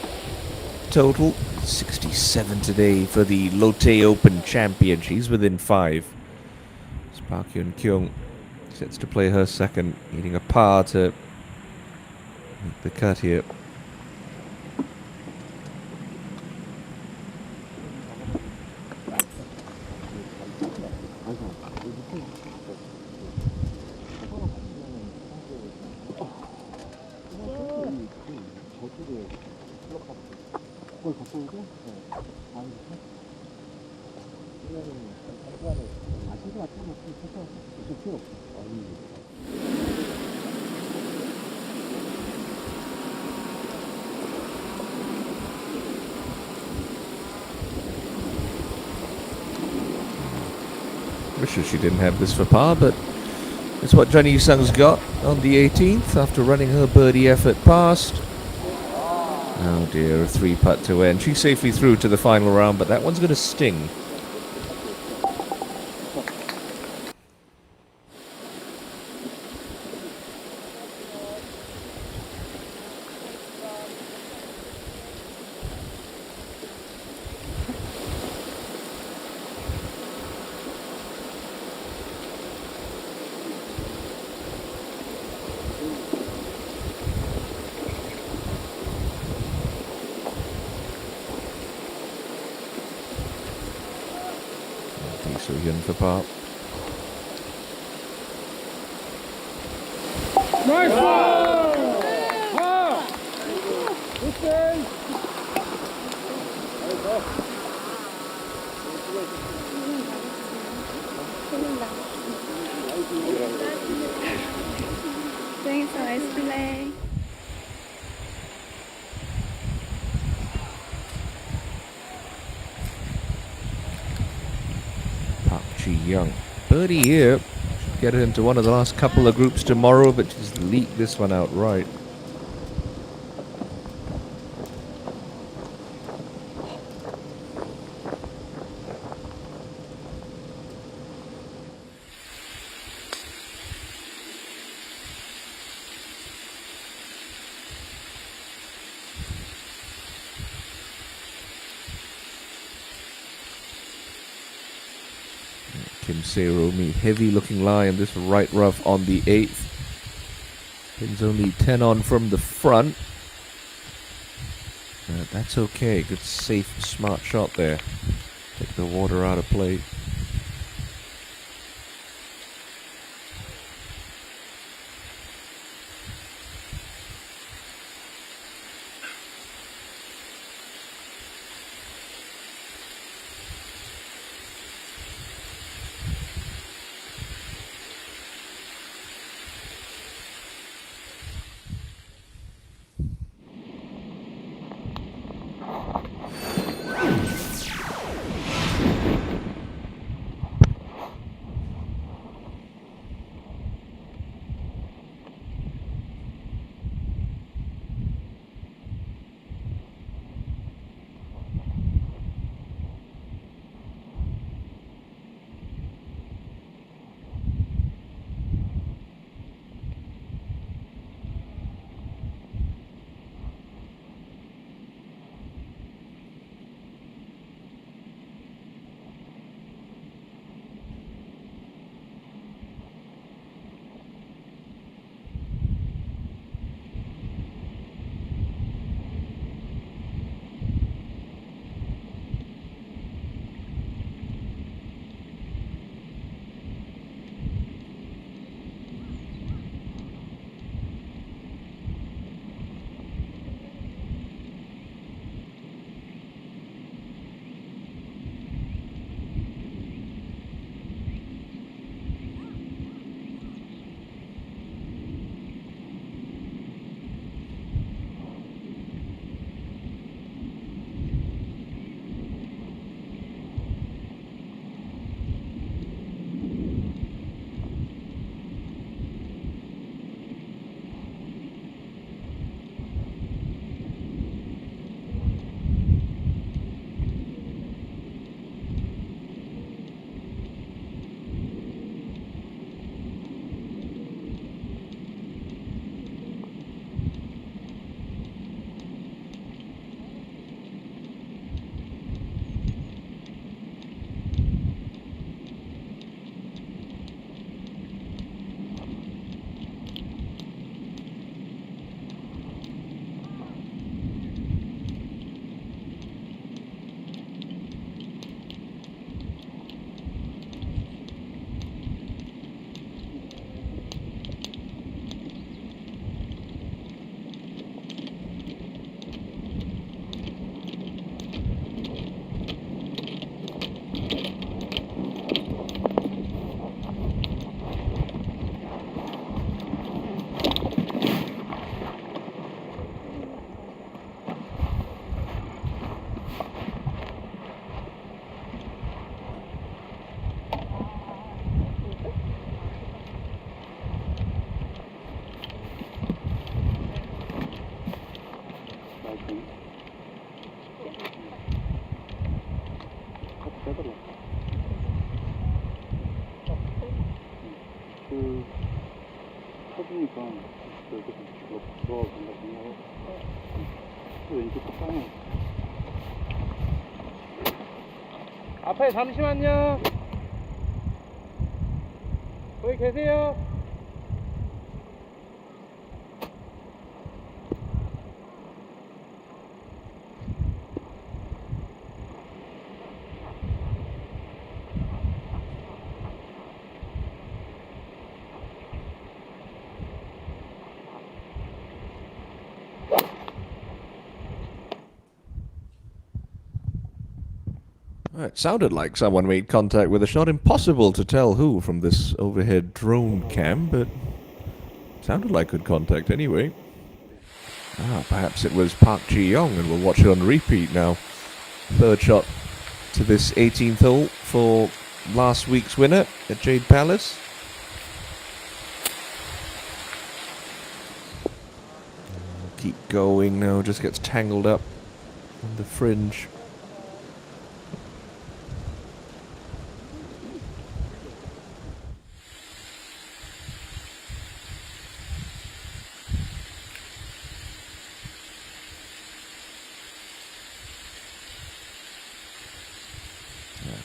Total 67 today for the Lotte Open champion. She's within 5. As Park Hyun Kyung sets to play her second, needing a par to make the cut here. Wishes she didn't have this for par, but it's what Johnny Sung's got on the 18th after running her birdie effort past. Oh dear, a 3-putt to end. She's safely through to the final round, but that one's going to sting. So Hyun for par. Nice one! Thanks for nice play. Park Ji-young. Birdie here. Should get it into one of the last couple of groups tomorrow, but just leaked this one outright. Kinsero meet heavy looking lie in this right rough on the 8th. Pin's only 10 on from the front. That's okay. Good, safe, smart shot there. Take the water out of play. 쳐주니까 여기서 들어가 본다 생각하고 왼쪽 끝방에 앞에 잠시만요. 거기 계세요. It sounded like someone made contact with a shot. Impossible to tell who from this overhead drone cam, but sounded like good contact anyway. Perhaps it was Park Ji-young, and we'll watch it on repeat now. Third shot to this 18th hole for last week's winner at Jade Palace. Keep going now, just gets tangled up on the fringe.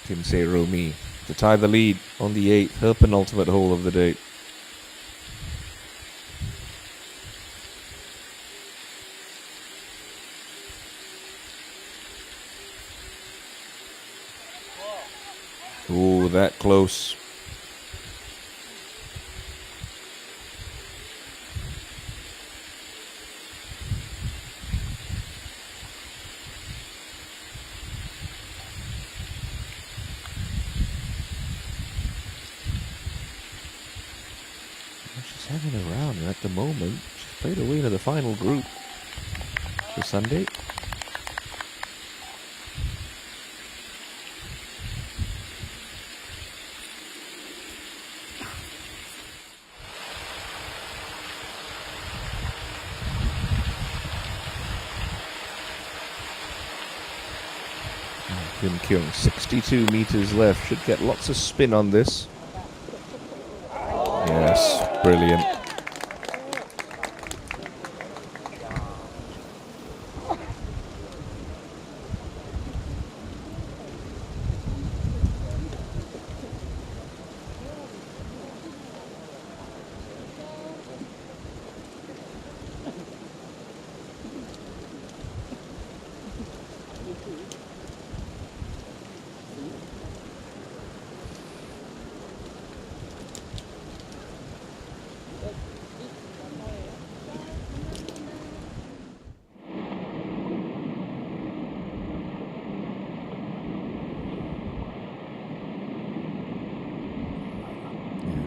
Kim Se-romi to tie the lead on the 8th, her penultimate hole of the day. Ooh, that close. She's having a round, and at the moment, she's played her way to the final group for Sunday. Kim Kyung, 62 meters left. Should get lots of spin on this. Yes, brilliant.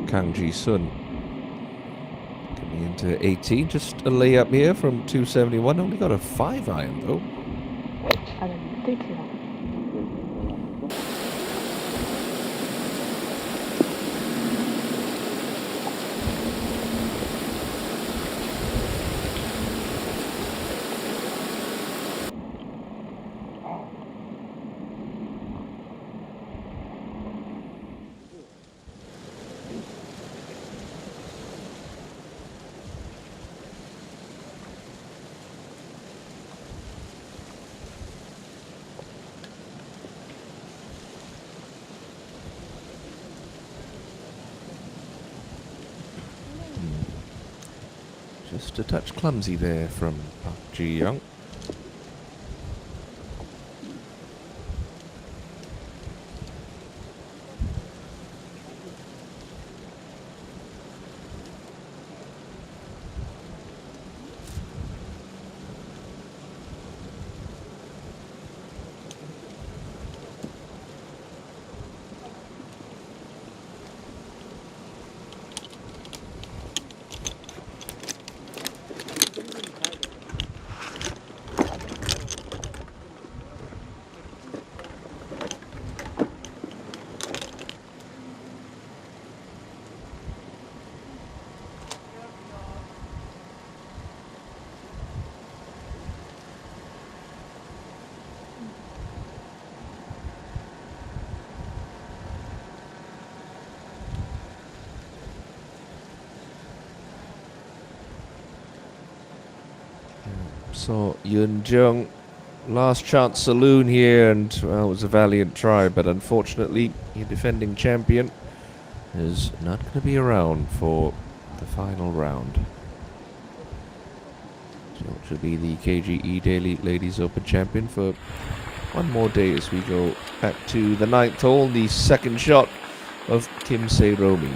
Kang Ji-sun coming into 18, just a layup here from 271. Only got a 5-iron though. 아는 뜰지요. Just a touch clumsy there from Park Ji-young. So Yun Jung, last chance saloon here, and well, it was a valiant try, but unfortunately your defending champion is not going to be around for the final round. So she'll be the KGE Daily Ladies Open champion for one more day as we go back to the 9th hole, the second shot of Kim Se-romi.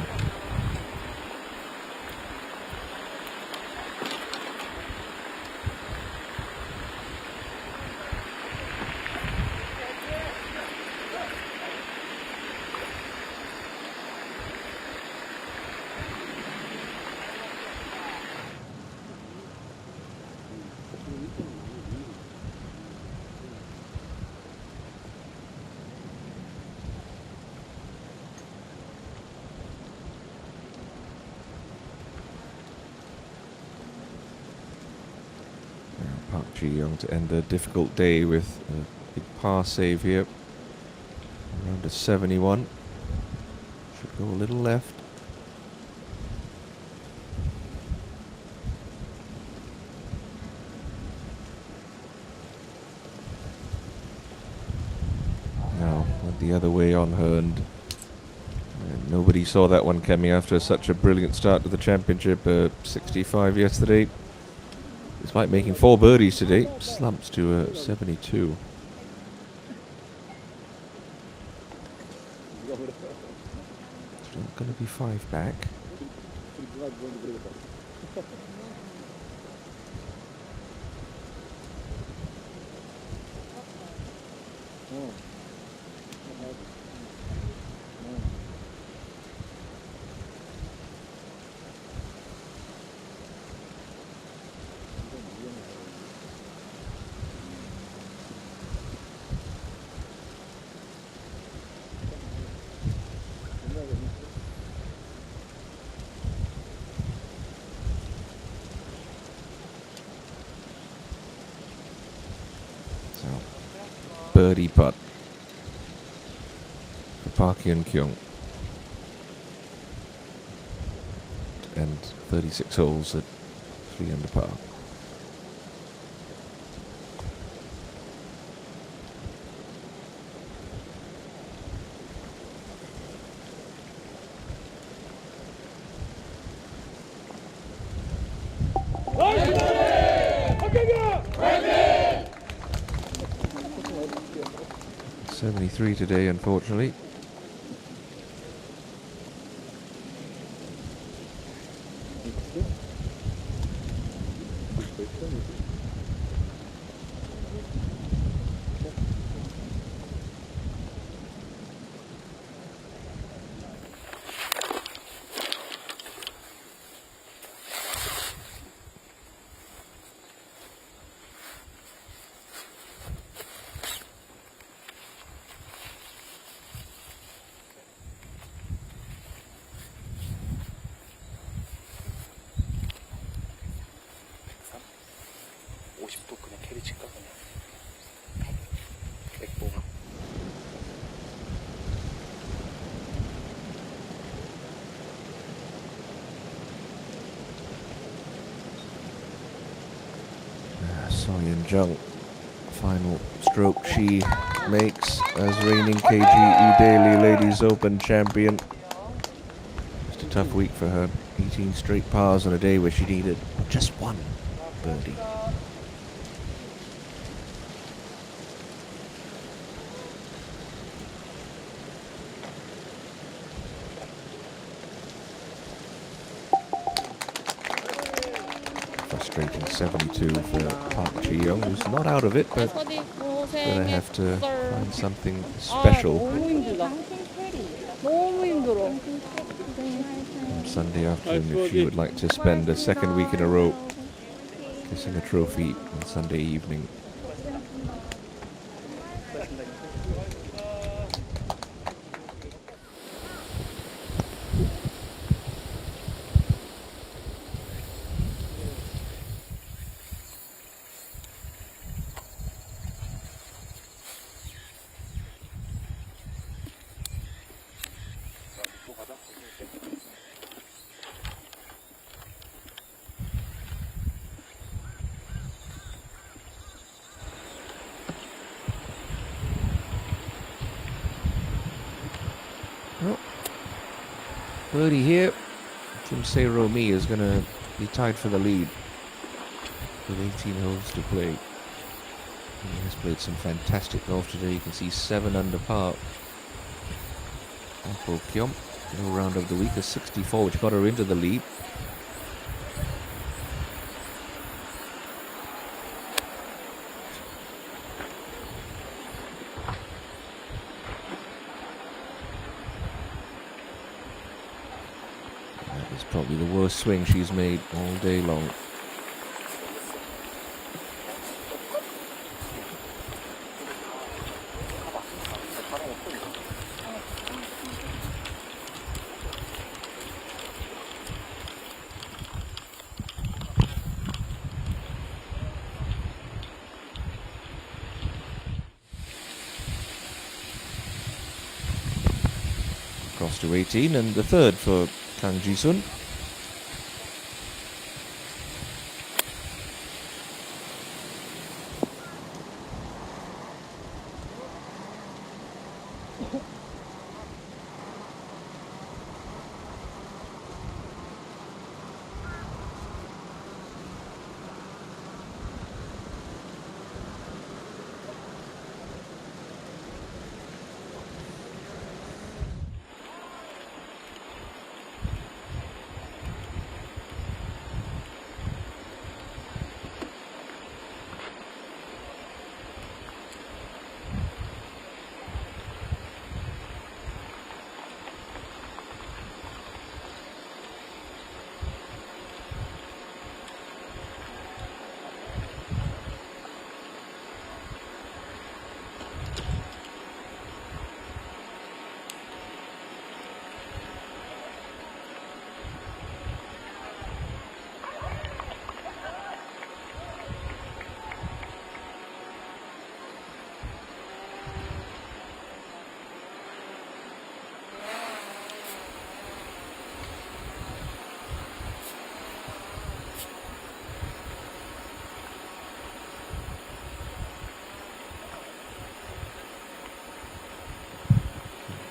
Park Ji-young to end a difficult day with a big par save here. Around a 71. Should go a little left. Now, the other way on her, and nobody saw that one coming after such a brilliant start to the championship. 65 yesterday. Despite making 4 birdies today, slumps to 72. Still going to be 5 back. So, birdie putt for Park Hyun Kyung. And 36 holes at 3 under par. 나이스! 73 today, unfortunately. So Yeon Jung, final stroke she makes as reigning KGE Daily Ladies Open champion. Just a tough week for her. 18 straight pars on a day where she needed just 1 birdie. Frustrating 72 for Park Ji-young, who's not out of it, but gonna have to find something special 너무 힘들다. 너무 힘들어. on Sunday afternoon if she would like to spend a second week in a row kissing a trophy on Sunday evening. Well, birdie here. Kim Se-ro-mi is going to be tied for the lead with 18 holes to play. He has played some fantastic golf today. You can see 7 under par. And for Kyum, no round of the week, a 64, which got her into the lead. That is probably the worst swing she's made all day long. Cross to 18 and the third for Kang Ji-sun.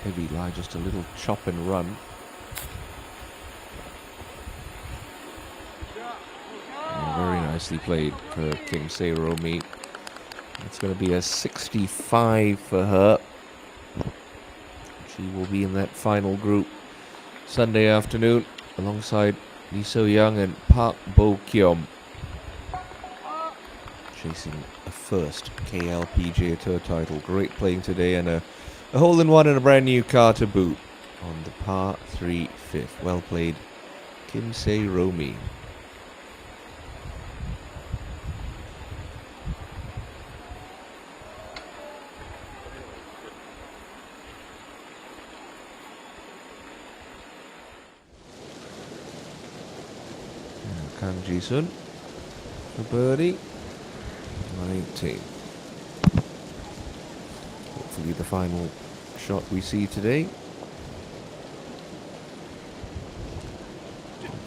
Heavy lie, just a little chop and run. And very nicely played for Kim Se-Romi. It's going to be a 65 for her. She will be in that final group Sunday afternoon alongside Lee So-young and Park Bo-kyum, chasing a first KLPGA Tour title. Great playing today, and a hole-in-one and a brand new car to boot on the par 3 fifth. Well played, Kim Se-Romi. Kang Ji-sun for birdie, 19. Hopefully the final shot we see today.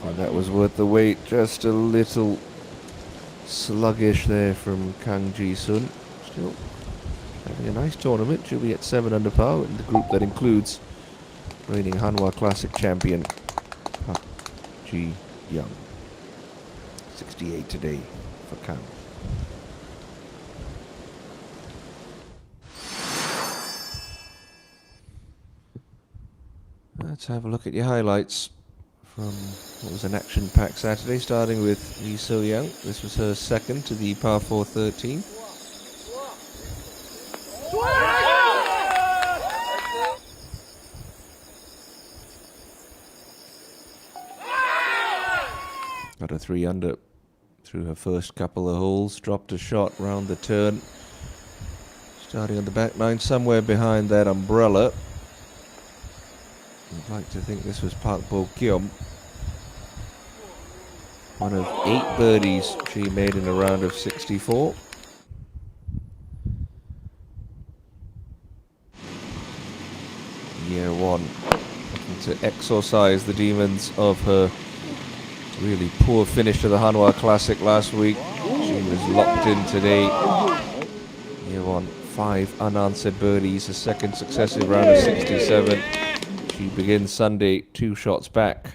And that was worth the wait. Just a little sluggish there from Kang Ji-sun. Still having a nice tournament. She'll be at 7 under par in the group that includes reigning Hanwha Classic champion Park Ji-young. 68 today for Kang. Let's have a look at your highlights from what was an action-packed Saturday, starting with Lee So-young. This was her second to the par 4 13. Got a 3 under through her first couple of holes, dropped a shot round the turn, starting on the back nine, somewhere behind that umbrella. I'd like to think this was Park Bo-kyum. One of 8 birdies she made in a round of 64. Year 1, looking to exorcise the demons of her really poor finish to the Hanwha Classic last week. She was locked in today. Year 1, 5 unanswered birdies, a second successive round of 67. She begins Sunday 2 shots back.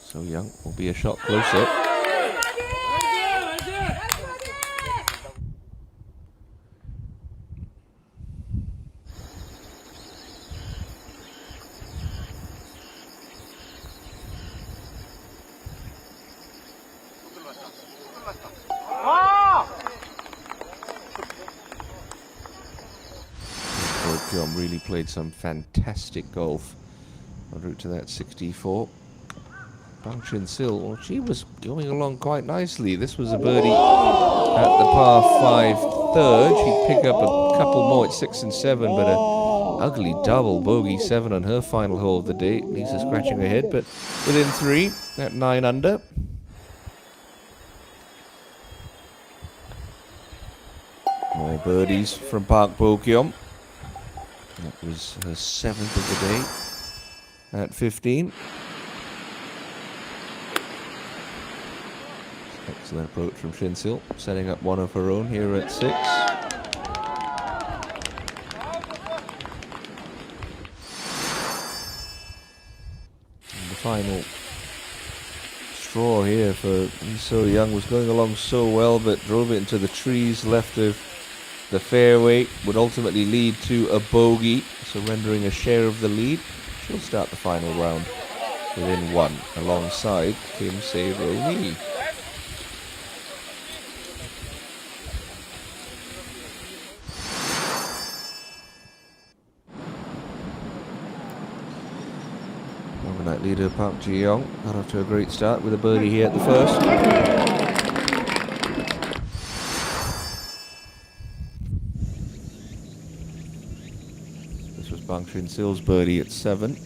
So-young will be a shot closer. Bo-kyum really played some fantastic golf en route to that 64. Bang Chin-sil, well, she was going along quite nicely. This was a birdie at the par 5 third. She'd pick up a couple more at 6 and 7, but an ugly double bogey 7 on her final hole of the day. Lisa scratching her head, but within 3 at 9 under. More birdies from Park Bo-kyum. That was her 7th of the day at 15. Excellent approach from Shinsil, setting up one of her own here at 6. And the final straw here for So Young was going along so well, but drove it into the trees left of the fairway. Would ultimately lead to a bogey, surrendering a share of the lead. She'll start the final round within 1, alongside Kim Se-ro-mi. Overnight leader Park Ji-young got off to a great start with a birdie here at the first. This was Bang Shin-sil's birdie at 7.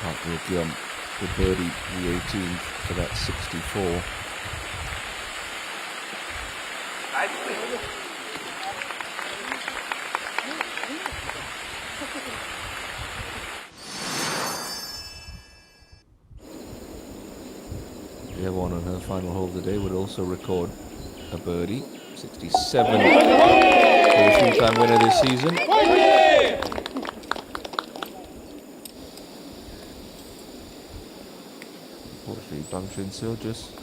Park Ji-young with birdie the 18th for that 64. The other one on her final hole of the day would also record a birdie. 67 for the 3-time winner this season. Unfortunately, Bang Shin-sil just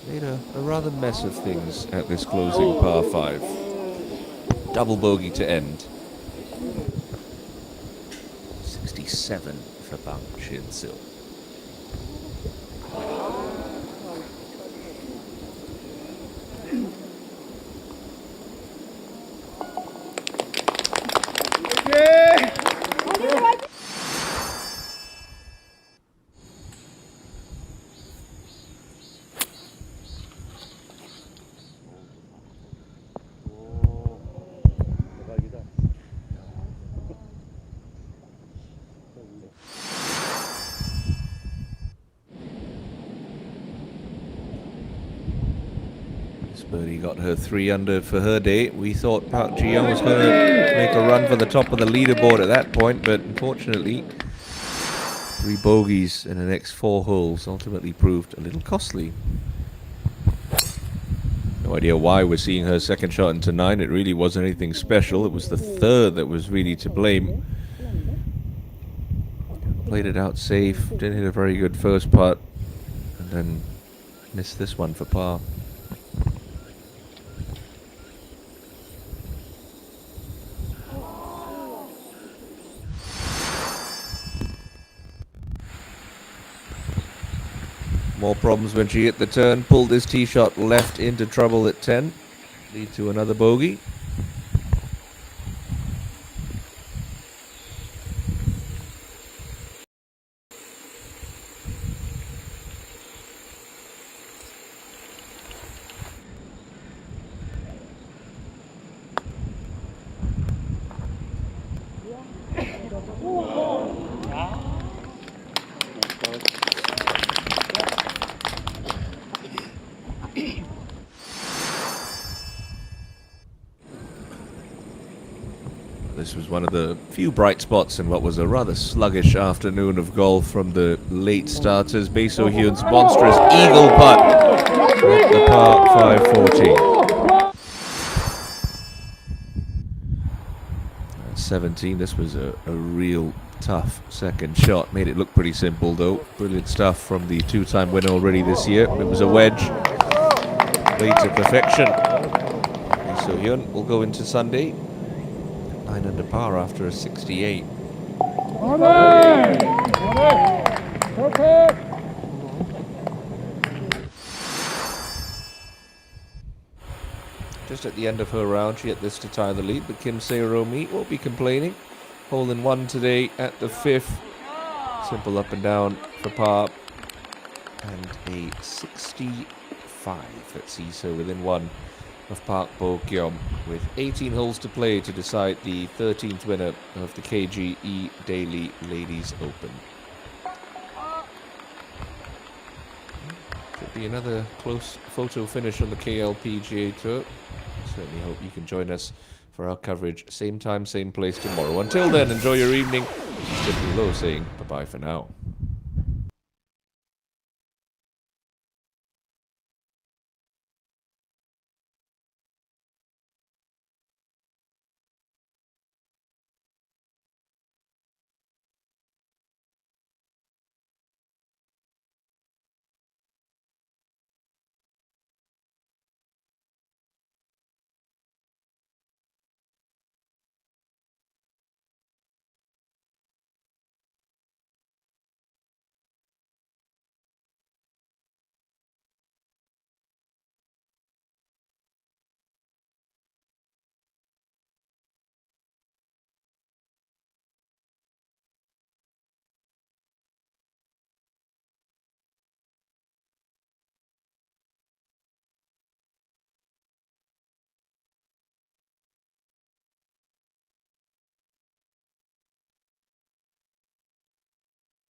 made a rather mess of things at this closing par 5. Double bogey to end. 67 for Bang Shin-sil. Birdie got her 3 under for her day. We thought Park Ji-young was going to make a run for the top of the leaderboard at that point, but unfortunately 3 bogeys in the next 4 holes ultimately proved a little costly. No idea why we're seeing her second shot into 9. It really wasn't anything special. It was the third that was really to blame. Played it out safe, didn't hit a very good first putt, and then missed this one for par. More problems when she hit the turn, pulled this tee shot left into trouble at 10, lead to another bogey. This was one of the few bright spots in what was a rather sluggish afternoon of golf from the late starters. Bae So-hyun's monstrous eagle putt at the par 5 14. At 17, this was a real tough second shot. Made it look pretty simple though. Brilliant stuff from the 2-time winner already this year. It was a wedge. Played to perfection. Bae So-hyun will go into Sunday 9 under par after a 68. Just at the end of her round, she hit this to tie the lead, but Kim Se-ro-mi won't be complaining. Hole in 1 today at the 5th. Simple up and down for par. And a 65 at Seesaw within 1 of Park Bo-kyum, with 18 holes to play to decide the 13th winner of the KGE Daily Ladies Open. Could be another close photo finish on the KLPGA Tour. Certainly hope you can join us for our coverage. Same time, same place tomorrow. Until then, enjoy your evening. This is Tiffany Lowe saying bye-bye for now.